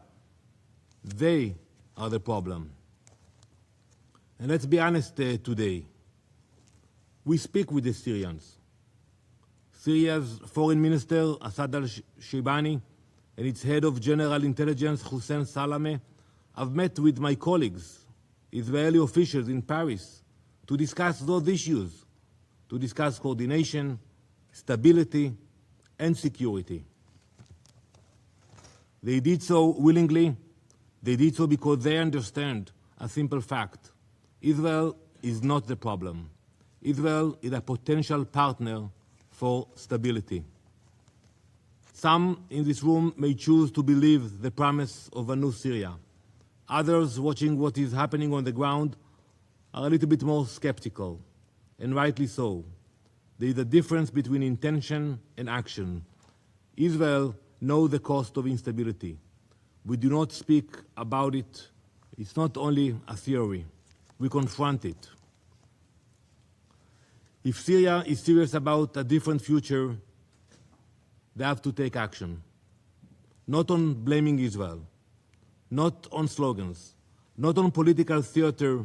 they are the problem. And let's be honest today. We speak with the Syrians. Syria's foreign minister, Assad al-Shibani, and its head of general intelligence, Hussein Salameh, have met with my colleagues, Israeli officials in Paris, to discuss those issues, to discuss coordination, stability, and security. They did so willingly. They did so because they understand a simple fact. Israel is not the problem. Israel is a potential partner for stability. Some in this room may choose to believe the promise of a new Syria. Others, watching what is happening on the ground, are a little bit more skeptical, and rightly so. There is a difference between intention and action. Israel knows the cost of instability. We do not speak about it. It's not only a theory. We confront it. If Syria is serious about a different future, they have to take action. Not on blaming Israel, not on slogans, not on political theater.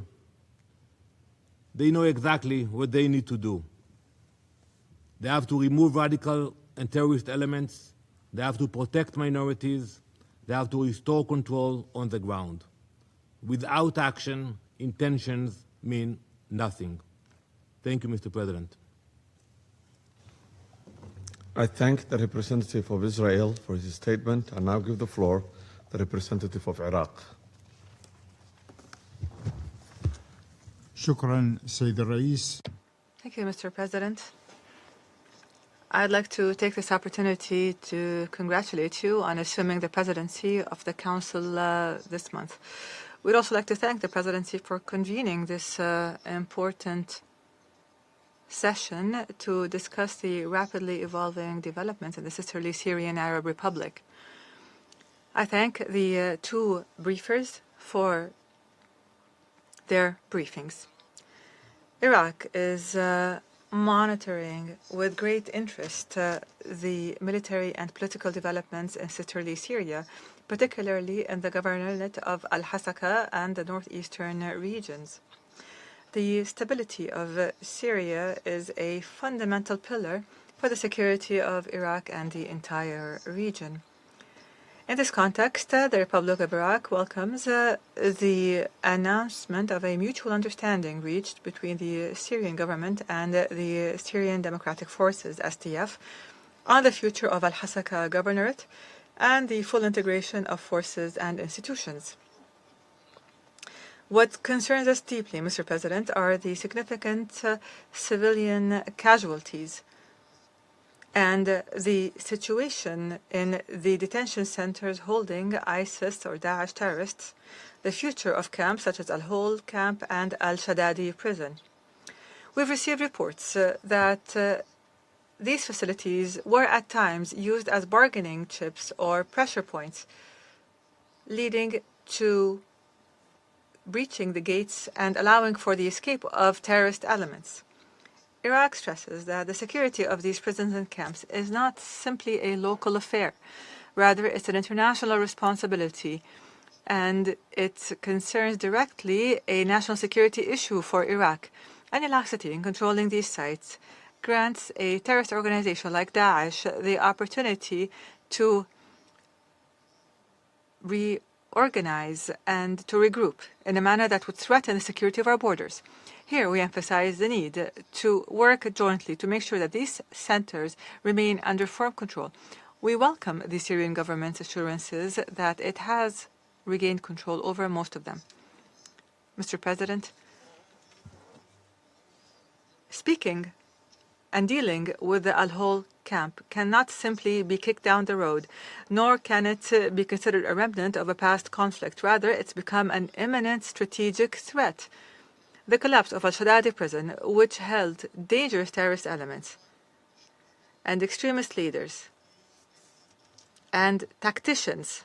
They know exactly what they need to do. They have to remove radical and terrorist elements. They have to protect minorities. They have to restore control on the ground. Without action, intentions mean nothing. Thank you, Mr. President. I thank the representative of Israel for his statement and now give the floor to the representative of Iraq. شكرا سيد الرئيس. Thank you, Mr. President. I'd like to take this opportunity to congratulate you on assuming the presidency of the Council this month. We'd also like to thank the presidency for convening this important session to discuss the rapidly evolving developments in the sisterly Syrian Arab Republic. I thank the two briefers for their briefings. Iraq is monitoring with great interest the military and political developments in sisterly Syria, particularly in the governorate of Al-Hasaka and the northeastern regions. The stability of Syria is a fundamental pillar for the security of Iraq and the entire region. In this context, the Republic of Iraq welcomes the announcement of a mutual understanding reached between the Syrian government and the Syrian Democratic Forces, SDF, on the future of Al-Hasaka governorate and the full integration of forces and institutions. What concerns us deeply, Mr. President, are the significant civilian casualties and the situation in the detention centers holding ISIS or Daesh terrorists, the future of camps such as Al-Hol camp and Al-Shadadi prison. We've received reports that these facilities were at times used as bargaining chips or pressure points, leading to breaching the gates and allowing for the escape of terrorist elements. Iraq stresses that the security of these prisons and camps is not simply a local affair. Rather, it's an international responsibility, and it concerns directly a national security issue for Iraq. Any laxity in controlling these sites grants a terrorist organization like Daesh the opportunity to reorganize and to regroup in a manner that would threaten the security of our borders. Here we emphasize the need to work jointly to make sure that these centers remain under firm control. We welcome the Syrian government's assurances that it has regained control over most of them. Mr. President, speaking and dealing with the Al-Hol camp cannot simply be kicked down the road, nor can it be considered a remnant of a past conflict. Rather, it's become an imminent strategic threat. The collapse of al-Shadadi prison, which held dangerous terrorist elements and extremist leaders and tacticians.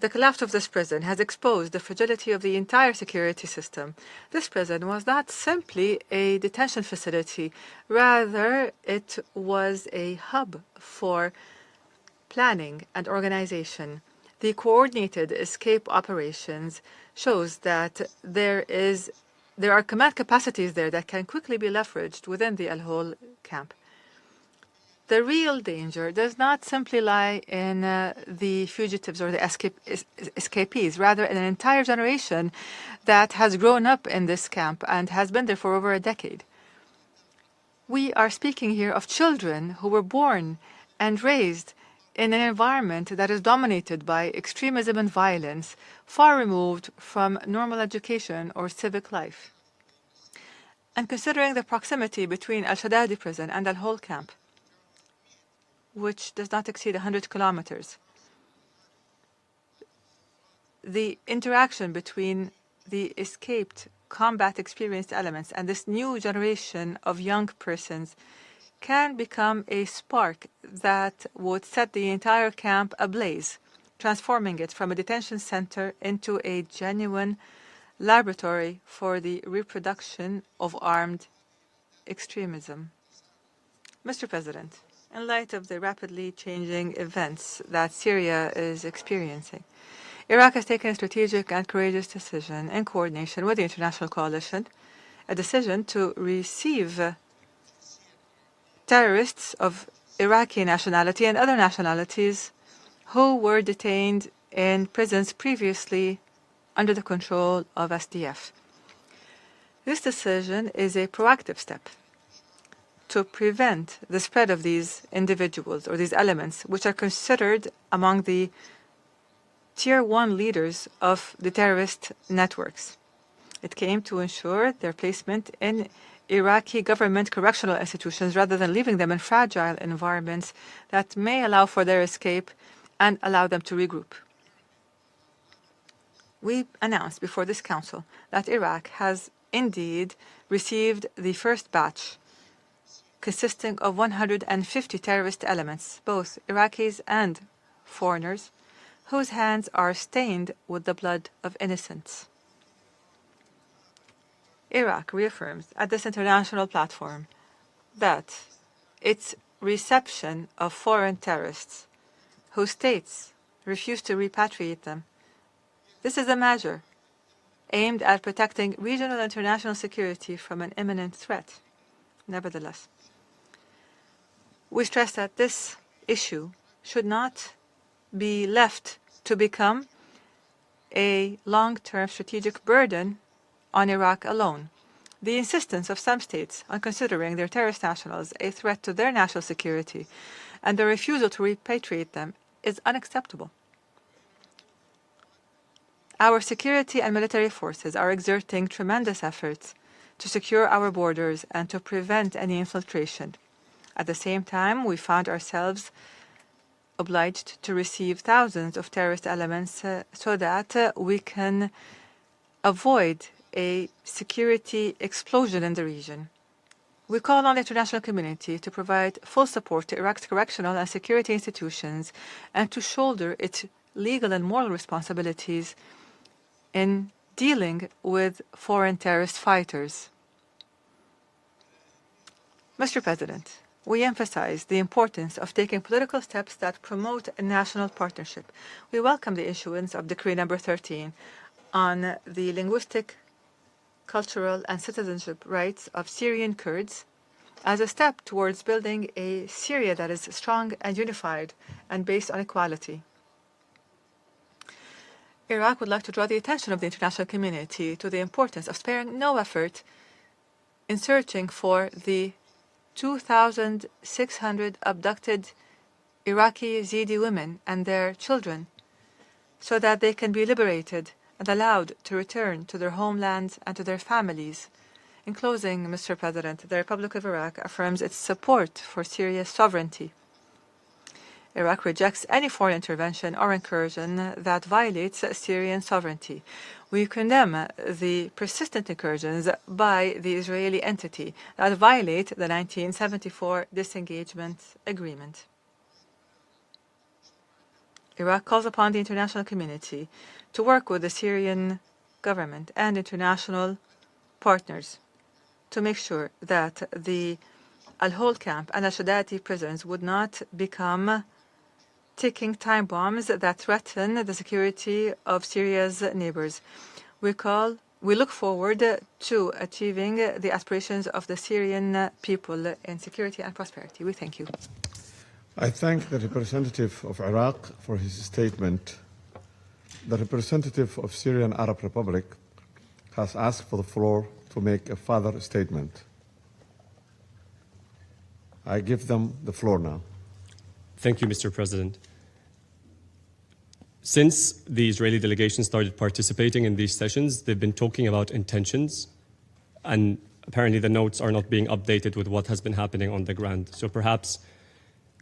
The collapse of this prison has exposed the fragility of the entire security system. This prison was not simply a detention facility, rather it was a hub for planning and organization. The coordinated escape operations shows that there are command capacities there that can quickly be leveraged within the Al-Hol camp. The real danger does not simply lie in the fugitives or the escapees, rather in an entire generation that has grown up in this camp and has been there for over a decade. We are speaking here of children who were born and raised in an environment that is dominated by extremism and violence, far removed from normal education or civic life. And considering the proximity between Al-Shadadi prison and Al-Hol camp, which does not exceed 100 kilometers, the interaction between the escaped combat experienced elements and this new generation of young persons can become a spark that would set the entire camp ablaze, transforming it from a detention center into a genuine laboratory for the reproduction of armed extremism. Mr. President, in light of the rapidly changing events that Syria is experiencing, Iraq has taken a strategic and courageous decision in coordination with the international coalition, a decision to receive terrorists of Iraqi nationality and other nationalities who were detained in prisons previously under the control of SDF. This decision is a proactive step to prevent the spread of these individuals or these elements, which are considered among the Tier 1 leaders of the terrorist networks. It came to ensure their placement in Iraqi government correctional institutions rather than leaving them in fragile environments that may allow for their escape and allow them to regroup. We announced before this Council that Iraq has indeed received the first batch consisting of 150 terrorist elements, both Iraqis and foreigners, whose hands are stained with the blood of innocents. Iraq reaffirms at this international platform that its reception of foreign terrorists whose states refuse to repatriate them, this is a measure aimed at protecting regional and international security from an imminent threat. Nevertheless, we stress that this issue should not be left to become a long-term strategic burden on Iraq alone. The insistence of some states on considering their terrorist nationals a threat to their national security and the refusal to repatriate them is unacceptable. Our security and military forces are exerting tremendous efforts to secure our borders and to prevent any infiltration. At the same time, we found ourselves obliged to receive thousands of terrorist elements so that we can avoid a security explosion in the region. We call on the international community to provide full support to Iraq's correctional and security institutions and to shoulder its legal and moral responsibilities in dealing with foreign terrorist fighters. Mr. President, we emphasize the importance of taking political steps that promote a national partnership. We welcome the issuance of Decree number 13 on the linguistic, cultural, and citizenship rights of Syrian Kurds as a step towards building a Syria that is strong and unified and based on equality. Iraq would like to draw the attention of the international community to the importance of sparing no effort in searching for the 2,600 abducted Iraqi Yazidi women and their children so that they can be liberated and allowed to return to their homelands and to their families. In closing, Mr. President, the Republic of Iraq affirms its support for Syria's sovereignty. Iraq rejects any foreign intervention or incursion that violates Syrian sovereignty. We condemn the persistent incursions by the Israeli entity that violate the 1974 disengagement agreement. Iraq calls upon the international community to work with the Syrian government and international partners to make sure that the Al-Hol camp and Al-Shadati prisons would not become ticking time bombs that threaten the security of Syria's neighbors. We look forward to achieving the aspirations of the Syrian people in security and prosperity. We thank you. I thank the representative of Iraq for his statement. The representative of Syrian Arab Republic has asked for the floor to make a further statement. I give them the floor now. Thank you, Mr. President. Since the Israeli delegation started participating in these sessions, they've been talking about intentions, and apparently the notes are not being updated with what has been happening on the ground. So perhaps,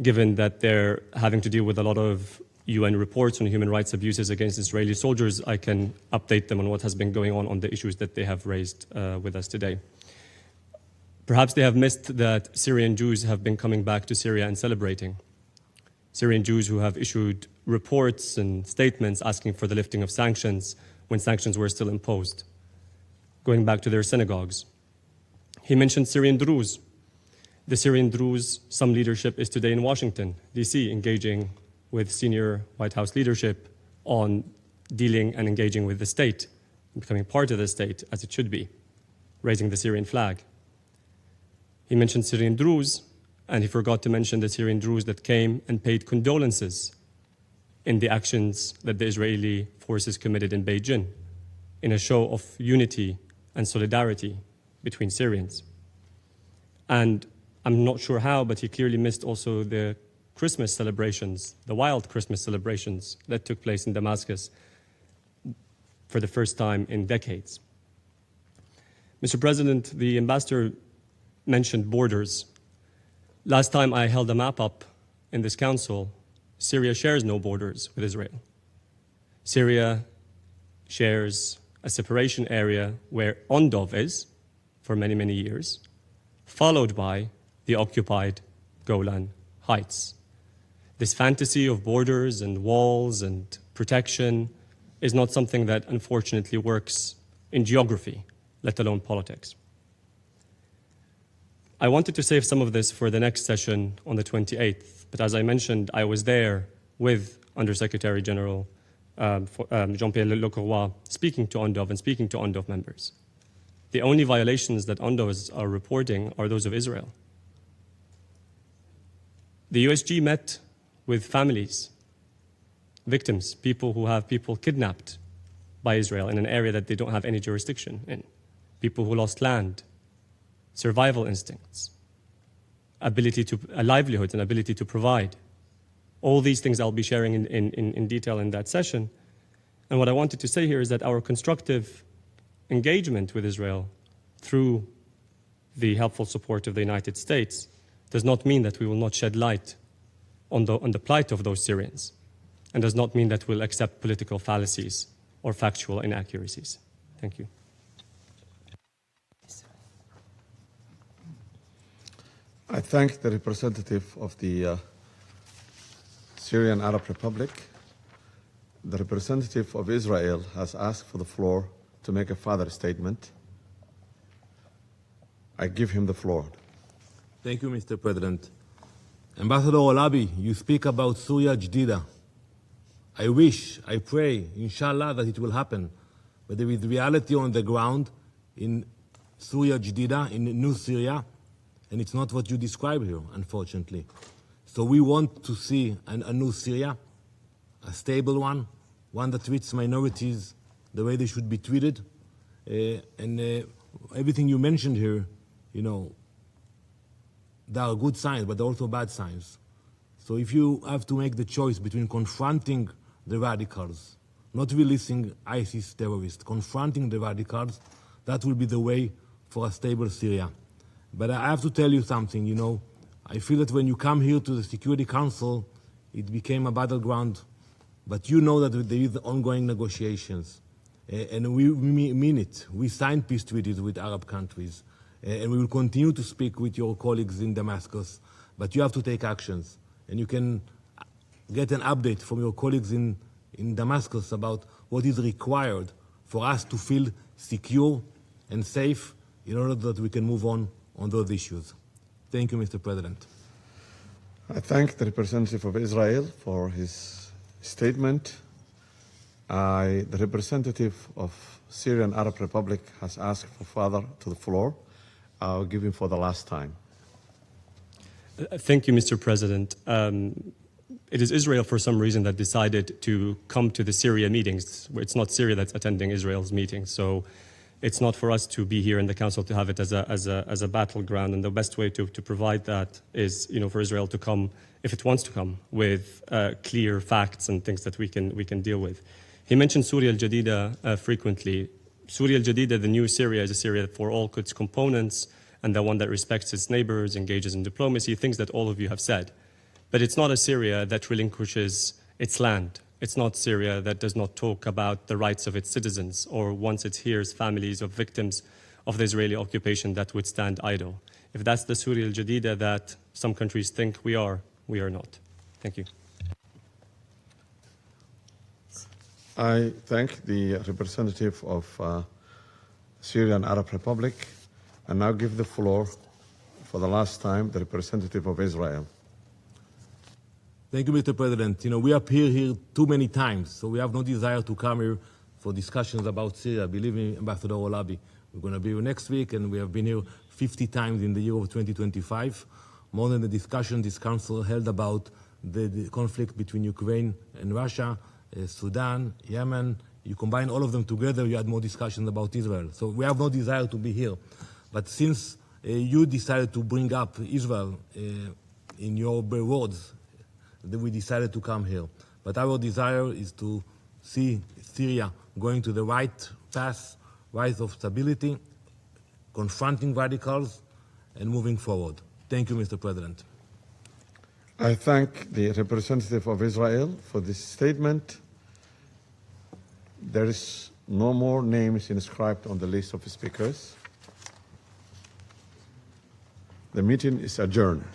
given that they're having to deal with a lot of UN reports on human rights abuses against Israeli soldiers, I can update them on what has been going on the issues that they have raised with us today. Perhaps they have missed that Syrian Jews have been coming back to Syria and celebrating. Syrian Jews who have issued reports and statements asking for the lifting of sanctions when sanctions were still imposed, going back to their synagogues. He mentioned Syrian Druze. The Syrian Druze, some leadership is today in Washington, D.C., engaging with senior White House leadership on dealing and engaging with the state, becoming part of the state as it should be, raising the Syrian flag. He mentioned Syrian Druze, and he forgot to mention the Syrian Druze that came and paid condolences in the actions that the Israeli forces committed in Beijing, in a show of unity and solidarity between Syrians. And I'm not sure how, but he clearly missed also the Christmas celebrations, the wild Christmas celebrations that took place in Damascus for the first time in decades. Mr. President, the ambassador mentioned borders. Last time I held a map up in this council, Syria shares no borders with Israel. Syria shares a separation area where Ondov is for many, many years, followed by the occupied Golan Heights. This fantasy of borders and walls and protection is not something that unfortunately works in geography, let alone politics. I wanted to save some of this for the next session on the 28th, but as I mentioned, I was there with Undersecretary General Jean-Pierre Lecorroy speaking to Ondov and speaking to Ondov members. The only violations that Ondovs are reporting are those of Israel. The USG met with families, victims, people who have people kidnapped by Israel in an area that they don't have any jurisdiction in, people who lost land, survival instincts, ability to a livelihood and ability to provide. All these things I'll be sharing in detail in that session. And what I wanted to say here is that our constructive engagement with Israel through the helpful support of the United States does not mean that we will not shed light on the plight of those Syrians, and does not mean that we'll accept political fallacies or factual inaccuracies. Thank you. I thank the representative of the Syrian Arab Republic. The representative of Israel has asked for the floor to make a further statement. I give him the floor. Thank you, Mr. President. Ambassador Olabi, you speak about Surya Jdida. I wish, I pray, inshallah, that it will happen. But there is reality on the ground in Surya Jdida, in New Syria, and it's not what you describe here, unfortunately. So we want to see a new Syria, a stable one that treats minorities the way they should be treated. Everything you mentioned here, you know, there are good signs, but there are also bad signs. So if you have to make the choice between confronting the radicals, not releasing ISIS terrorists, confronting the radicals, that will be the way for a stable Syria. But I have to tell you something, you know, I feel that when you come here to the Security Council, It became a battleground, but you know that there is ongoing negotiations. And we mean it. We signed peace treaties with Arab countries, and we will continue to speak with your colleagues in Damascus, but you have to take actions. And you can get an update from your colleagues in Damascus about what is required for us to feel secure and safe in order that we can move on those issues. Thank you, Mr. President. I thank the representative of Israel for his statement. The representative of Syrian Arab Republic has asked for further to the floor. I'll give him for the last time. Thank you, Mr. President. It is Israel, for some reason, that decided to come to the Syria meetings. It's not Syria that's attending Israel's meetings. So it's not for us to be here in the Council to have it as a battleground. And the best way to provide that is, for Israel to come, if it wants to come, with clear facts and things that we can deal with. He mentioned Syria al-Jadida frequently. Syria al-Jadida, the new Syria, is a Syria for all its components and the one that respects its neighbors, engages in diplomacy, things that all of you have said. But it's not a Syria that relinquishes its land. It's not Syria that does not talk about the rights of its citizens, or once it hears families of victims of the Israeli occupation that would stand idle. If that's the Syria al-Jadida that some countries think we are not. Thank you. I thank the representative of Syrian Arab Republic, and now give the floor for the last time the representative of Israel. Thank you, Mr. President. We appear here too many times, so we have no desire to come here for discussions about Syria. Believe me, Ambassador Olabi, we're going to be here next week, and we have been here 50 times in the year of 2025, more than the discussion this Council held about the conflict between Ukraine and Russia, Sudan, Yemen. You combine all of them together, you had more discussions about Israel. So we have no desire to be here. But since you decided to bring up Israel in your words, we decided to come here. But our desire is to see Syria going to the right path, right of stability, confronting radicals, and moving forward. Thank you, Mr. President. I thank the representative of Israel for this statement. There is no more names inscribed on the list of speakers. The meeting is adjourned.